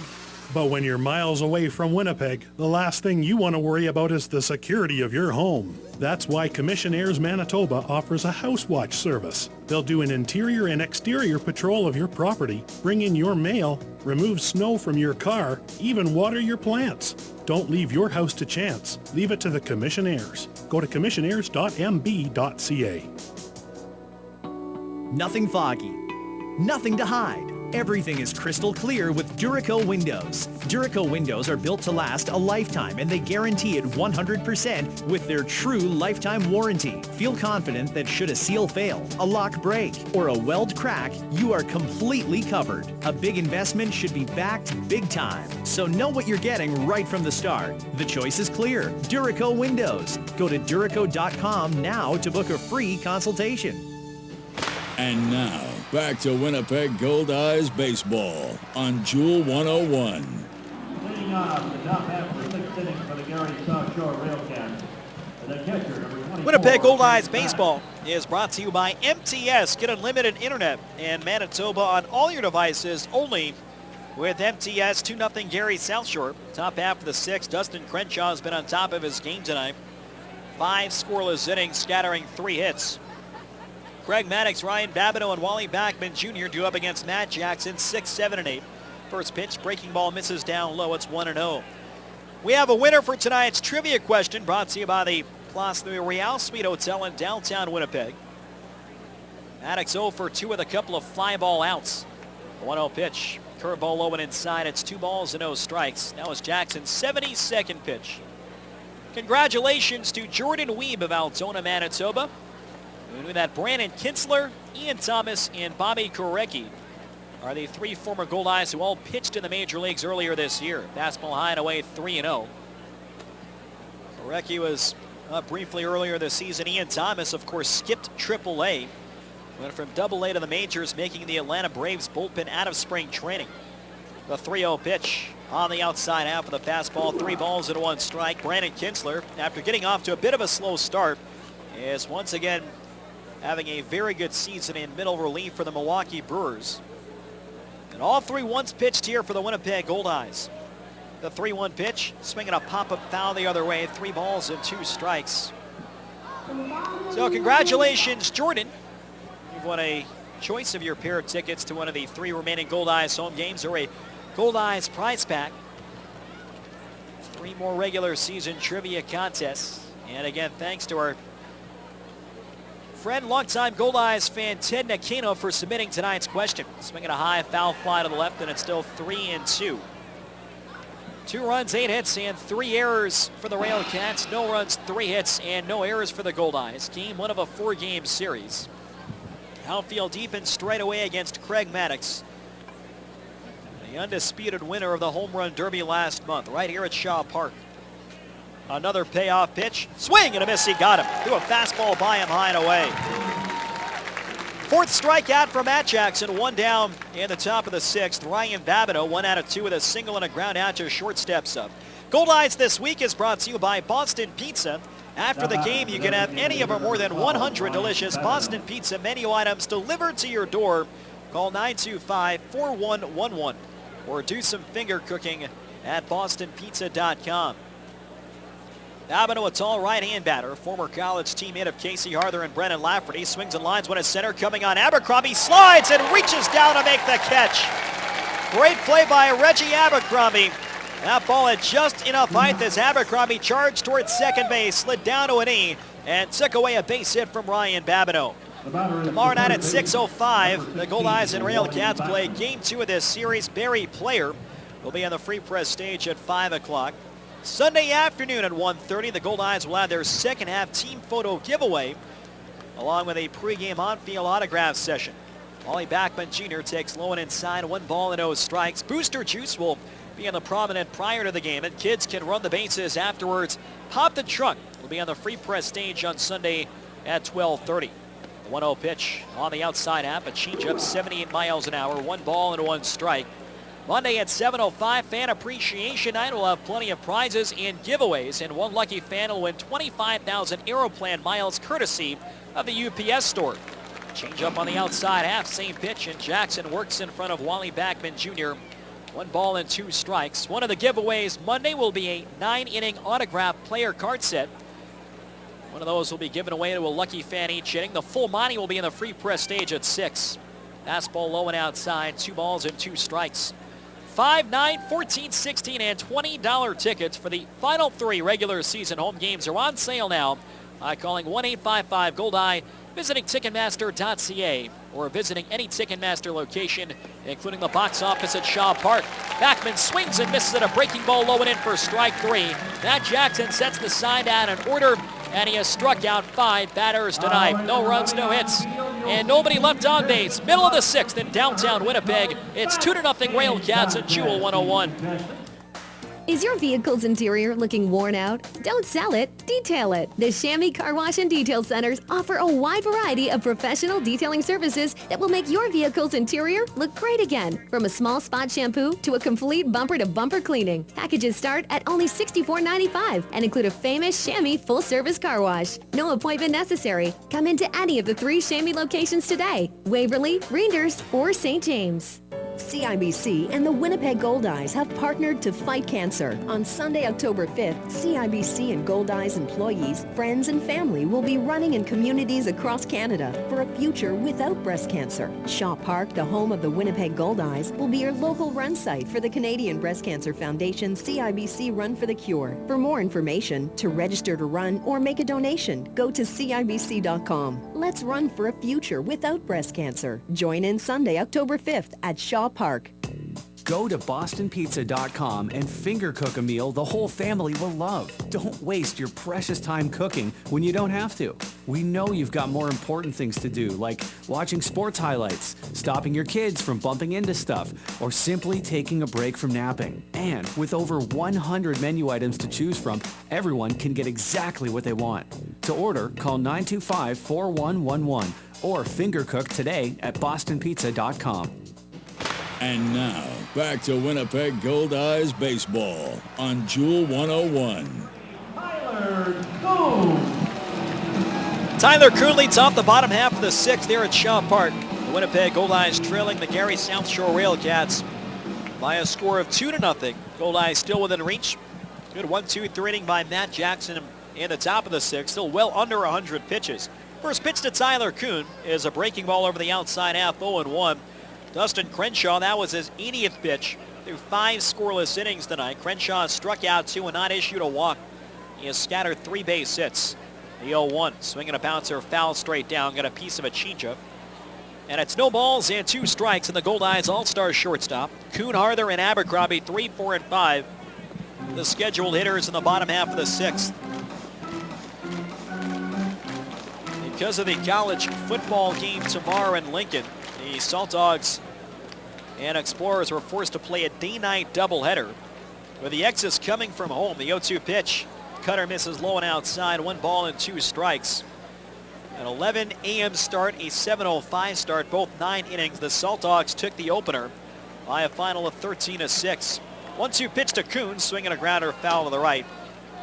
But when you're miles away from Winnipeg, the last thing you want to worry about is the security of your home. That's why Commissionaires Manitoba offers a house watch service. They'll do an interior and exterior patrol of your property, bring in your mail, remove snow from your car, even water your plants. Don't leave your house to chance. Leave it to the Commissionaires. Go to commissionaires.mb.ca. Nothing foggy. Nothing to hide. Everything is crystal clear with Duraco windows. Duraco windows are built to last a lifetime, and they guarantee it 100% with their true lifetime warranty. Feel confident that should a seal fail, a lock break, or a weld crack, you are completely covered. A big investment should be backed big time, so know what you're getting right from the start. The choice is clear. Duraco windows. Go to Duraco.com now to book a free consultation. And now, back to Winnipeg Goldeyes baseball on Jewel 101. Leading off the top half of the sixth inning for the Gary SouthShore RailCats. The catcher, number 24. Winnipeg Goldeyes baseball is brought to you by MTS. Get unlimited internet in Manitoba on all your devices only with MTS. 2-0 Gary Southshore. Top half of the sixth. Dustin Crenshaw has been on top of his game tonight. 5 scoreless innings, scattering 3 hits. Craig Maddox, Ryan Babineau, and Wally Backman Jr. do up against Matt Jackson, 6, 7, and 8. First pitch, breaking ball misses down low. It's 1-0. We have a winner for tonight's trivia question, brought to you by the Place de Real Suite Hotel in downtown Winnipeg. Maddox 0 for 2 with a couple of fly ball outs. The 1-0 pitch, curveball low and inside. It's 2 balls and no strikes. That was Jackson's 72nd pitch. Congratulations to Jordan Weeb of Altona, Manitoba. We knew that Brandon Kinsler, Ian Thomas, and Bobby Korecki are the 3 former Goldeyes who all pitched in the major leagues earlier this year. Fastball high and away, 3-0. Korecki was up briefly earlier this season. Ian Thomas, of course, skipped AAA. Went from AA to the majors, making the Atlanta Braves bullpen out of spring training. The 3-0 pitch on the outside half of the fastball. 3 balls and 1 strike. Brandon Kinsler, after getting off to a bit of a slow start, is once again having a very good season in middle relief for the Milwaukee Brewers. And all 3 once pitched here for the Winnipeg Goldeyes. The 3-1 pitch, swinging a pop-up foul the other way, 3 balls and 2 strikes. So congratulations, Jordan. You've won a choice of your pair of tickets to one of the 3 remaining Goldeyes home games or a Goldeyes prize pack. 3 more regular season trivia contests. And again, thanks to our friend, longtime Goldeyes fan Ted Nakino for submitting tonight's question. Swinging a high foul fly to the left, and it's still 3-2. 2 runs, 8 hits, and 3 errors for the RailCats. No runs, 3 hits, and no errors for the Goldeyes. Game 1 of a 4-game series. Outfield deep and straight away against Craig Maddox, the undisputed winner of the Home Run Derby last month, right here at Shaw Park. Another payoff pitch. Swing and a miss. He got him. Threw a fastball by him high and away. 4th strikeout for Matt Jackson. 1 down in the top of the 6th. Ryan Babineau 1 out of 2 with a single and a ground out to short steps up. Goldeyes this week is brought to you by Boston Pizza. After the game, you can have any of our more than 100 delicious Boston Pizza menu items delivered to your door. Call 925-4111 or do some finger cooking at bostonpizza.com. Babineau, a tall right-hand batter, former college teammate of Casey Harther and Brennan Lafferty, swings and lines one at center, coming on Abercrombie, slides and reaches down to make the catch. Great play by Reggie Abercrombie. That ball had just enough height as Abercrombie charged towards second base, slid down to a knee, and took away a base hit from Ryan Babineau. Tomorrow night at 6:05, the Goldeyes and RailCats play Game 2 of this series. Barry Player will be on the Free Press stage at 5 o'clock. Sunday afternoon at 1:30, the Goldeyes will have their second half team photo giveaway, along with a pregame on-field autograph session. Wally Backman Jr. takes low and inside, 1 ball and no strikes. Booster Juice will be on the prominent prior to the game, and kids can run the bases afterwards. Pop the Trunk will be on the Free Press stage on Sunday at 12:30. The 1-0 pitch on the outside half, a changeup 78 miles an hour, 1 ball and 1 strike. Monday at 7:05, Fan Appreciation Night. We'll have plenty of prizes and giveaways, and one lucky fan will win 25,000 Aeroplan miles courtesy of the UPS store. Change up on the outside half, same pitch, and Jackson works in front of Wally Backman Jr. 1 ball and 2 strikes. One of the giveaways Monday will be a 9-inning autographed player card set. One of those will be given away to a lucky fan each inning. The full money will be in the Free Press stage at 6. Fastball low and outside, 2 balls and 2 strikes. $5, $9, $14, $16, and $20 tickets for the final 3 regular season home games are on sale now by calling 1-855-GOLDEYE, visiting Ticketmaster.ca, or visiting any Ticketmaster location, including the box office at Shaw Park. Backman swings and misses at a breaking ball low and in for strike 3. Matt Jackson sets the side down in order, and he has struck out 5 batters tonight. No runs, no hits, and nobody left on base. Middle of the 6th in downtown Winnipeg. It's 2-0 RailCats at Jewel 101. Is your vehicle's interior looking worn out? Don't sell it, detail it. The Chamois Car Wash and Detail Centers offer a wide variety of professional detailing services that will make your vehicle's interior look great again. From a small spot shampoo to a complete bumper-to-bumper cleaning. Packages start at only $64.95 and include a famous Chamois full-service car wash. No appointment necessary. Come into any of the 3 Chamois locations today: Waverly, Reinders, or St. James. CIBC and the Winnipeg Goldeyes have partnered to fight cancer. On Sunday, October 5th, CIBC and Goldeyes employees, friends, and family will be running in communities across Canada for a future without breast cancer. Shaw Park, the home of the Winnipeg Goldeyes, will be your local run site for the Canadian Breast Cancer Foundation CIBC Run for the Cure. For more information, to register to run or make a donation, go to CIBC.com. Let's run for a future without breast cancer. Join in Sunday, October 5th at Shaw Park. Go to bostonpizza.com and finger cook a meal the whole family will love. Don't waste your precious time cooking when you don't have to. We know you've got more important things to do, like watching sports highlights, stopping your kids from bumping into stuff, or simply taking a break from napping. And with over 100 menu items to choose from, everyone can get exactly what they want. To order, call 925-4111 or finger cook today at bostonpizza.com. And now, back to Winnipeg Goldeyes baseball on Jewel 101. Tyler Kuhn leads off the bottom half of the 6th there at Shaw Park. The Winnipeg Goldeyes trailing the Gary South Shore RailCats by a score of 2-0. Goldeyes still within reach. Good 1-2-3 inning by Matt Jackson in the top of the 6th, still well under 100 pitches. First pitch to Tyler Kuhn is a breaking ball over the outside half, 0-1. Dustin Crenshaw, that was his 80th pitch through 5 scoreless innings tonight. Crenshaw struck out 2 and not issued a walk. He has scattered 3 base hits. The 0-1, swinging a bouncer, foul straight down, got a piece of a changeup. And it's no balls and 2 strikes in the Goldeyes All-Star shortstop. Kuhn, Harther, and Abercrombie, 3, 4, and 5. The scheduled hitters in the bottom half of the 6th. Because of the college football game tomorrow in Lincoln, the Salt Dogs and Explorers were forced to play a day-night doubleheader. With the X's coming from home, the 0-2 pitch. Cutter misses low and outside, 1 ball and 2 strikes. An 11 a.m. start, a 7:05 start, both 9 innings. The Salt Dogs took the opener by a final of 13-6. 1-2 pitch to Kuhn, swinging a grounder, foul to the right.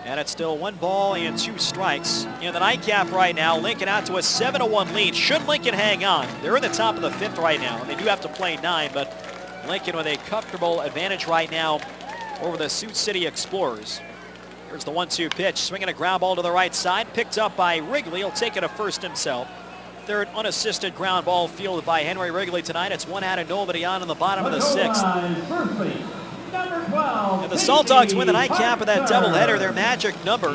And it's still 1 ball and 2 strikes. In the nightcap right now, Lincoln out to a 7-1 lead. Should Lincoln hang on? They're in the top of the 5th right now, and they do have to play 9, but Lincoln with a comfortable advantage right now over the Sioux City Explorers. Here's the 1-2 pitch, swinging a ground ball to the right side, picked up by Wrigley. He'll take it to first himself. Third unassisted ground ball fielded by Henry Wrigley tonight. It's 1 out and nobody on in the bottom of the 6th. And the Salt Dogs win the nightcap of that doubleheader. Their magic number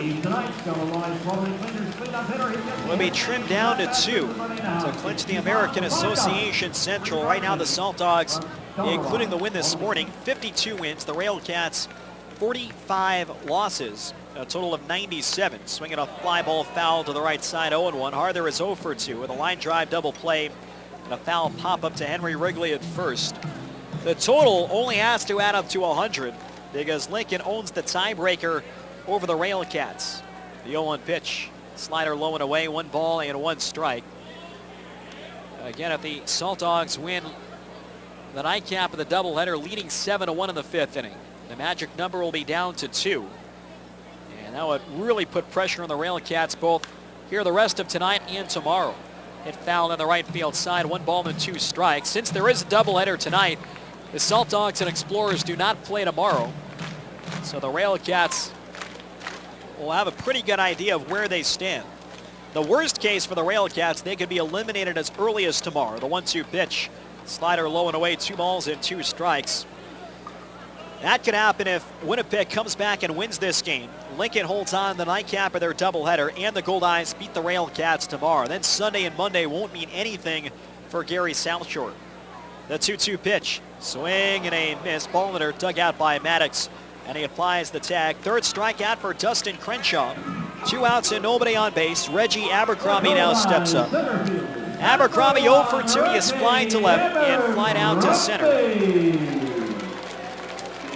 will be trimmed down to 2 to clinch the American Association Central. Right now the Salt Dogs, including the win this morning, 52 wins. The RailCats, 45 losses, a total of 97. Swinging a fly ball foul to the right side, 0-1. Harther is 0 for 2 with a line drive double play and a foul pop up to Henry Wrigley at first. The total only has to add up to 100 because Lincoln owns the tiebreaker over the RailCats. The 0-1 pitch, slider low and away, 1 ball and 1 strike. Again, if the Salt Dogs win the nightcap of the doubleheader, leading 7-1 in the 5th inning, the magic number will be down to 2. And that would really put pressure on the RailCats both here the rest of tonight and tomorrow. Hit foul on the right field side, 1 ball and 2 strikes. Since there is a doubleheader tonight, the Salt Dogs and Explorers do not play tomorrow. So the RailCats will have a pretty good idea of where they stand. The worst case for the RailCats, they could be eliminated as early as tomorrow. The 1-2 pitch, slider low and away, 2 balls and 2 strikes. That could happen if Winnipeg comes back and wins this game. Lincoln holds on the nightcap of their doubleheader, and the Goldeyes beat the RailCats tomorrow. Then Sunday and Monday won't mean anything for Gary South Shore. The 2-2 pitch. Swing and a miss. Ball under, dug out by Maddox. And he applies the tag. Third strikeout for Dustin Crenshaw. 2 outs and nobody on base. Reggie Abercrombie now steps up. Abercrombie 0 for 2. He is flying to left and flied out to center.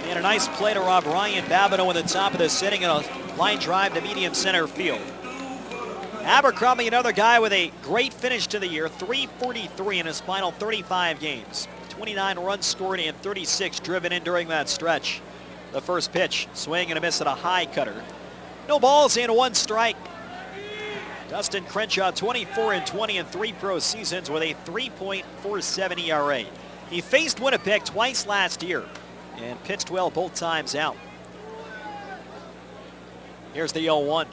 And a nice play to rob Ryan Babineau in the top of the sitting and a line drive to medium center field. Abercrombie, another guy with a great finish to the year. 343 in his final 35 games. 29 runs scored and 36 driven in during that stretch. The first pitch, swing and a miss at a high cutter. No balls and 1 strike. Dustin Crenshaw, 24-20 in 3 pro seasons with a 3.47 ERA. He faced Winnipeg twice last year and pitched well both times out. Here's the 0-1.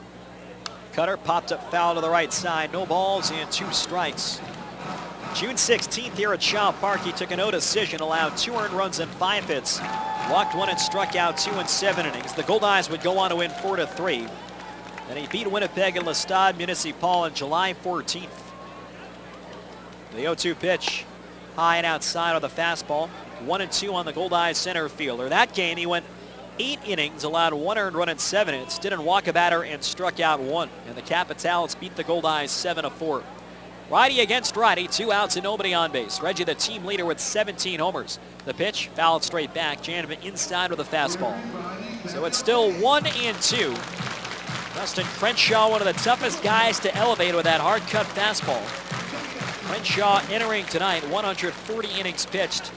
Cutter popped up foul to the right side. No balls and 2 strikes. June 16th here at Shaw Park, he took a no decision, allowed 2 earned runs and 5 hits. Walked 1 and struck out 2 in 7 innings. The Goldeyes would go on to win 4-3. And he beat Winnipeg in Stade Municipal on July 14th. The 0-2 pitch, high and outside on the fastball. 1-2 on the Goldeyes center fielder. That game he went 8 innings, allowed 1 earned run and 7 hits, didn't walk a batter and struck out 1. And the Capitals beat the Goldeyes 7-4. Righty against righty, 2 outs and nobody on base. Reggie, the team leader, with 17 homers. The pitch, fouled straight back. Janvin inside with a fastball. So it's still 1-2. Dustin Crenshaw, one of the toughest guys to elevate with that hard cut fastball. Crenshaw entering tonight, 140 innings pitched,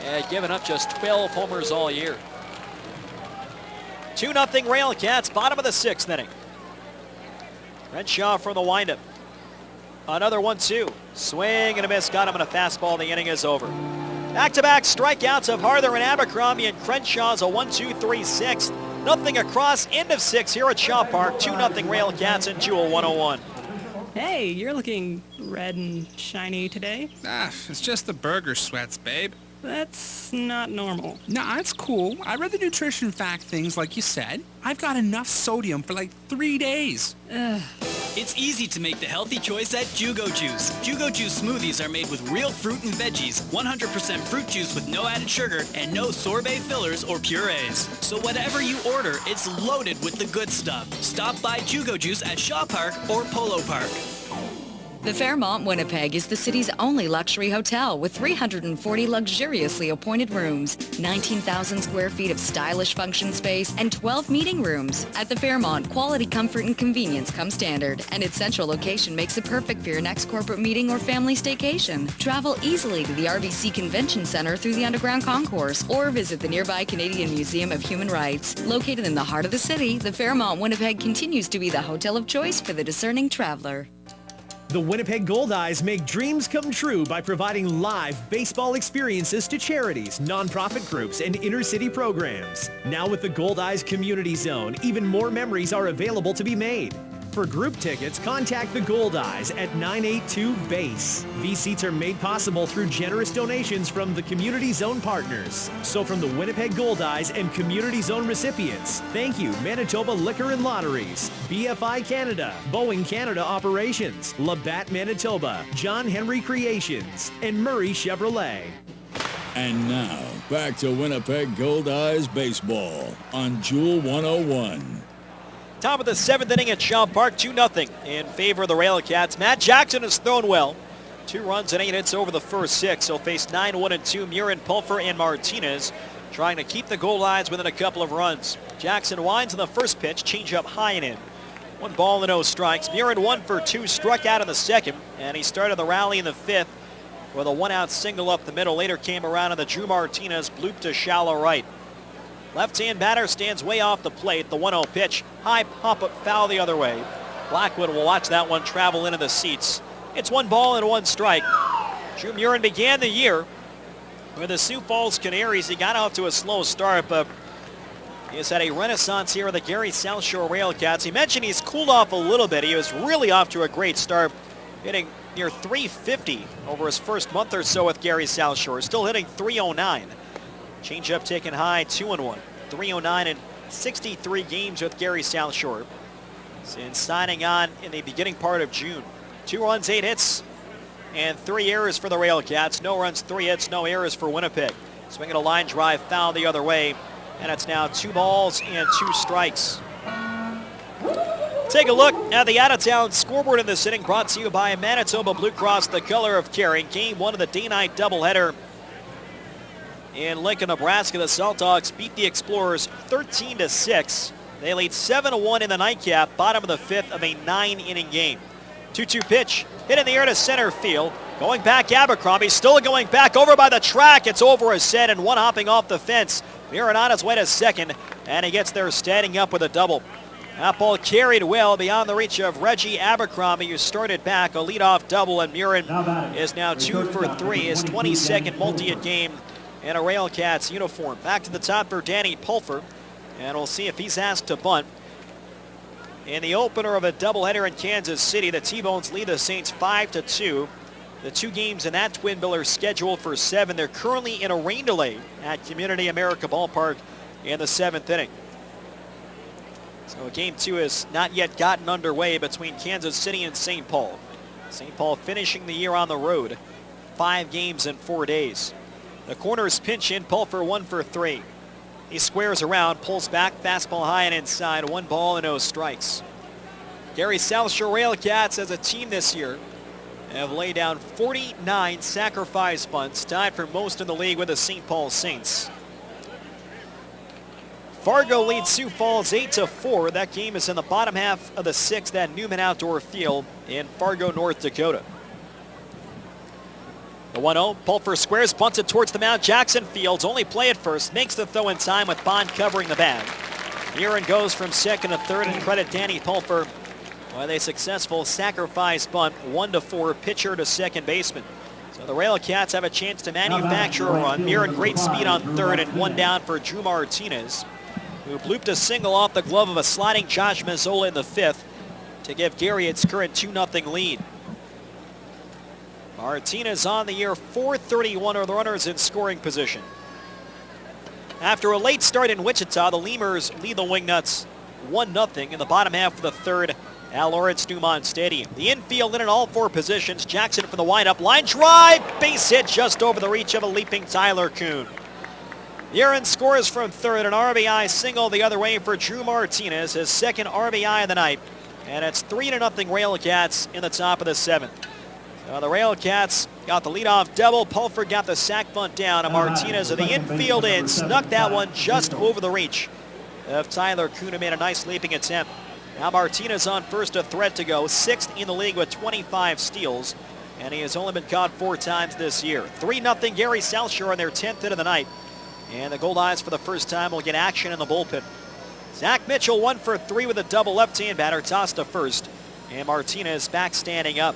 and given up just 12 homers all year. 2-0 RailCats, bottom of the 6th inning. Crenshaw from the windup. Another 1-2. Swing and a miss. Got him on a fastball. The inning is over. Back-to-back strikeouts of Harther and Abercrombie, and Crenshaw's a 1-2-3-6. Nothing across. End of 6 here at Shaw Park. 2-0 RailCats and Jewel 101. Hey, you're looking red and shiny today. It's just the burger sweats, babe. That's not normal. Nah, it's cool. I read the nutrition fact things like you said. I've got enough sodium for like 3 days. It's easy to make the healthy choice at Jugo Juice. Jugo Juice smoothies are made with real fruit and veggies, 100% fruit juice with no added sugar, and no sorbet fillers or purees. So whatever you order, it's loaded with the good stuff. Stop by Jugo Juice at Shaw Park or Polo Park. The Fairmont Winnipeg is the city's only luxury hotel with 340 luxuriously appointed rooms, 19,000 square feet of stylish function space, and 12 meeting rooms. At the Fairmont, quality, comfort, and convenience come standard, and its central location makes it perfect for your next corporate meeting or family staycation. Travel easily to the RBC Convention Center through the underground concourse, or visit the nearby Canadian Museum of Human Rights. Located in the heart of the city, the Fairmont Winnipeg continues to be the hotel of choice for the discerning traveler. The Winnipeg Goldeyes make dreams come true by providing live baseball experiences to charities, nonprofit groups, and inner-city programs. Now with the Goldeyes Community Zone, even more memories are available to be made. For group tickets, contact the Goldeyes at 982-BASE. These seats are made possible through generous donations from the Community Zone partners. So from the Winnipeg Goldeyes and Community Zone recipients, thank you Manitoba Liquor and Lotteries, BFI Canada, Boeing Canada Operations, Labatt Manitoba, John Henry Creations, and Murray Chevrolet. And now, back to Winnipeg Goldeyes baseball on Jewel 101. Top of the 7th inning at Shaw Park, 2-0 in favor of the RailCats. Matt Jackson has thrown well. 2 runs and 8 hits over the first 6. He'll face 9-1-2 Murin, Pulfer, and Martinez, trying to keep the Goldeyes within a couple of runs. Jackson winds on the first pitch, changeup high and in. 1 ball and no strikes. Murin 1 for 2, struck out in the second, and he started the rally in the 5th with a 1-out single up the middle. Later came around on the Drew Martinez bloop to shallow right. Left-hand batter stands way off the plate. The 1-0 pitch. High pop-up foul the other way. Blackwood will watch that one travel into the seats. It's 1 ball and 1 strike. Drew Murin began the year with the Sioux Falls Canaries. He got off to a slow start, but he has had a renaissance here with the Gary South Shore RailCats. He mentioned he's cooled off a little bit. He was really off to a great start, hitting near 350 over his first month or so with Gary South Shore. Still hitting 309. Changeup taken high, 2-1. 309 in 63 games with Gary South Shore. Since signing on in the beginning part of June. 2 runs, 8 hits, and 3 errors for the RailCats. No runs, 3 hits, no errors for Winnipeg. Swinging a line drive foul the other way, and it's now 2 balls and 2 strikes. Take a look at the out-of-town scoreboard in this inning, brought to you by Manitoba Blue Cross, the color of caring. Game 1 of the day-night doubleheader in Lincoln, Nebraska. The Salt Dogs beat the Explorers 13-6. They lead 7-1 in the nightcap, bottom of the 5th of a 9-inning game. 2-2 pitch, hit in the air to center field. Going back, Abercrombie, still going back over by the track. It's over his head and one hopping off the fence. Murin on his way to second, and he gets there standing up with a double. That ball carried well beyond the reach of Reggie Abercrombie, who started back a leadoff double, and Murin is now 2 for 3, his 22nd multi-hit game in a RailCats uniform. Back to the top for Danny Pulfer, and we'll see if he's asked to bunt. In the opener of a doubleheader in Kansas City, the T-Bones lead the Saints 5-2. The 2 games in that twin bill are scheduled for 7. They're currently in a rain delay at Community America Ballpark in the 7th inning. So game 2 has not yet gotten underway between Kansas City and St. Paul. St. Paul finishing the year on the road, 5 games in 4 days. The corners pinch in, Pulfer 1 for 3. He squares around, pulls back, fastball high and inside, 1 ball and no strikes. Gary SouthShore RailCats as a team this year have laid down 49 sacrifice bunts, tied for most in the league with the St. Paul Saints. Fargo leads Sioux Falls 8-4. That game is in the bottom half of the 6th at Newman Outdoor Field in Fargo, North Dakota. The 1-0, Pulfer squares, bunts it towards the mound. Jackson fields, only play at first, makes the throw in time with Bond covering the bag. Murin goes from second to third, and credit Danny Pulfer with a successful sacrifice bunt, 1-4, pitcher to second baseman. So the RailCats have a chance to manufacture a run. Murin, great speed on third, and 1 down for Drew Martinez, who blooped a single off the glove of a sliding Josh Mazzola in the 5th to give Gary its current 2-0 lead. Martinez on the year, 431 are the runners in scoring position. After a late start in Wichita, the Lemurs lead the Wingnuts 1-0 in the bottom half of the 3rd at Lawrence Newmont Stadium. The infield in all 4 positions. Jackson for the windup, line drive, base hit just over the reach of a leaping Tyler Kuhn. Murin scores from third, an RBI single the other way for Drew Martinez, his 2nd RBI of the night, and it's 3-0 RailCats in the top of the 7th. So the RailCats got the leadoff double. Pulfer got the sac bunt down, and Martinez of the infield in snuck that one just over the reach of Tyler Kuhn, who made a nice leaping attempt. Now Martinez on first, a threat to go, 6th in the league with 25 steals, and he has only been caught 4 times this year. 3-0 Gary SouthShore on their 10th hit of the night, and the Goldeyes for the first time will get action in the bullpen. Zach Mitchell 1 for 3 with a double, left-hand batter tossed to first, and Martinez back standing up.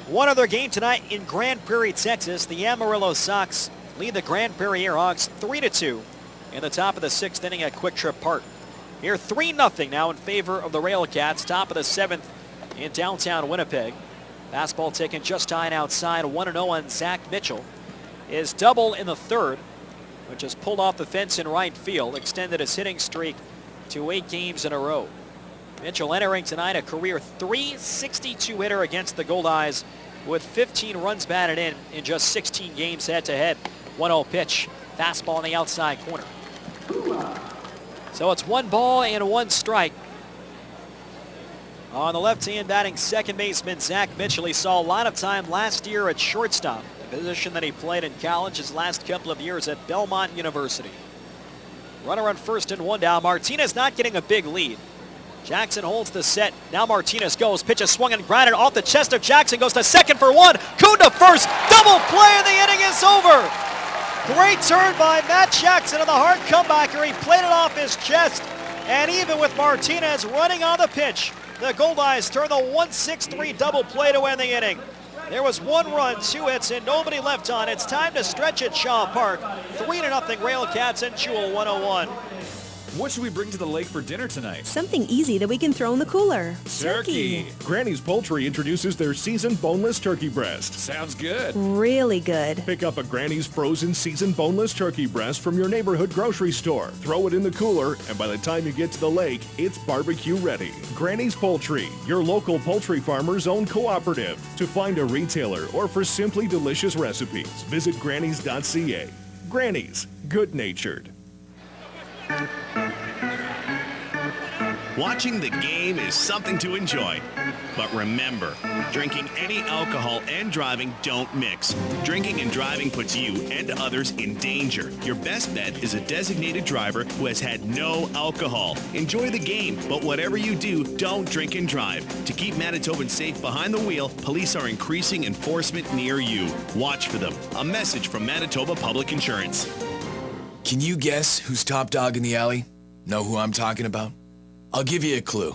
One other game tonight in Grand Prairie, Texas. The Amarillo Sox lead the Grand Prairie Airhawks 3-2 in the top of the 6th inning at Quick Trip Park. Here 3-0 now in favor of the RailCats, top of the 7th in downtown Winnipeg. Fastball taken just high and outside, 1-0 on Zach Mitchell. His double in the 3rd, which has pulled off the fence in right field, extended his hitting streak to 8 games in a row. Mitchell entering tonight a career .362 hitter against the Goldeyes with 15 runs batted in just 16 games head-to-head. 1-0 pitch, fastball on the outside corner. So it's 1 ball and 1 strike. On the left-hand batting second baseman Zach Mitchell, he saw a lot of time last year at shortstop, the position that he played in college his last couple of years at Belmont University. Runner on first and 1 down. Martinez not getting a big lead. Jackson holds the set. Now Martinez goes. Pitch is swung and grounded off the chest of Jackson. Goes to second for 1. Kuhn to first. Double play and the inning is over. Great turn by Matt Jackson on the hard comebacker. He played it off his chest. And even with Martinez running on the pitch, the Goldeyes turn the 1-6-3 double play to end the inning. There was 1 run, 2 hits, and nobody left on. It's time to stretch at Shaw Park. 3-0 RailCats and Jewel 101. What should we bring to the lake for dinner tonight? Something easy that we can throw in the cooler. Turkey. Granny's Poultry introduces their seasoned boneless turkey breast. Sounds good. Really good. Pick up a Granny's frozen seasoned boneless turkey breast from your neighborhood grocery store. Throw it in the cooler, and by the time you get to the lake, it's barbecue ready. Granny's Poultry, your local poultry farmer's own cooperative. To find a retailer or for simply delicious recipes, visit grannys.ca. Granny's, good-natured. Watching the game is something to enjoy. But remember, drinking any alcohol and driving don't mix. Drinking and driving puts you and others in danger. Your best bet is a designated driver who has had no alcohol. Enjoy the game, but whatever you do, don't drink and drive. To keep Manitobans safe behind the wheel, police are increasing enforcement near you. Watch for them. A message from Manitoba Public Insurance. Can you guess who's top dog in the alley? Know who I'm talking about? I'll give you a clue.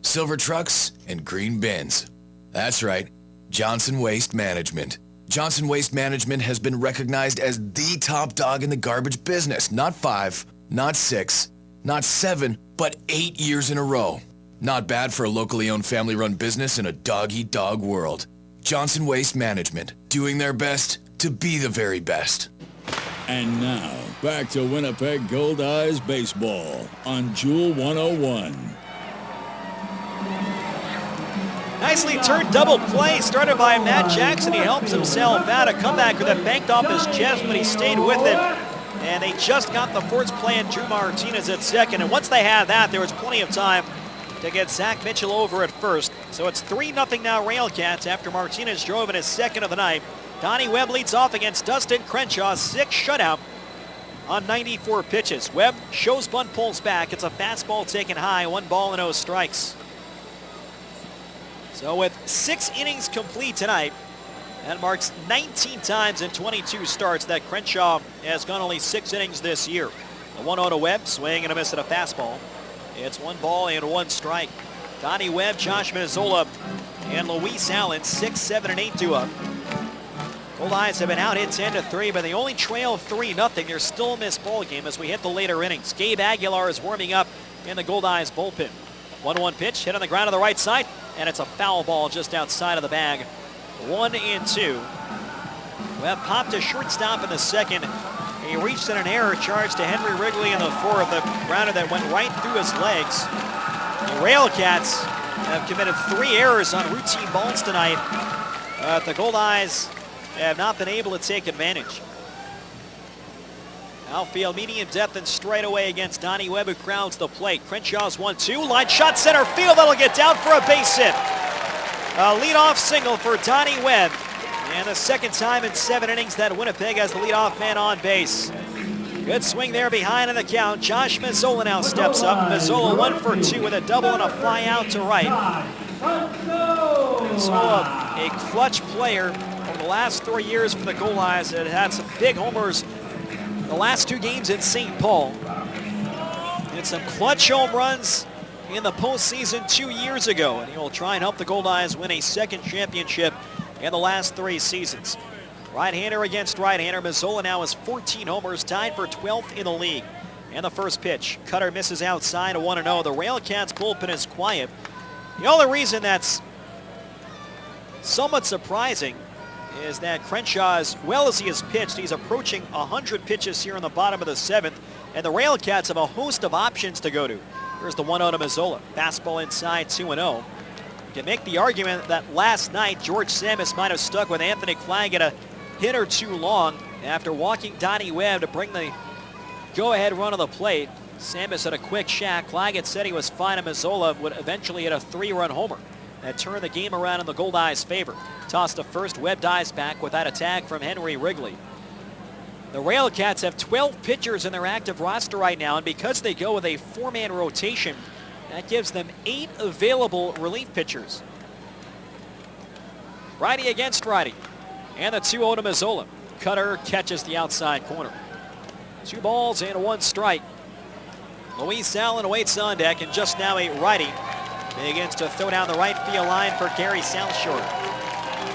Silver trucks and green bins. That's right, Johnson Waste Management. Johnson Waste Management has been recognized as the top dog in the garbage business. Not 5, not 6, not 7, but 8 years in a row. Not bad for a locally owned family-run business in a dog-eat-dog world. Johnson Waste Management, doing their best to be the very best. And now, back to Winnipeg Goldeyes baseball on Jewel 101. Nicely turned double play started by Matt Jackson. He helps himself out. A comeback with it banked off his chest, but he stayed with it. And they just got the force play in Drew Martinez at second. And once they had that, there was plenty of time to get Zach Mitchell over at first. So it's 3-0 now RailCats after Martinez drove in his second of the night. Donnie Webb leads off against Dustin Crenshaw, 6 shutout on 94 pitches. Webb shows bunt, pulls back. It's a fastball taken high, 1 ball and 0 strikes. So with 6 innings complete tonight, that marks 19 times in 22 starts that Crenshaw has gone only 6 innings this year. A 1-0 to Webb, swing and a miss at a fastball. It's 1 ball and 1 strike. Donnie Webb, Josh Mazzola, and Luis Allen, 6, 7, and 8 to up. Goldeyes have been out hit 10-3, but they only trail 3-0. They're still in this ball game as we hit the later innings. Gabe Aguilar is warming up in the Goldeyes bullpen. 1-1 pitch, hit on the ground on the right side, and it's a foul ball just outside of the bag. 1-2. Webb popped to shortstop in the second. He reached in an error charge to Henry Wrigley in the fourth. The grounder that went right through his legs. The RailCats have committed 3 errors on routine balls tonight. The Goldeyes have not been able to take advantage. Outfield medium depth and straight away against Donnie Webb, who crowds the plate. Crenshaw's 1-2, line shot center field, that'll get down for a base hit. A leadoff single for Donnie Webb. And the second time in 7 innings that Winnipeg has the leadoff man on base. Good swing there behind in the count. Josh Mazzola now steps up. Mazzola 1 for 2 with a double and a fly out to right. Mazzola, a clutch player over the last 3 years for the Goldeyes. It had some big homers the last 2 games in St. Paul. And some clutch home runs in the postseason 2 years ago. And he will try and help the Goldeyes win a second championship in the last 3 seasons. Right-hander against right-hander. Mazzola now has 14 homers, tied for 12th in the league. And the first pitch, cutter misses outside, a 1-0. The RailCats bullpen is quiet. The only reason that's somewhat surprising is that Crenshaw, as well as he has pitched, he's approaching 100 pitches here in the bottom of the 7th, and the RailCats have a host of options to go to. Here's the 1-0 to Mazzola. Fastball inside, 2-0. You can make the argument that last night George Samus might have stuck with Anthony Claggett a hit or 2 long after walking Donnie Webb to bring the go-ahead run on the plate. Samus had a quick shot. Claggett said he was fine, and Mazzola would eventually hit a 3-run homer that turned the game around in the Goldeyes' favor. Toss to first, Webb dives back with that attack from Henry Wrigley. The RailCats have 12 pitchers in their active roster right now, and because they go with a 4-man rotation, that gives them 8 available relief pitchers. Righty against righty. And the 2-0 to Mazzola. Cutter catches the outside corner. 2 balls and 1 strike. Luis Allen waits on deck, and just now a righty begins to throw down the right field line for Gary SouthShore.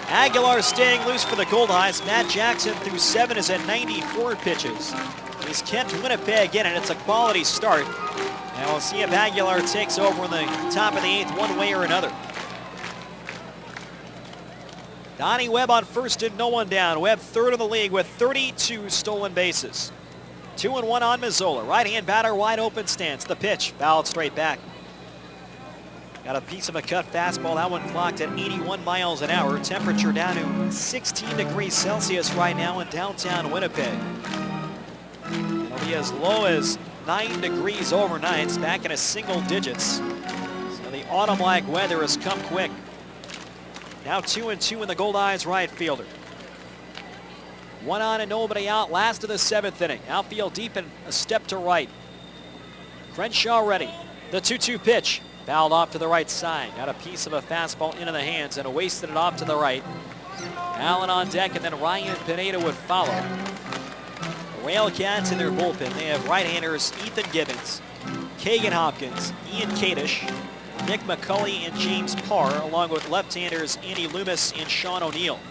Aguilar staying loose for the Goldeyes. Matt Jackson through 7 is at 94 pitches. He's kept Winnipeg in, and it's a quality start. And we'll see if Aguilar takes over in the top of the 8th one way or another. Donnie Webb on first and no one down. Webb third in the league with 32 stolen bases. 2-1 on Mazzola. Right-hand batter, wide open stance. The pitch, fouled straight back. Got a piece of a cut fastball. That one clocked at 81 miles an hour. Temperature down to 16 degrees Celsius right now in downtown Winnipeg. It'll be as low as 9 degrees overnight. It's back into single digits. So the autumn-like weather has come quick. Now 2-2 in the Goldeyes right fielder. 1 on and nobody out. Last of the 7th inning. Outfield deep and a step to right. Crenshaw ready. The 2-2 pitch. Fouled off to the right side. Got a piece of a fastball into the hands and wasted it off to the right. Allen on deck, and then Ryan Pineda would follow. The RailCats in their bullpen. They have right-handers Ethan Gibbons, Kagan Hopkins, Ian Kadish, Nick McCulley, and James Parr, along with left-handers Andy Loomis and Sean O'Neill.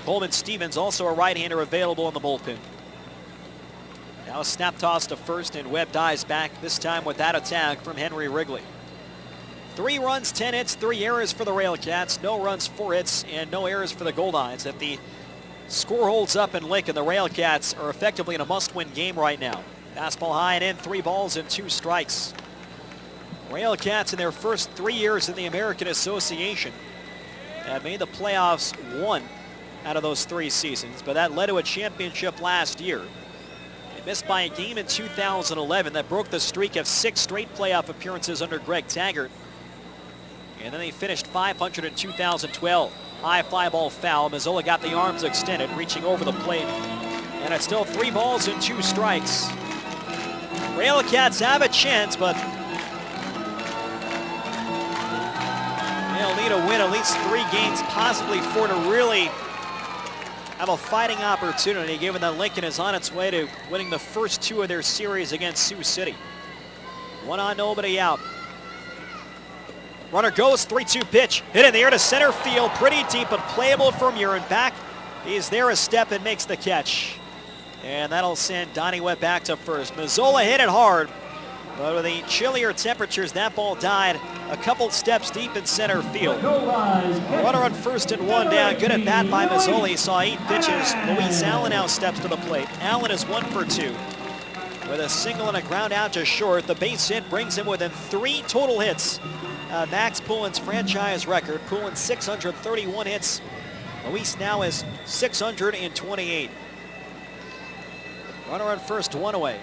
Coleman Stevens, also a right-hander, available in the bullpen. Now a snap toss to first, and Webb dives back, this time without a tag from Henry Wrigley. 3 runs, 10 hits, 3 errors for the RailCats. No runs, 4 hits, and no errors for the Goldeyes. If the score holds up in Lincoln, the RailCats are effectively in a must-win game right now. Fastball high and in, 3 balls and 2 strikes. RailCats in their first 3 years in the American Association have made the playoffs 1 out of those 3 seasons, but that led to a championship last year. They missed by a game in 2011 that broke the streak of 6 straight playoff appearances under Greg Taggart. And then they finished 500 in 2012. High fly ball foul. Mazzola got the arms extended, reaching over the plate. And it's still 3 balls and 2 strikes. RailCats have a chance, but they'll need a win, at least 3 games, possibly 4, to really have a fighting opportunity, given that Lincoln is on its way to winning the first 2 of their series against Sioux City. 1 on, nobody out. Runner goes, 3-2 pitch, hit in the air to center field, pretty deep but playable for Murin. Back, he's there a step and makes the catch. And that'll send Donnie Webb back to first. Mazzola hit it hard, but with the chillier temperatures, that ball died a couple steps deep in center field. Runner on first and 1 down, good at bat by Mazzola. He saw 8 pitches. Luis Allen now steps to the plate. Allen is 1 for 2. With a single and a ground out to short, the base hit brings him within 3 total hits. Max Poulin's franchise record. Poulin 631 hits. Luis now is 628. Runner on first, 1 away.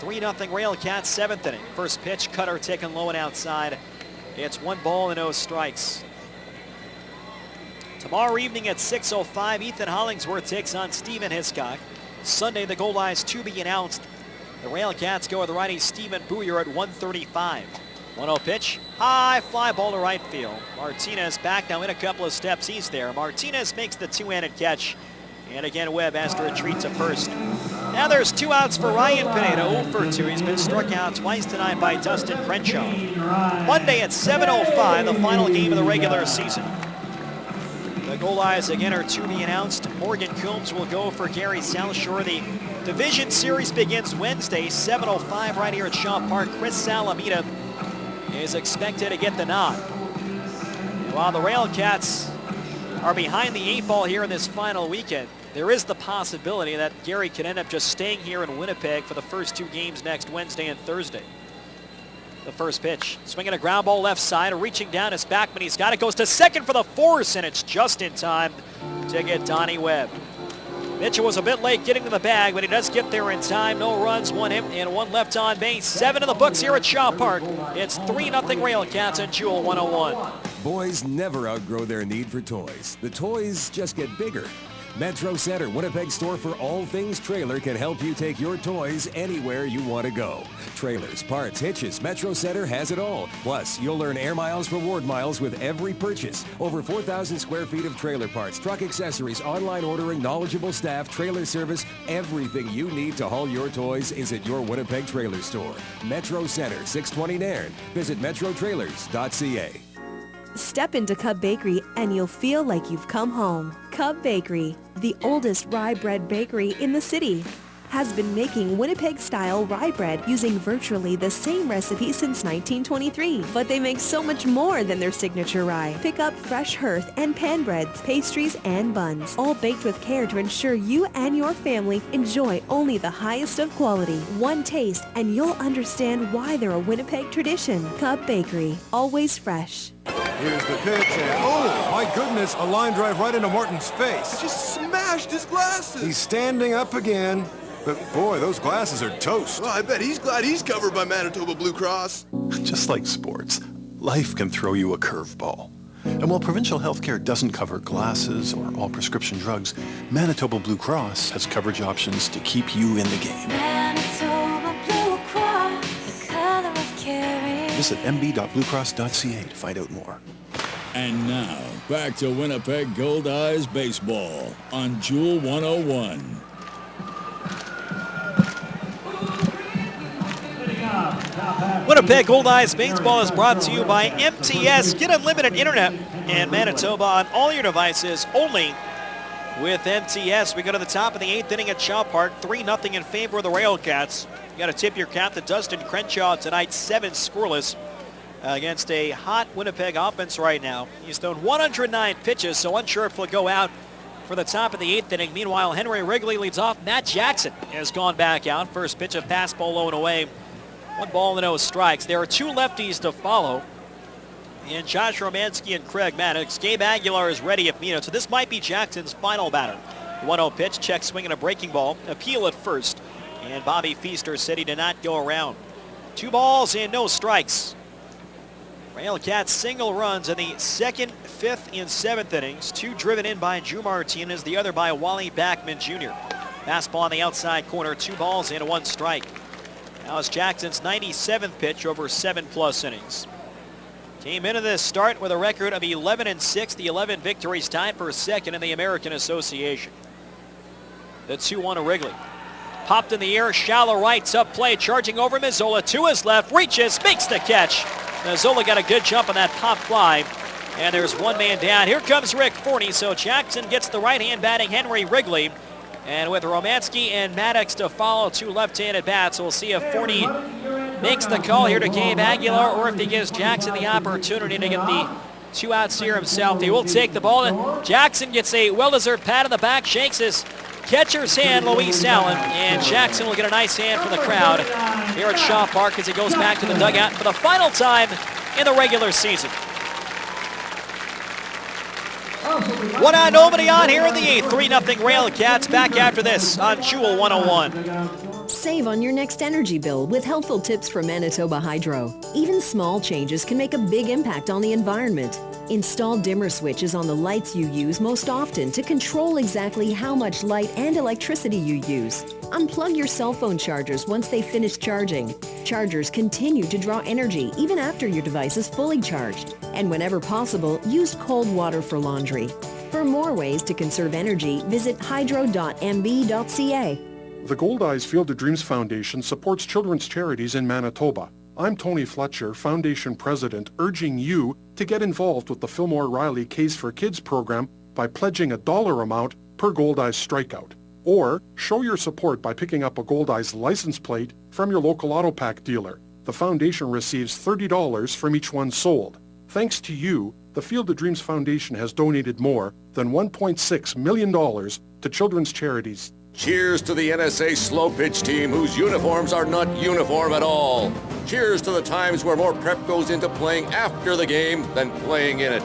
3-0 RailCats, 7th inning. First pitch, cutter taken low and outside. It's 1 ball and no strikes. Tomorrow evening at 6:05, Ethan Hollingsworth takes on Stephen Hiscock. Sunday, the Goldeyes to be announced. The RailCats go with righty Stephen Booyer at 1:35. 1-0 pitch, high fly ball to right field. Martinez back now in a couple of steps. He's there. Martinez makes the 2-handed catch. And again, Webb has to retreat to first. Now there's 2 outs for Ryan Pineda, 0 for 2. He's been struck out twice tonight by Dustin Crenshaw. Monday at 7:05, the final game of the regular season. The Goldeyes again are to be announced. Morgan Coombs will go for Gary SouthShore. The division series begins Wednesday, 7:05 right here at Shaw Park. Chris Salamita is expected to get the nod. And while the RailCats are behind the 8 ball here in this final weekend, there is the possibility that Gary could end up just staying here in Winnipeg for the first 2 games next Wednesday and Thursday. The first pitch, swinging a ground ball left side, reaching down his backman. He's got it, goes to second for the force, and it's just in time to get Donnie Webb. Mitchell was a bit late getting to the bag, but he does get there in time. No runs, 1 hit, and 1 left on base. 7 in the books here at Shaw Park. It's 3-0 RailCats and Jewel 101. Boys never outgrow their need for toys. The toys just get bigger. Metro Center, Winnipeg store for all things trailer, can help you take your toys anywhere you want to go. Trailers, parts, hitches, Metro Center has it all. Plus, you'll earn Air Miles reward miles with every purchase. Over 4,000 square feet of trailer parts, truck accessories, online ordering, knowledgeable staff, trailer service. Everything you need to haul your toys is at your Winnipeg trailer store. Metro Center, 620 Nairn. Visit metrotrailers.ca. Step into Cub Bakery and you'll feel like you've come home. Cub Bakery, the oldest rye bread bakery in the city. has been making Winnipeg-style rye bread using virtually the same recipe since 1923. But they make so much more than their signature rye. Pick up fresh hearth and pan breads, pastries, and buns, all baked with care to ensure you and your family enjoy only the highest of quality. One taste and you'll understand why they're a Winnipeg tradition. Cub Bakery, always fresh. Here's the pitch, and oh, my goodness, a line drive right into Martin's face. Just smashed his glasses. He's standing up again, but boy, those glasses are toast. Well, I bet he's glad he's covered by Manitoba Blue Cross. Just like sports, life can throw you a curveball. And while provincial health care doesn't cover glasses or all prescription drugs, Manitoba Blue Cross has coverage options to keep you in the game. Manitoba Blue Cross, the color of caring. Visit mb.bluecross.ca to find out more. And now, back to Winnipeg Goldeyes baseball on Jewel 101. Winnipeg Goldeyes baseball is brought to you by MTS. Get unlimited internet in Manitoba on all your devices only with MTS. We go to the top of the 8th inning at Shaw Park. 3-0 in favor of the RailCats. You got to tip your cap to Dustin Crenshaw tonight. 7 scoreless against a hot Winnipeg offense right now. He's thrown 109 pitches, so unsure if he'll go out for the top of the 8th inning. Meanwhile, Henry Wrigley leads off. Matt Jackson has gone back out. First pitch, a fastball low and away. 1 ball and no strikes. There are 2 lefties to follow in Josh Romanski and Craig Maddox. Gabe Aguilar is ready if needed, so this might be Jackson's final batter. 1-0 pitch, check swing and a breaking ball. Appeal at first, and Bobby Feaster said he did not go around. 2 balls and no strikes. RailCats single runs in the 2nd, 5th, and 7th innings. 2 driven in by Drew Martinez, the other by Wally Backman Jr. Fastball on the outside corner, 2 balls and 1 strike. Now it's Jackson's 97th pitch over 7+ innings. Came into this start with a record of 11-6, the 11 victories, tied for 2nd in the American Association. The 2-1 to Wrigley. Popped in the air, shallow right, up play, charging over Mazzola to his left, reaches, makes the catch. Mazzola got a good jump on that pop fly, and there's 1 man down. Here comes Rick Forney, so Jackson gets the right-hand batting Henry Wrigley. And with Romanski and Maddox to follow, 2 left-handed bats, we'll see if Forney makes the call here to Gabe Aguilar or if he gives Jackson the opportunity to get the 2 outs here himself. He will take the ball, and Jackson gets a well-deserved pat on the back, shakes his catcher's hand, Luis Allen, and Jackson will get a nice hand from the crowd here at Shaw Park as he goes back to the dugout for the final time in the regular season. 1 out, nobody on here in the 8th. 3-0 RailCats. Back after this on Jewel 101. Save on your next energy bill with helpful tips from Manitoba Hydro. Even small changes can make a big impact on the environment. Install dimmer switches on the lights you use most often to control exactly how much light and electricity you use. Unplug your cell phone chargers once they finish charging. Chargers continue to draw energy even after your device is fully charged. And whenever possible, use cold water for laundry. For more ways to conserve energy, visit hydro.mb.ca. The Goldeyes Field of Dreams Foundation supports children's charities in Manitoba. I'm Tony Fletcher, Foundation President, urging you to get involved with the Fillmore Riley Case for Kids program by pledging a dollar amount per Goldeyes strikeout. Or show your support by picking up a Goldeyes license plate from your local auto pack dealer. The foundation receives $30 from each one sold. Thanks to you, the Field of Dreams Foundation has donated more than $1.6 million to children's charities. Cheers to the NSA slow pitch team whose uniforms are not uniform at all. Cheers to the times where more prep goes into playing after the game than playing in it.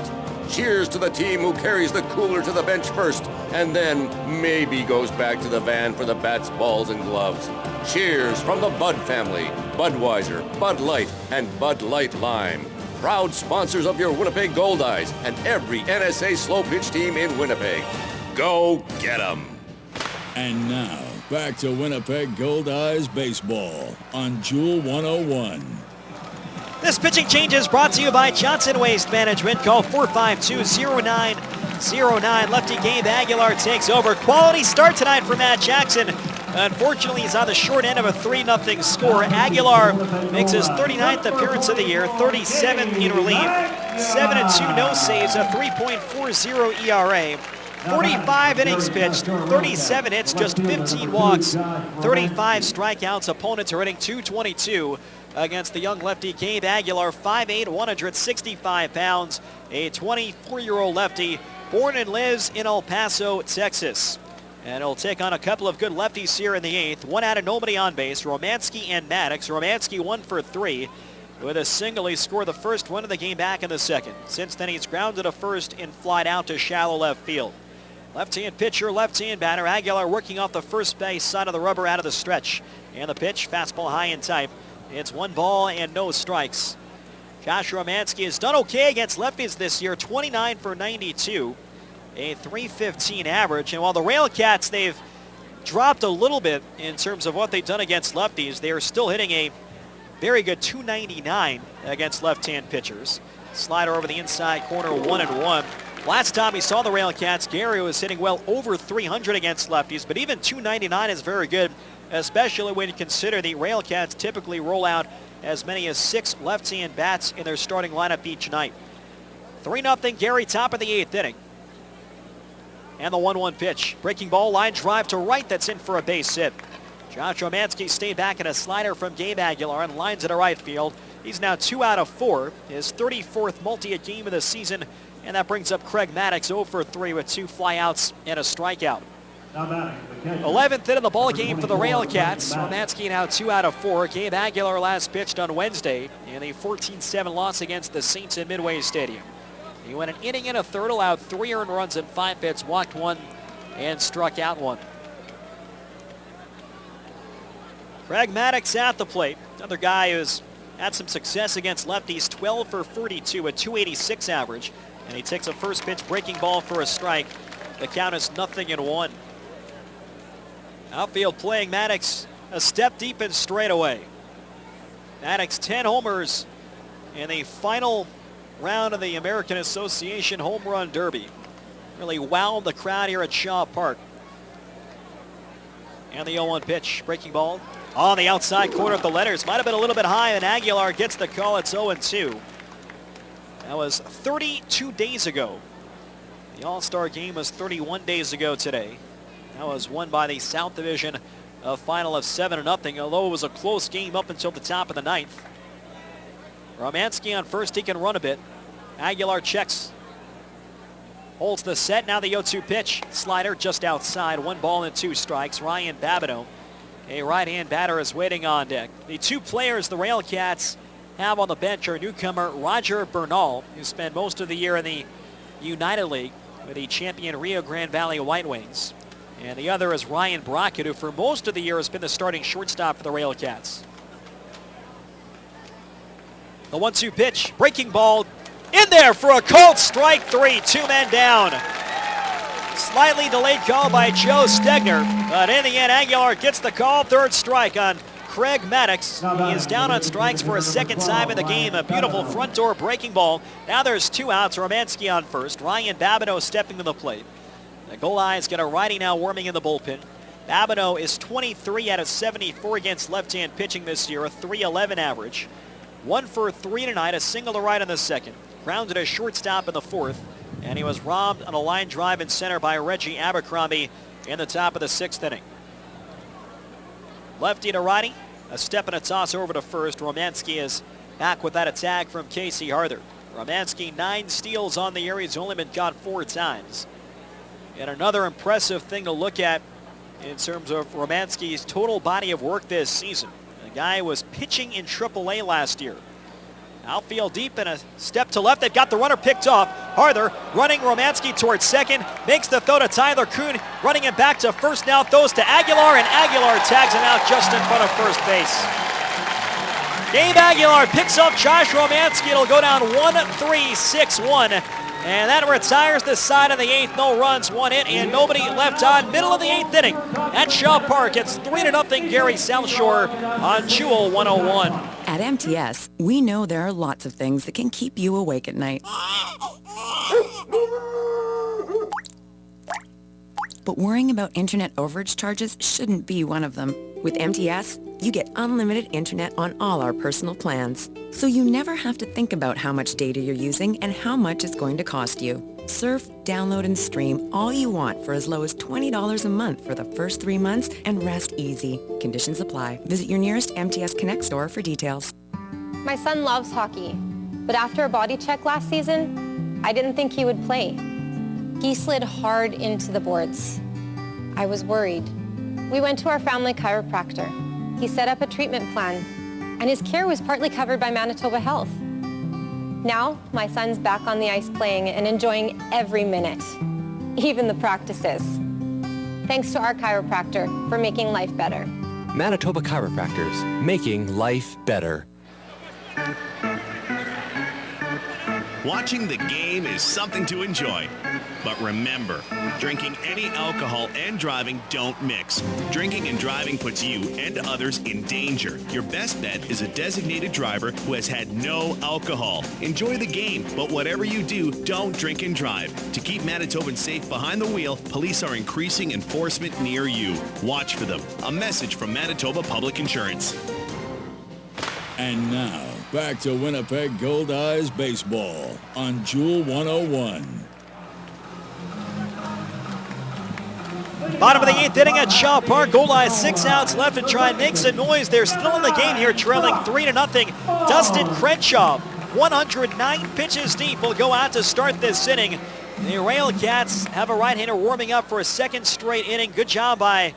Cheers to the team who carries the cooler to the bench first and then maybe goes back to the van for the bats, balls, and gloves. Cheers from the Bud family, Budweiser, Bud Light, and Bud Light Lime. Proud sponsors of your Winnipeg Goldeyes and every NSA slow pitch team in Winnipeg. Go get 'em! And now, back to Winnipeg Goldeyes baseball on Jewel 101. This pitching change is brought to you by Johnson Waste Management. Call 452-0909. Lefty Gabe Aguilar takes over. Quality start tonight for Matt Jackson. Unfortunately, he's on the short end of a 3-0 score. Aguilar makes his 39th appearance of the year, 37th in relief. 7-2 no saves, a 3.40 ERA. 45 innings pitched, 37 hits, just 15 walks, 35 strikeouts. Opponents are hitting .222 against the young lefty Gabe Aguilar, 5'8", 165 pounds, a 24-year-old lefty, born and lives in El Paso, Texas. And he'll take on a couple of good lefties here in the 8th. One out of nobody on base, Romanski and Maddox. Romanski 1 for 3. With a single, he scored the first one of the game back in the second. Since then, he's grounded a first and flied out to shallow left field. Left-hand pitcher, left-hand batter. Aguilar working off the first base side of the rubber out of the stretch. And the pitch, fastball high and tight. It's 1 ball and no strikes. Josh Romanski has done okay against lefties this year, 29 for 92. A .315 average. And while the RailCats, they've dropped a little bit in terms of what they've done against lefties, they are still hitting a very good .299 against left-hand pitchers. Slider over the inside corner, 1-1. Last time we saw the RailCats, Gary was hitting well over .300 against lefties, but even .299 is very good, especially when you consider the RailCats typically roll out as many as 6 left-hand bats in their starting lineup each night. 3-0 Gary, top of the 8th inning. And the 1-1 pitch. Breaking ball, line drive to right, that's in for a base hit. Josh Romanski stayed back in a slider from Gabe Aguilar and lines it to right field. He's now 2 out of 4, his 34th multi-hit game of the season, and that brings up Craig Maddox 0 for 3 with 2 flyouts and a strikeout. 11th hit of the ball game for the RailCats. Romanski now 2 out of 4. Gabe Aguilar last pitched on Wednesday in a 14-7 loss against the Saints at Midway Stadium. He went an inning and a third, allowed 3 earned runs in 5 hits, walked 1, and struck out 1. Craig Maddox at the plate. Another guy who's had some success against lefties, 12 for 42, a .286 average. And he takes a first pitch breaking ball for a strike. The count is 0-1. Outfield playing Maddox a step deep and straightaway. Maddox 10 homers in the final round of the American Association Home Run Derby. Really wowed the crowd here at Shaw Park. And the 0-1 pitch, breaking ball on the outside corner of the letters. Might have been a little bit high, and Aguilar gets the call. It's 0-2. That was 32 days ago. The All-Star game was 31 days ago today. That was won by the South Division, a final of 7-0, although it was a close game up until the top of the 9th. Romanski on first, he can run a bit. Aguilar checks. Holds the set, now the 0-2 pitch. Slider just outside, 1 ball and 2 strikes. Ryan Babineau, a right-hand batter, is waiting on deck. The 2 players the RailCats have on the bench are newcomer Roger Bernal, who spent most of the year in the United League with the champion Rio Grande Valley White Wings. And the other is Ryan Brockett, who for most of the year has been the starting shortstop for the RailCats. The 1-2 pitch, breaking ball, in there for a called strike 3, 2 men down. Slightly delayed call by Joe Stegner, but in the end, Aguilar gets the call, 3rd strike on Craig Maddox. He is down on strikes for a 2nd time in the game. A beautiful front door breaking ball. Now there's 2 outs, Romanski on first, Ryan Babineau stepping to the plate. The Goldeyes get a righty now warming in the bullpen. Babineau is 23 out of 74 against left-hand pitching this year, a .311 average. 1 for 3 tonight, a single to right in the 2nd. Grounded a shortstop in the 4th, and he was robbed on a line drive in center by Reggie Abercrombie in the top of the 6th inning. Lefty to righty, a step and a toss over to first. Romanski is back with that attack from Casey Harther. Romanski 9 steals on the year. He's only been caught 4 times. And another impressive thing to look at in terms of Romanski's total body of work this season. The guy was pitching in AAA last year. Outfield deep and a step to left. They've got the runner picked off. Harther running Romanski towards second. Makes the throw to Tyler Kuhn. Running it back to first now. Throws to Aguilar, and Aguilar tags him out just in front of first base. Gabe Aguilar picks up Josh Romanski. It'll go down 1-3-6-1. And that retires the side of the 8th. No runs, 1 hit, and nobody left on. Middle of the 8th inning at Shaw Park. It's 3-0 Gary South Shore on Jewel 101. At MTS, we know there are lots of things that can keep you awake at night. But worrying about internet overage charges shouldn't be one of them. With MTS, you get unlimited internet on all our personal plans. So you never have to think about how much data you're using and how much it's going to cost you. Surf, download, and stream all you want for as low as $20 a month for the first 3 months and rest easy. Conditions apply. Visit your nearest MTS Connect store for details. My son loves hockey, but after a body check last season, I didn't think he would play. He slid hard into the boards. I was worried. We went to our family chiropractor. He set up a treatment plan, and his care was partly covered by Manitoba Health. Now, my son's back on the ice playing and enjoying every minute, even the practices. Thanks to our chiropractor for making life better. Manitoba Chiropractors, making life better. Watching the game is something to enjoy. But remember, drinking any alcohol and driving don't mix. Drinking and driving puts you and others in danger. Your best bet is a designated driver who has had no alcohol. Enjoy the game, but whatever you do, don't drink and drive. To keep Manitobans safe behind the wheel, police are increasing enforcement near you. Watch for them. A message from Manitoba Public Insurance. And now, back to Winnipeg Goldeyes baseball on Jewel 101. Bottom of the 8th inning at Shaw Park. Goldeyes 6 outs left to try and make some noise. They're still in the game here, trailing 3-0. Dustin Crenshaw, 109 pitches deep, will go out to start this inning. The RailCats have a right-hander warming up for a second straight inning. Good job by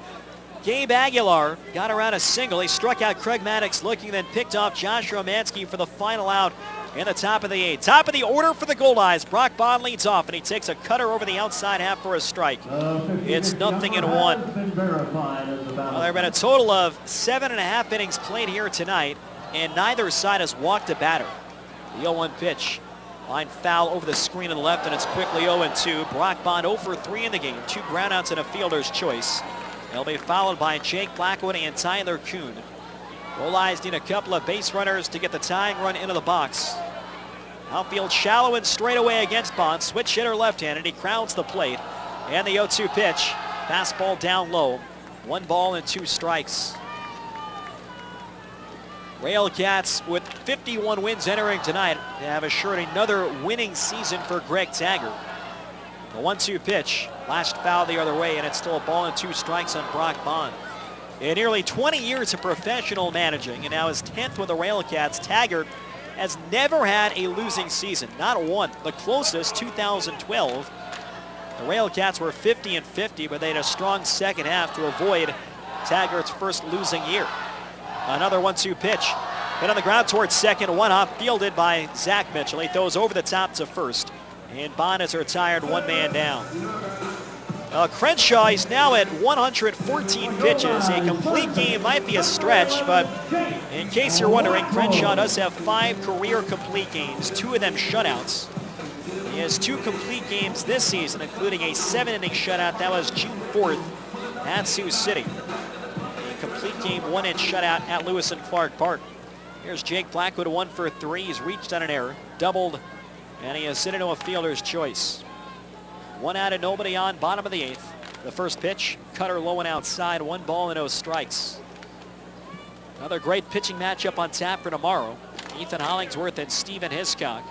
Gabe Aguilar. Got around a single. He struck out Craig Maddox looking, then picked off Josh Romanski for the final out in the top of the 8th. Top of the order for the Goldeyes. Brock Bond leads off, and he takes a cutter over the outside half for a strike. It's 0-1. Well, there have been a total of 7.5 innings played here tonight, and neither side has walked a batter. The 0-1 pitch. Line foul over the screen on the left, and it's quickly 0-2. Brock Bond 0 for 3 in the game. 2 groundouts and a fielder's choice. They'll be followed by Jake Blackwood and Tyler Kuhn. Goldeyes need a couple of base runners to get the tying run into the box. Outfield shallow and straight away against Bond. Switch hitter left-handed. He crowds the plate. And the 0-2 pitch. Fastball down low. 1 ball and 2 strikes. RailCats with 51 wins entering tonight. They have assured another winning season for Greg Taggart. The 1-2 pitch. Last foul the other way, and it's still a ball and 2 strikes on Brock Bond. In nearly 20 years of professional managing, and now his 10th with the RailCats, Taggart has never had a losing season. Not one. The closest, 2012. The RailCats were 50-50, but they had a strong second half to avoid Taggart's first losing year. Another 1-2 pitch. Hit on the ground towards second. One hop fielded by Zach Mitchell. He throws over the top to first. And Bond is retired, 1 man down. Crenshaw is now at 114 pitches. A complete game might be a stretch, but in case you're wondering, Crenshaw does have 5 career complete games, 2 of them shutouts. He has 2 complete games this season, including a 7-inning shutout. That was June 4th at Sioux City. A complete game 1-inning shutout at Lewis and Clark Park. Here's Jake Blackwood, 1 for 3. He's reached on an error, doubled, and he has hit into a fielder's choice. 1 out and nobody on, bottom of the 8th. The first pitch, cutter low and outside, 1 ball and 0 strikes. Another great pitching matchup on tap for tomorrow. Ethan Hollingsworth and Stephen Hiscock.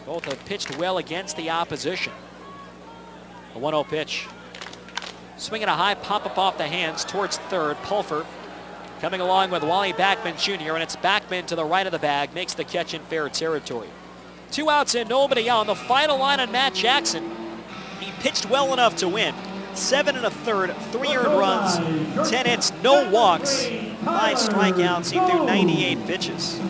Both have pitched well against the opposition. A 1-0 pitch. Swinging a high pop-up off the hands towards third. Pulfer coming along with Wally Backman Jr., and it's Backman to the right of the bag, makes the catch in fair territory. 2 outs and nobody on. The final line on Matt Jackson. He pitched well enough to win. 7 1/3, 3 earned runs, 10 hits, no walks, 5 strikeouts. He threw 98 pitches.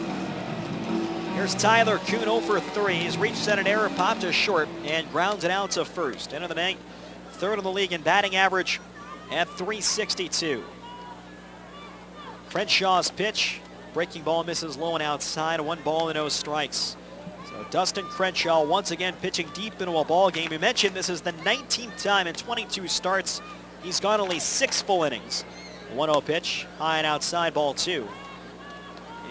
Here's Tyler Kuhn, 0 for 3. He's reached at an error, popped to short, and grounds it out to first. End of the night, 3rd in the league in batting average at .362. Crenshaw's pitch. Breaking ball misses low and outside. 1 ball and 0 strikes. So Dustin Crenshaw once again pitching deep into a ball game. We mentioned this is the 19th time in 22 starts he's gone only 6 full innings. 1-0 pitch, high and outside, ball 2.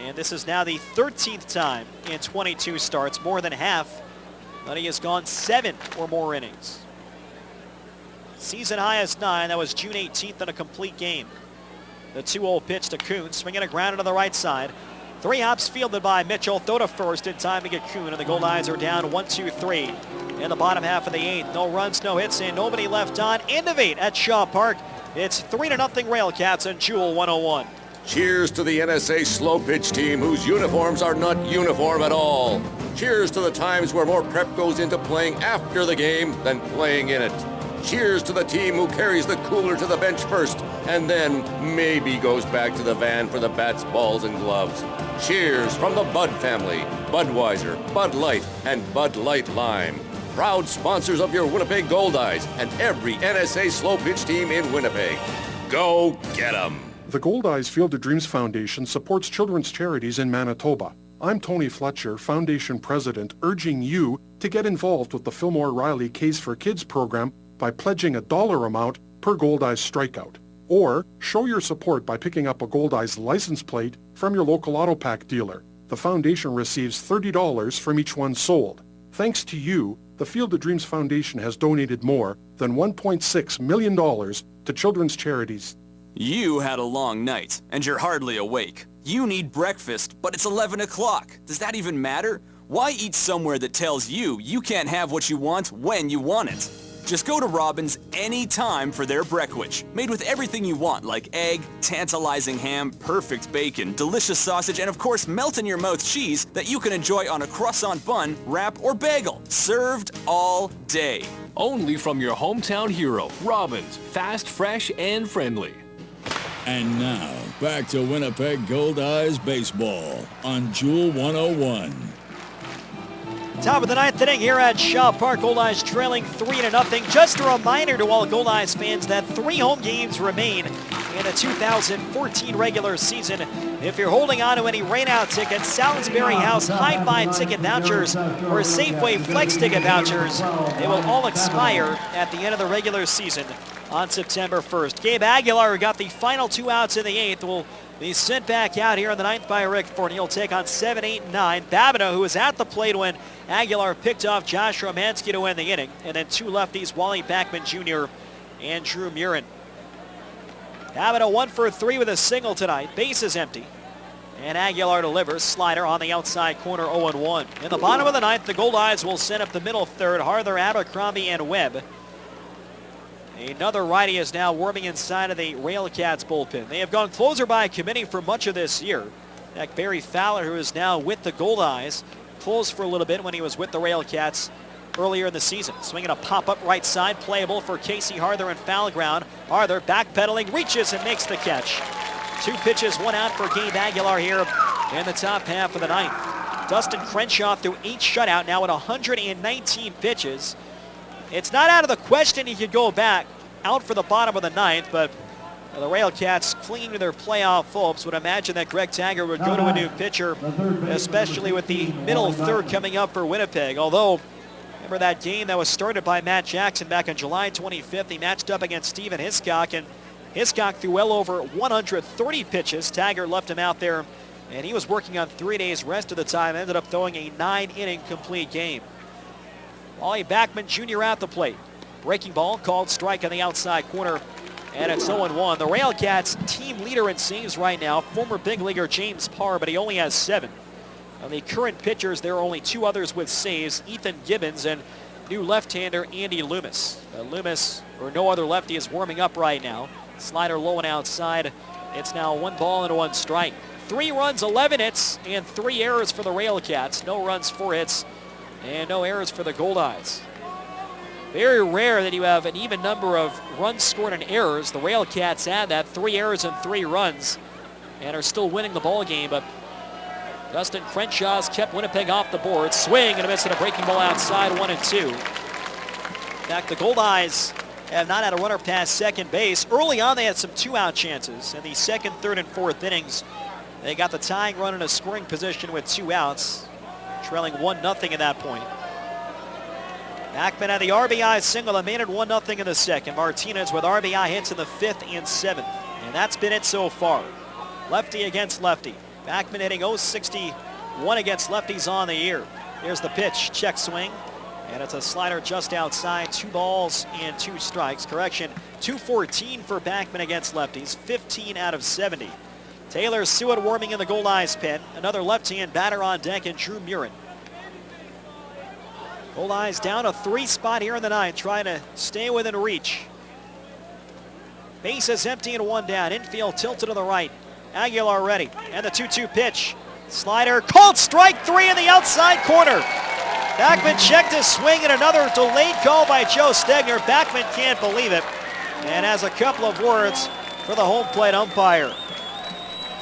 And this is now the 13th time in 22 starts, more than half, that he has gone 7 or more innings. Season high is 9. That was June 18th in a complete game. The 2-0 pitch to Kuhn, swinging a grounder to the right side. 3 hops fielded by Mitchell. Throw to first in time to get Kuhn, and the Goldeyes are down 1-2-3 in the bottom half of the 8th. No runs, no hits, and nobody left on. Innovate at Shaw Park. It's 3-0 RailCats and Jewel 101. Cheers to the NSA slow pitch team whose uniforms are not uniform at all. Cheers to the times where more prep goes into playing after the game than playing in it. Cheers to the team who carries the cooler to the bench first and then maybe goes back to the van for the bats, balls, and gloves. Cheers from the Bud family, Budweiser, Bud Light, and Bud Light Lime. Proud sponsors of your Winnipeg Goldeyes and every NSA slow pitch team in Winnipeg. Go get 'em! The Goldeyes Field of Dreams Foundation supports children's charities in Manitoba. I'm Tony Fletcher, Foundation President, urging you to get involved with the Fillmore Riley Case for Kids program by pledging a dollar amount per Goldeyes strikeout. Or show your support by picking up a Goldeyes license plate from your local auto pack dealer. The foundation receives $30 from each one sold. Thanks to you, the Field of Dreams Foundation has donated more than $1.6 million to children's charities. You had a long night, and you're hardly awake. You need breakfast, but it's 11 o'clock. Does that even matter? Why eat somewhere that tells you you can't have what you want when you want it? Just go to Robin's anytime for their breckwich, made with everything you want, like egg, tantalizing ham, perfect bacon, delicious sausage, and of course melt-in-your-mouth cheese that you can enjoy on a croissant bun, wrap, or bagel, served all day. Only from your hometown hero, Robin's. Fast, fresh, and friendly. And now, back to Winnipeg Goldeyes baseball on Jewel 101. Top of the 9th inning here at Shaw Park. Goldeyes trailing 3-0. Just a reminder to all Goldeyes fans that 3 home games remain in the 2014 regular season. If you're holding on to any rainout tickets, Salisbury House Hi-Fi ticket vouchers, or Safeway Flex ticket vouchers, they will all expire at the end of the regular season on September 1st. Gabe Aguilar, who got the final 2 outs in the 8th, will be sent back out here in the 9th by Rick Forney. He'll take on 7, 8, and 9. Babineau, who was at the plate when Aguilar picked off Josh Romanski to win the inning. And then 2 lefties, Wally Backman Jr. and Drew Murin. Babineau 1 for 3 with a single tonight. Base is empty. And Aguilar delivers. Slider on the outside corner, 0-1. In the bottom of the 9th, the Goldeyes will send up the middle third. Harther, Abercrombie, and Webb. Another righty is now warming inside of the RailCats bullpen. They have gone closer by committee for much of this year. In fact, Barry Fowler, who is now with the Goldeyes, closed for a little bit when he was with the RailCats earlier in the season. Swinging a pop-up right side, playable for Casey Harther in foul ground. Harther backpedaling, reaches and makes the catch. 2 pitches, 1 out for Gabe Aguilar here in the top half of the 9th. Dustin Crenshaw threw 8 shutout now at 119 pitches. It's not out of the question he could go back out for the bottom of the 9th, but the RailCats clinging to their playoff hopes would imagine that Greg Taggart would go to a new pitcher, especially with the middle third coming up for Winnipeg. Although, remember that game that was started by Matt Jackson back on July 25th, he matched up against Stephen Hiscock, and Hiscock threw well over 130 pitches. Taggart left him out there, and he was working on 3 days rest of the time, ended up throwing a 9-inning complete game. Wally Backman Jr. at the plate. Breaking ball called strike on the outside corner, and it's 0-1. The RailCats team leader in saves right now, former big leaguer James Parr, but he only has 7. Of the current pitchers, there are only 2 others with saves, Ethan Gibbons and new left-hander Andy Loomis. Loomis, or no other lefty, is warming up right now. Slider low and outside. It's now 1 ball and 1 strike. 3 runs, 11 hits, and 3 errors for the RailCats. No runs, 4 hits. And no errors for the Goldeyes. Very rare that you have an even number of runs scored and errors. The RailCats had that, 3 errors and 3 runs, and are still winning the ball game. But Dustin Crenshaw's kept Winnipeg off the board. Swing and a miss at a breaking ball outside, 1-2. In fact, the Goldeyes have not had a runner past second base. Early on, they had some 2-out chances. In the 2nd, 3rd, and 4th innings, they got the tying run in a scoring position with 2 outs. Trailing 1-0 at that point. Backman had the RBI single that made it 1-0 in the 2nd. Martinez with RBI hits in the 5th and 7th. And that's been it so far. Lefty against lefty. Backman hitting .061 against lefties on the year. Here's the pitch, check swing. And it's a slider just outside, 2 balls and 2 strikes. Correction, .214 for Backman against lefties, 15 out of 70. Taylor Seward warming in the Goldeyes pen. Another left-hand batter on deck in Drew Murin. Goldeyes down a 3 spot here in the 9th, trying to stay within reach. Base is empty and 1 down. Infield tilted to the right. Aguilar ready. And the 2-2 pitch. Slider called strike 3 in the outside corner. Backman checked his swing and another delayed call by Joe Stegner. Backman can't believe it and has a couple of words for the home plate umpire.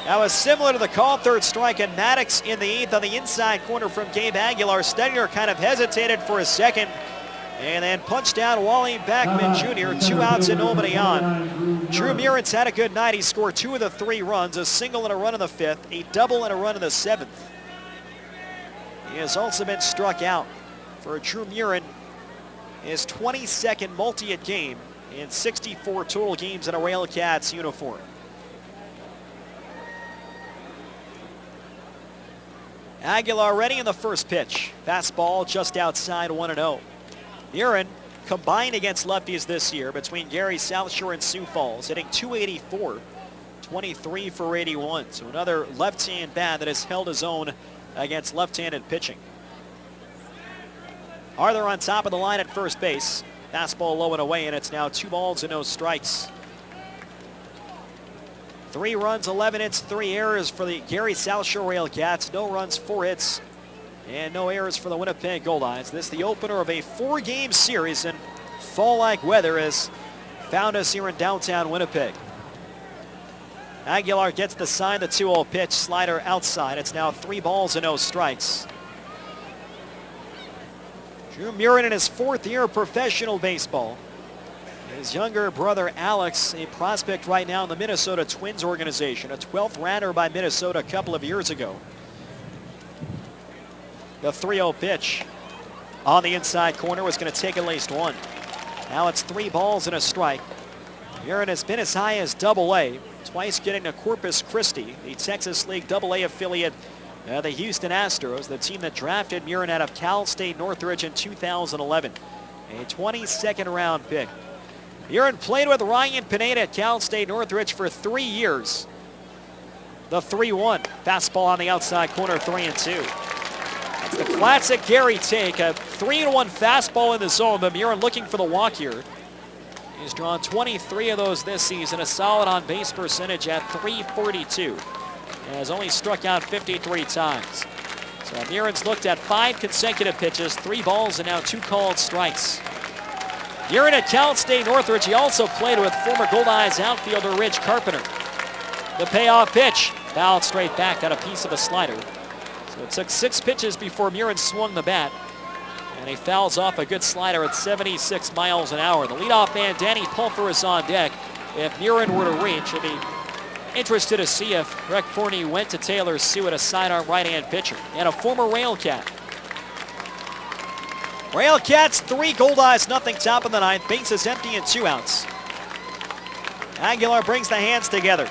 That was similar to the call 3rd strike and Maddox in the 8th on the inside corner from Gabe Aguilar. Stegner kind of hesitated for a second and then punched down Wally Backman Jr. 2 outs and nobody on. Drew Murin's had a good night. He scored 2 of the 3 runs, a single and a run in the 5th, a double and a run in the 7th. He has also been struck out for Drew Murin, his 22nd multi-hit game in 64 total games in a RailCats uniform. Aguilar ready in the first pitch. Fastball just outside 1-0. Murin combined against lefties this year between Gary, South Shore, and Sioux Falls, hitting .284, 23 for 81. So another left-hand bat that has held his own against left-handed pitching. Arthur on top of the line at first base. Fastball low and away, and it's now 2 balls and no strikes. 3 runs, 11 hits, 3 errors for the Gary South Shore RailCats. No runs, 4 hits, and no errors for the Winnipeg Goldeyes. This is the opener of a 4-game series, and fall-like weather has found us here in downtown Winnipeg. Aguilar gets the sign, the 2-0 pitch, slider outside. It's now 3 balls and no strikes. Drew Murin in his 4th year of professional baseball. His younger brother Alex, a prospect right now in the Minnesota Twins organization, a 12th rounder by Minnesota a couple of years ago. The 3-0 pitch on the inside corner was going to take at least 1. Now it's 3 balls and a strike. Murin has been as high as Double-A, twice getting to Corpus Christi, the Texas League Double-A affiliate, the Houston Astros, the team that drafted Murin out of Cal State Northridge in 2011. A 22nd round pick. Murin played with Ryan Pineda at Cal State Northridge for 3 years. The 3-1. Fastball on the outside corner, 3-2. That's the classic Gary take, a 3-1 fastball in the zone, but Murin looking for the walk here. He's drawn 23 of those this season, a solid on-base percentage at .342. And has only struck out 53 times. So Murin's looked at 5 consecutive pitches, 3 balls, and now 2 called strikes. Murin at Cal State Northridge. He also played with former Goldeyes outfielder Ridge Carpenter. The payoff pitch, fouled straight back, got a piece of a slider. So it took 6 pitches before Murin swung the bat. And he fouls off a good slider at 76 miles an hour. The leadoff man, Danny Pulfer, is on deck. If Murin were to reach, he'd be interested to see if Rick Forney went to Taylor Seward, a sidearm right-hand pitcher, and a former RailCat. RailCats 3, Goldeyes nothing, top of the 9th. Base is empty and 2 outs. Aguilar brings the hands together.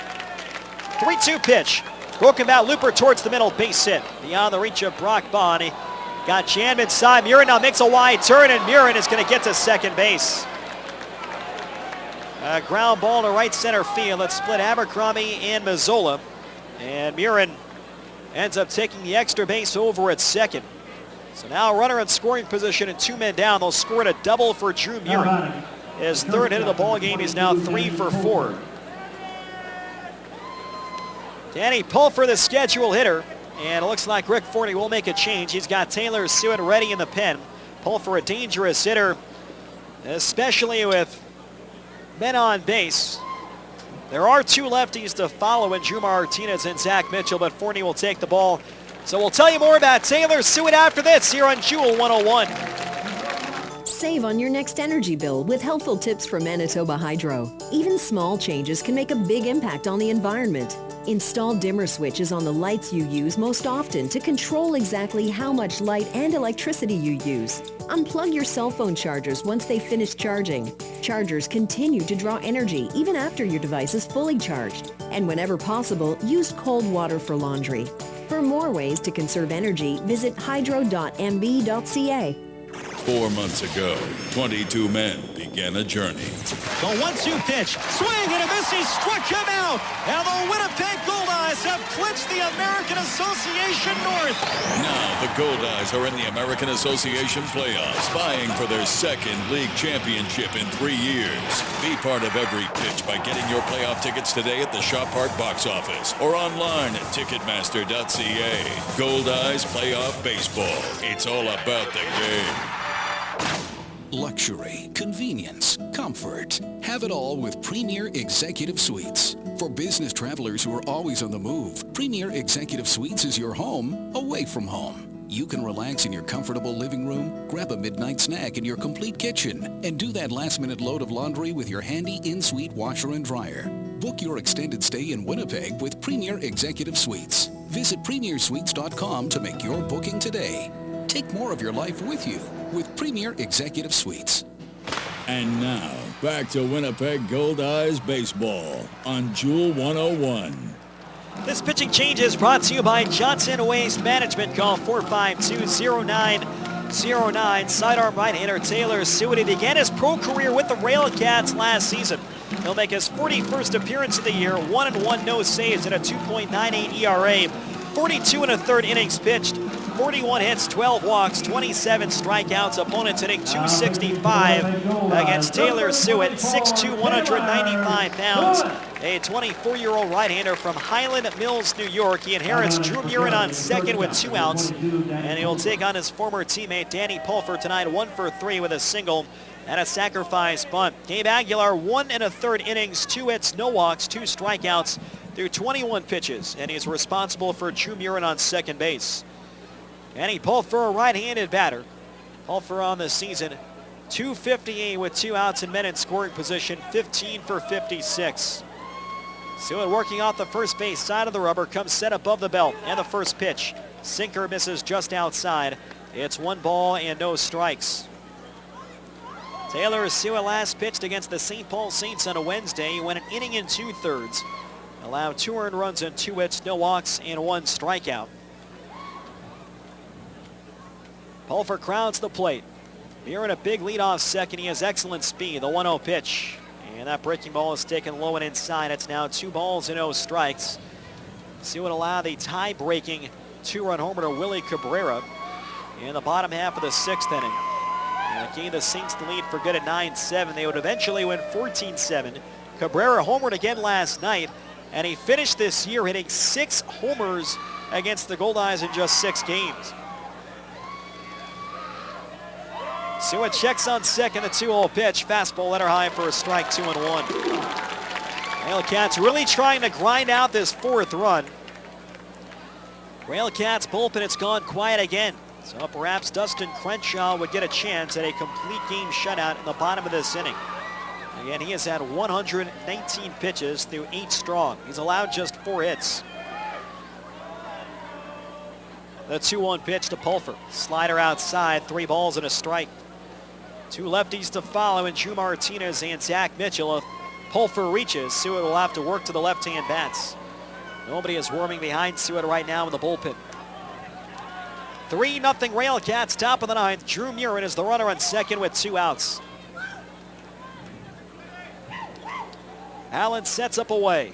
3-2 pitch. Broken bat looper towards the middle, base hit. Beyond the reach of Brock Bond. He got jammed inside. Murin now makes a wide turn, and Murin is going to get to second base. A ground ball to right center field that split Abercrombie and Mazzola. And Murin ends up taking the extra base over at second. So now a runner in scoring position and 2 men down. They'll score a double for Drew Murin. His 3rd hit of the ball game. He's now 3 for 4. Danny Pulfer, the schedule hitter. And it looks like Rick Forney will make a change. He's got Taylor Seward ready in the pen. Pulfer, a dangerous hitter, especially with men on base. There are 2 lefties to follow in Drew Martinez and Zach Mitchell, but Forney will take the ball. So we'll tell you more about Taylor Seward after this here on Jewel 101. Save on your next energy bill with helpful tips from Manitoba Hydro. Even small changes can make a big impact on the environment. Install dimmer switches on the lights you use most often to control exactly how much light and electricity you use. Unplug your cell phone chargers once they finish charging. Chargers continue to draw energy even after your device is fully charged. And whenever possible, use cold water for laundry. For more ways to conserve energy, visit hydro.mb.ca. 4 months ago, 22 men began a journey. The 1-2 pitch, swing and a miss, he struck him out, and the Winnipeg Goldeyes have clinched the American Association North. Now the Goldeyes are in the American Association playoffs, vying for their second league championship in 3 years. Be part of every pitch by getting your playoff tickets today at the Shop Park box office or online at Ticketmaster.ca. Goldeyes Playoff Baseball. It's all about the game. Luxury, convenience, comfort. Have it all with Premier Executive Suites. For business travelers who are always on the move, Premier Executive Suites is your home away from home. You can relax in your comfortable living room, grab a midnight snack in your complete kitchen, and do that last-minute load of laundry with your handy in-suite washer and dryer. Book your extended stay in Winnipeg with Premier Executive Suites. Visit premiersuites.com to make your booking today. Take more of your life with you with Premier Executive Suites. And now, back to Winnipeg Goldeyes baseball on Jewel 101. This pitching change is brought to you by Johnson Waste Management. Call 452-0909. Sidearm right-hander Taylor Sewitt began his pro career with the RailCats last season. He'll make his 41st appearance of the year, 1-1, no saves, and a 2.98 ERA. 42 1/3 innings pitched, 41 hits, 12 walks, 27 strikeouts. Opponents hitting .265 against Taylor Sewitt, 6'2", 195 pounds. A 24-year-old right-hander from Highland Mills, New York. He inherits Drew Murin on second with 2 outs, and he'll take on his former teammate Danny Pulfer tonight, 1 for 3 with a single and a sacrifice bunt. Gabe Aguilar, 1 1/3 innings, 2 hits, no walks, 2 strikeouts through 21 pitches, and he's responsible for Drew Murin on second base. Danny Pulfer, a right-handed batter. Pulfer on the season, .258 with 2 outs and men in scoring position, 15 for 56. Sewitt working off the first base side of the rubber, comes set above the belt, and the first pitch. Sinker misses just outside. It's 1 ball and no strikes. Taylor Sewitt last pitched against the St. Paul Saints on a Wednesday. He went an inning and 2/3. Allowed 2 earned runs and 2 hits, no walks, and 1 strikeout. Pulfer crowds the plate. Here in a big leadoff second, he has excellent speed. The 1-0 pitch. And that breaking ball is taken low and inside. It's now 2 balls and 0 strikes. Sewitt allowed the tie-breaking 2-run homer to Willie Cabrera in the bottom half of the 6th inning. And it gave the Saints the lead for good at 9-7. They would eventually win 14-7. Cabrera homered again last night, and he finished this year hitting 6 homers against the Goldeyes in just 6 games. Sewitt checks on second, the 2-0 pitch. Fastball letter high for a strike, 2-1. RailCats really trying to grind out this 4th run. RailCats bullpen, it's gone quiet again. So perhaps Dustin Crenshaw would get a chance at a complete game shutout in the bottom of this inning. Again, he has had 119 pitches through 8 strong. He's allowed just 4 hits. The 2-1 pitch to Pulfer. Slider outside, 3 balls and a strike. 2 lefties to follow in Drew Martinez and Zach Mitchell. If Pulfer reaches, Sewitt will have to work to the left-hand bats. Nobody is warming behind Sewitt right now in the bullpen. 3-0 RailCats, top of the 9th. Drew Murin is the runner on second with 2 outs. Allen sets up away.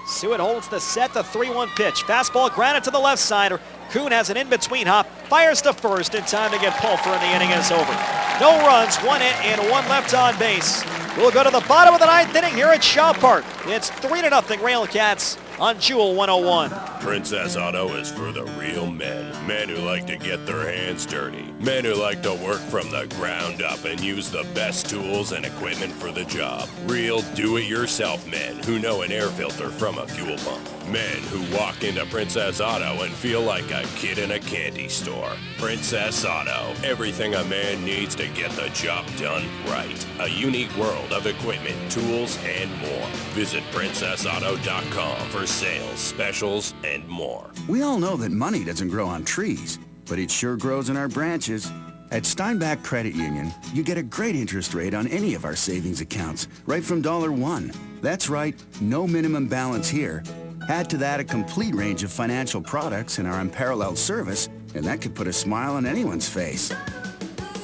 Sewitt holds the set, the 3-1 pitch. Fastball grounded to the left side. Kuhn has an in-between hop, fires to first in time to get Pulfer, and the inning is over. No runs, 1 hit, and 1 left on base. We'll go to the bottom of the 9th inning here at Shaw Park. It's 3-0 RailCats on Jewel 101. Princess Auto is for the real men. Men who like to get their hands dirty. Men who like to work from the ground up and use the best tools and equipment for the job. Real do-it-yourself men who know an air filter from a fuel pump. Men who walk into Princess Auto and feel like a kid in a candy store. Princess Auto. Everything a man needs to get the job done right. A unique world of equipment, tools, and more. Visit PrincessAuto.com for sales, specials, and more. We all know that money doesn't grow on trees, but it sure grows in our branches. At Steinbach Credit Union, you get a great interest rate on any of our savings accounts, right from $1. That's right, no minimum balance here. Add to that a complete range of financial products and our unparalleled service, and that could put a smile on anyone's face.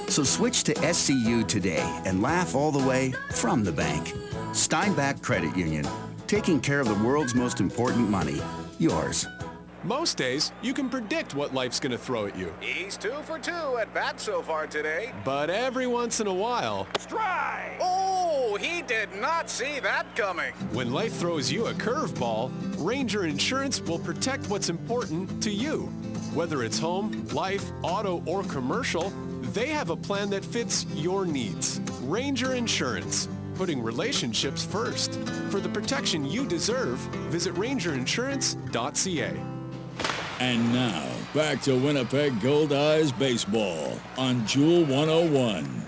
So switch to SCU today and laugh all the way from the bank. Steinbach Credit Union, taking care of the world's most important money, yours. Most days, you can predict what life's gonna throw at you. He's 2 for 2 at bat so far today. But every once in a while... Strike! Oh, he did not see that coming. When life throws you a curveball, Ranger Insurance will protect what's important to you. Whether it's home, life, auto, or commercial, they have a plan that fits your needs. Ranger Insurance, putting relationships first. For the protection you deserve, visit rangerinsurance.ca. And now, back to Winnipeg Goldeyes baseball on Jewel 101.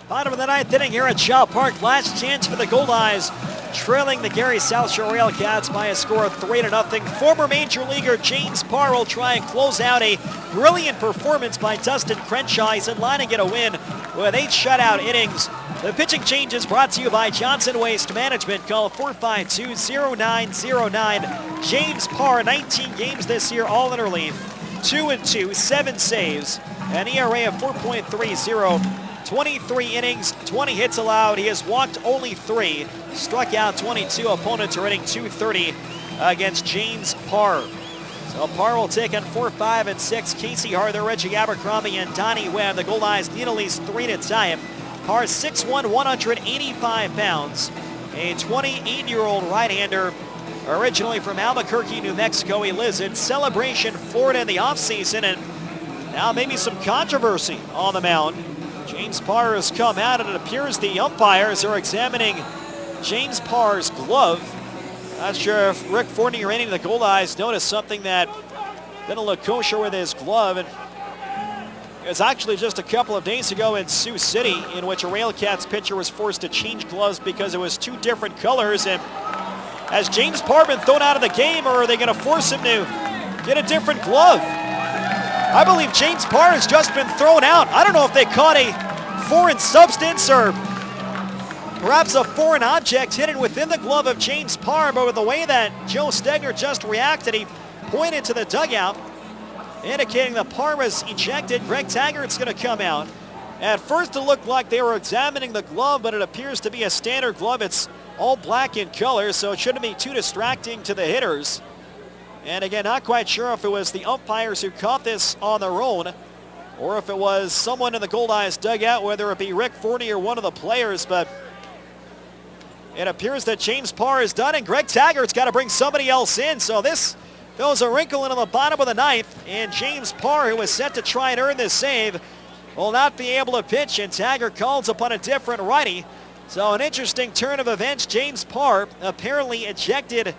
Bottom of the ninth inning here at Shaw Park. Last chance for the Goldeyes, trailing the Gary SouthShore RailCats by a score of 3-0. Former Major Leaguer James Parr will try and close out a brilliant performance by Dustin Crenshaw. He's in line to get a win with 8 shutout innings. The pitching change is brought to you by Johnson Waste Management. Call 452-0909. James Parr, 19 games this year, all in relief. 2-2, 7 saves, an ERA of 4.30. 23 innings, 20 hits allowed. He has walked only 3, struck out 22. Opponents are hitting .230 against James Parr. So Parr will take on 4, 5, and 6. Casey Harther, Reggie Abercrombie, and Donnie Webb. The Goldeyes need at least 3 to tie him. Parr 6'1", 185 pounds. A 28-year-old right-hander, originally from Albuquerque, New Mexico. He lives in Celebration, Florida in the offseason, and now maybe some controversy on the mound. James Parr has come out, and it appears the umpires are examining James Parr's glove. Not sure if Rick Fournier or any of the Goldeyes noticed something that didn't look kosher with his glove. And it was actually just a couple of days ago in Sioux City in which a RailCats pitcher was forced to change gloves because it was 2 different colors. And has James Parr been thrown out of the game, or are they going to force him to get a different glove? I believe James Parr has just been thrown out. I don't know if they caught a foreign substance or perhaps a foreign object hidden within the glove of James Parr, but with the way that Joe Stegner just reacted, he pointed to the dugout, indicating that Parr was ejected. Greg Taggart's going to come out. At first it looked like they were examining the glove, but it appears to be a standard glove. It's all black in color, so it shouldn't be too distracting to the hitters. And again, not quite sure if it was the umpires who caught this on their own or if it was someone in the Goldeyes dugout, whether it be Rick Fournier or one of the players, but it appears that James Parr is done, and Greg Taggart's got to bring somebody else in. So this throws a wrinkle into the bottom of the ninth, and James Parr, who was set to try and earn this save, will not be able to pitch, and Taggart calls upon a different righty. So an interesting turn of events. James Parr apparently ejected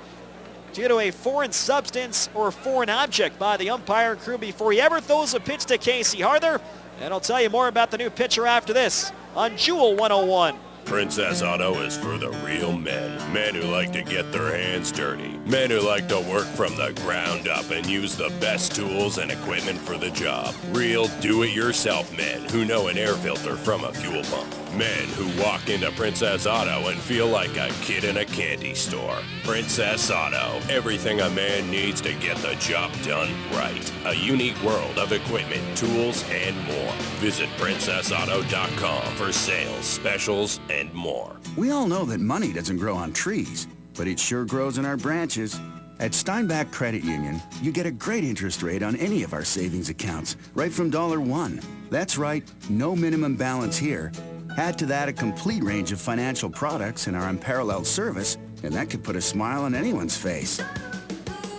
due to a foreign substance or foreign object by the umpire crew before he ever throws a pitch to Casey Harther. And I'll tell you more about the new pitcher after this on Jewel 101. Princess Auto is for the real men. Men who like to get their hands dirty. Men who like to work from the ground up and use the best tools and equipment for the job. Real do-it-yourself men who know an air filter from a fuel pump. Men who walk into Princess Auto and feel like a kid in a candy store. Princess Auto. Everything a man needs to get the job done right. A unique world of equipment, tools, and more. Visit PrincessAuto.com for sales, specials, and more. We all know that money doesn't grow on trees, but it sure grows in our branches. At Steinbach Credit Union, you get a great interest rate on any of our savings accounts, right from $1. That's right, no minimum balance here. Add to that a complete range of financial products and our unparalleled service, and that could put a smile on anyone's face.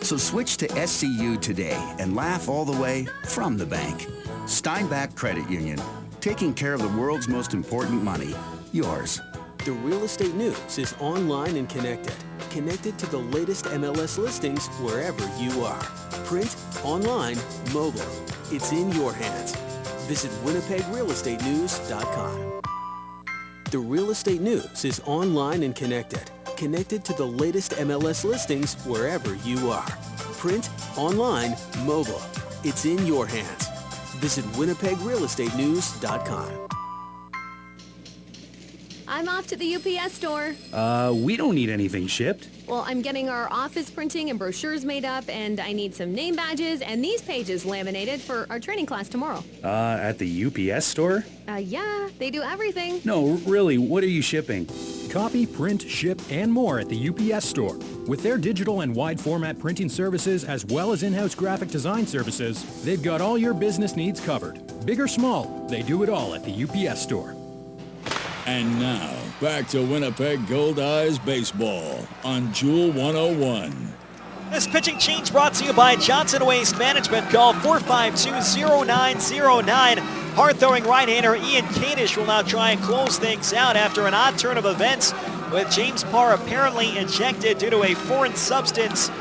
So switch to SCU today and laugh all the way from the bank. Steinbach Credit Union, taking care of the world's most important money, yours. The real estate news is online and connected. Connected to the latest MLS listings wherever you are. Print, online, mobile. It's in your hands. Visit WinnipegRealEstateNews.com. The real estate news is online and connected. Connected to the latest MLS listings wherever you are. Print, online, mobile. It's in your hands. Visit WinnipegRealEstateNews.com. I'm off to the UPS store. We don't need anything shipped. Well, I'm getting our office printing and brochures made up, and I need some name badges and these pages laminated for our training class tomorrow. At the UPS store? Yeah, they do everything. No, really, what are you shipping? Copy, print, ship, and more at the UPS store. With their digital and wide format printing services as well as in-house graphic design services, they've got all your business needs covered. Big or small, they do it all at the UPS store. And now, back to Winnipeg Goldeyes baseball on Jewel 101. This pitching change brought to you by Johnson Waste Management. Call 452-0909. Hard-throwing right-hander Ian Kadish will now try and close things out after an odd turn of events with James Parr apparently ejected due to a foreign substance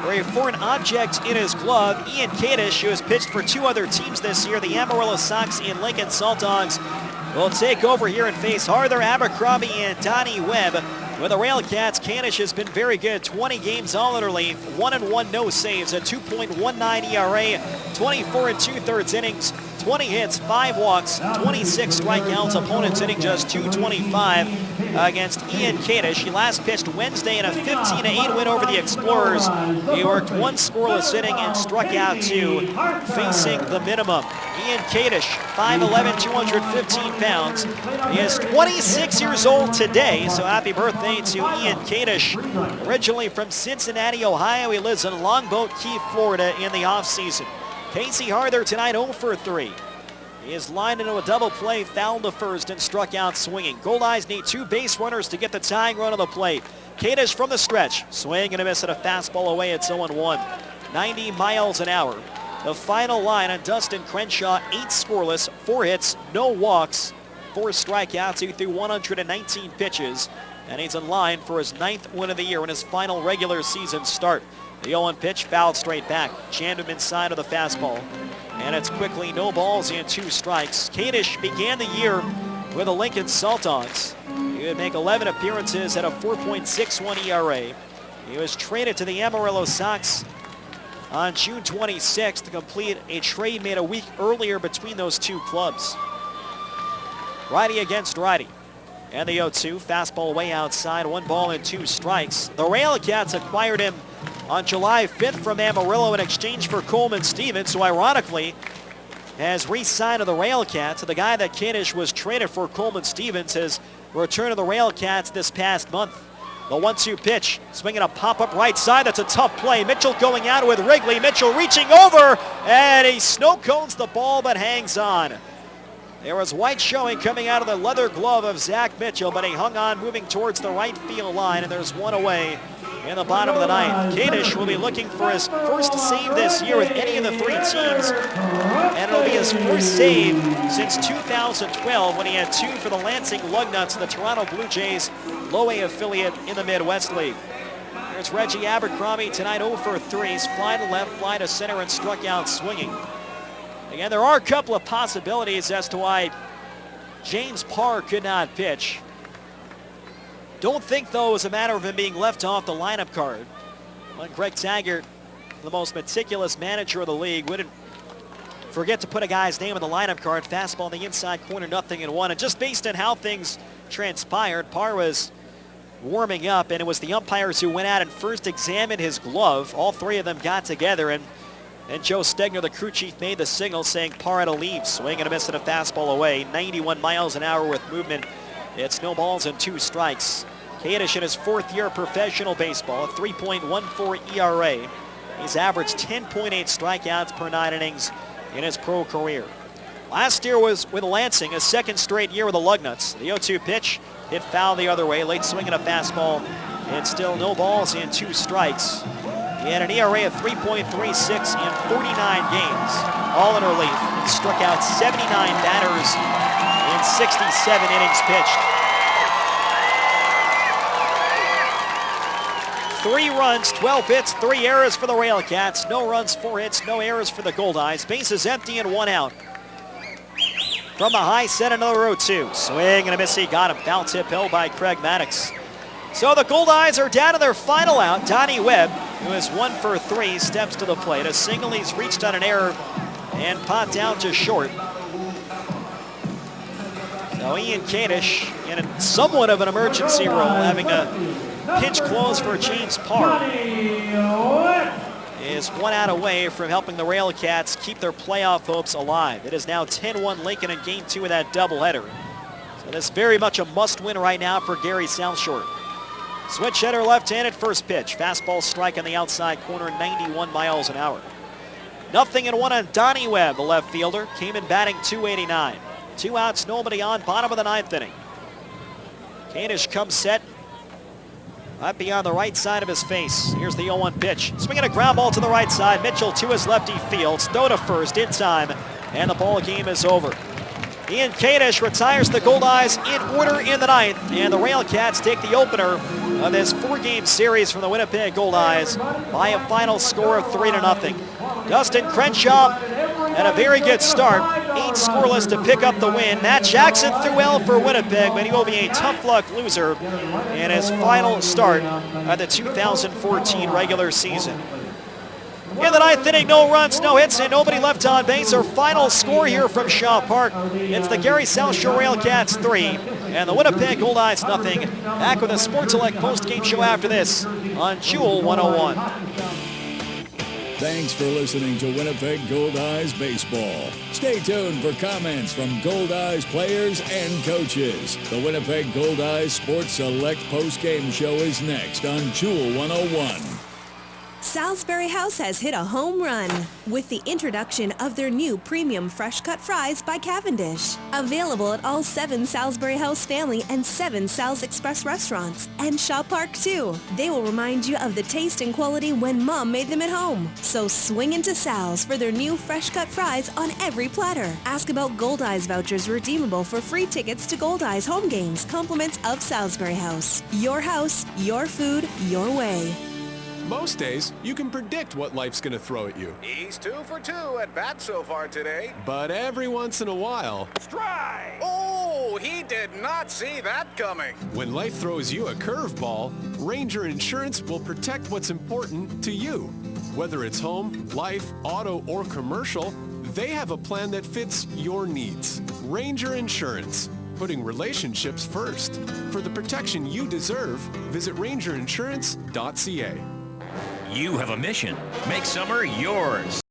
or a foreign object in his glove. Ian Kadish, who has pitched for 2 other teams this year, the Amarillo Sox and Lincoln Salt Dogs, will take over here and face Arthur Abercrombie and Donnie Webb. With the RailCats, Kadish has been very good. 20 games all in relief, 1-1, no saves, a 2.19 ERA, 24 2/3 innings, 20 hits, 5 walks, 26 strikeouts. Opponents hitting just .225 against Ian Kadish. He last pitched Wednesday in a 15-8 win over the Explorers. He worked 1 scoreless inning and struck out 2, facing the minimum. Ian Kadish, 5'11", 215 pounds. He is 26 years old today, so happy birthday to Ian Kadish. Originally from Cincinnati, Ohio, he lives in Longboat Key, Florida in the offseason. Casey Harder tonight 0 for 3. He is lined into a double play, fouled to first, and struck out swinging. Goldeyes need 2 base runners to get the tying run on the plate. Kadish from the stretch, swing and a miss at a fastball away. It's 0-1. 90 miles an hour. The final line on Dustin Crenshaw, 8 scoreless, 4 hits, no walks, 4 strikeouts. He threw 119 pitches, and he's in line for his 9th win of the year in his final regular season start. The 0-1 pitch fouled straight back, jammed him inside of the fastball, and it's quickly no balls and 2 strikes. Kadish began the year with the Lincoln Salt Dogs. He would make 11 appearances at a 4.61 ERA. He was traded to the Amarillo Sox on June 26th to complete a trade made a week earlier between those 2 clubs. Righty against righty. And the 0-2, fastball way outside, 1 ball and 2 strikes. The RailCats acquired him on July 5th from Amarillo in exchange for Coleman Stevens, who ironically has re-signed to the RailCats. The guy that Kadish was traded for, Coleman Stevens, has returned to the RailCats this past month. The 1-2 pitch, swinging a pop-up right side. That's a tough play. Mitchell going out with Wrigley. Mitchell reaching over, and he snow cones the ball but hangs on. There was white showing coming out of the leather glove of Zach Mitchell, but he hung on, moving towards the right field line, and there's 1 away in the bottom of the 9th. Kadish will be looking for his first save this year with any of the 3 teams, and it'll be his first save since 2012 when he had 2 for the Lansing Lugnuts and the Toronto Blue Jays low-A affiliate in the Midwest League. There's Reggie Abercrombie tonight 0 for 3. He's fly to left, fly to center, and struck out swinging. Again, there are a couple of possibilities as to why James Parr could not pitch. Don't think, though, it was a matter of him being left off the lineup card. When Greg Taggart, the most meticulous manager of the league, wouldn't forget to put a guy's name on the lineup card. Fastball in the inside corner, 0-1. And just based on how things transpired, Parr was warming up, and it was the umpires who went out and first examined his glove. All 3 of them got together, and Joe Stegner, the crew chief, made the signal saying Parr had to leave. Swing and a miss at a fastball away. 91 miles an hour with movement. It's no balls and 2 strikes. Kadish in his 4th year of professional baseball, a 3.14 ERA. He's averaged 10.8 strikeouts per 9 innings in his pro career. Last year was with Lansing, a 2nd straight year with the Lugnuts. The 0-2 pitch hit foul the other way. Late swing and a fastball. And still no balls and 2 strikes. He had an ERA of 3.36 in 49 games, all in relief, and struck out 79 batters in 67 innings pitched. 3 runs, 12 hits, 3 errors for the RailCats. No runs, 4 hits, no errors for the Goldeyes. Bases empty and 1 out. From the high set, another 0-2. Swing and a miss. He got him. Foul tip held by Craig Maddox. So the Goldeyes are down to their final out. Donnie Webb, who is 1 for 3, steps to the plate. A single, he's reached on an error and popped down to short. So So Ian Kadish in somewhat of an emergency role, having a pinch close for James Parr, is 1 out away from helping the RailCats keep their playoff hopes alive. It is now 10-1 Lincoln in Game 2 of that doubleheader. So this is very much a must-win right now for Gary South Shore. Switch hitter left-handed, first pitch. Fastball strike on the outside corner, 91 miles an hour. 0-1 on Donnie Webb, the left fielder. Came in batting .289. 2 outs, nobody on, bottom of the 9th inning. Kadish comes set. Right beyond the right side of his face. Here's the 0-1 pitch. Swinging a ground ball to the right side. Mitchell to his lefty field. Throw to first in time, and the ball game is over. Ian Kadish retires the Goldeyes in order in the 9th, and the RailCats take the opener of this 4-game series from the Winnipeg Goldeyes by a final score of 3-0. Dustin Crenshaw had a very good start. 8 scoreless to pick up the win. Matt Jackson threw well for Winnipeg, but he will be a tough luck loser in his final start of the 2014 regular season. In the 9th inning, no runs, no hits, and nobody left on base. Our final score here from Shaw Park. It's the Gary South Shore RailCats 3 and the Winnipeg Goldeyes 0. Back with a Sports Select post-game show after this on Jewel 101. Thanks for listening to Winnipeg Goldeyes Baseball. Stay tuned for comments from Goldeyes players and coaches. The Winnipeg Goldeyes Sports Select post-game show is next on Jewel 101. Salisbury House has hit a home run with the introduction of their new premium fresh cut fries by Cavendish. Available at all 7 Salisbury House family and 7 Sal's Express restaurants and Shaw Park too. They will remind you of the taste and quality when Mom made them at home. So swing into Sal's for their new fresh cut fries on every platter. Ask about Goldeyes vouchers redeemable for free tickets to Goldeyes home games, compliments of Salisbury House. Your house, your food, your way. Most days, you can predict what life's going to throw at you. He's 2 for 2 at bat so far today. But every once in a while... Strike! Oh, he did not see that coming. When life throws you a curveball, Ranger Insurance will protect what's important to you. Whether it's home, life, auto, or commercial, they have a plan that fits your needs. Ranger Insurance, putting relationships first. For the protection you deserve, visit rangerinsurance.ca. You have a mission. Make summer yours.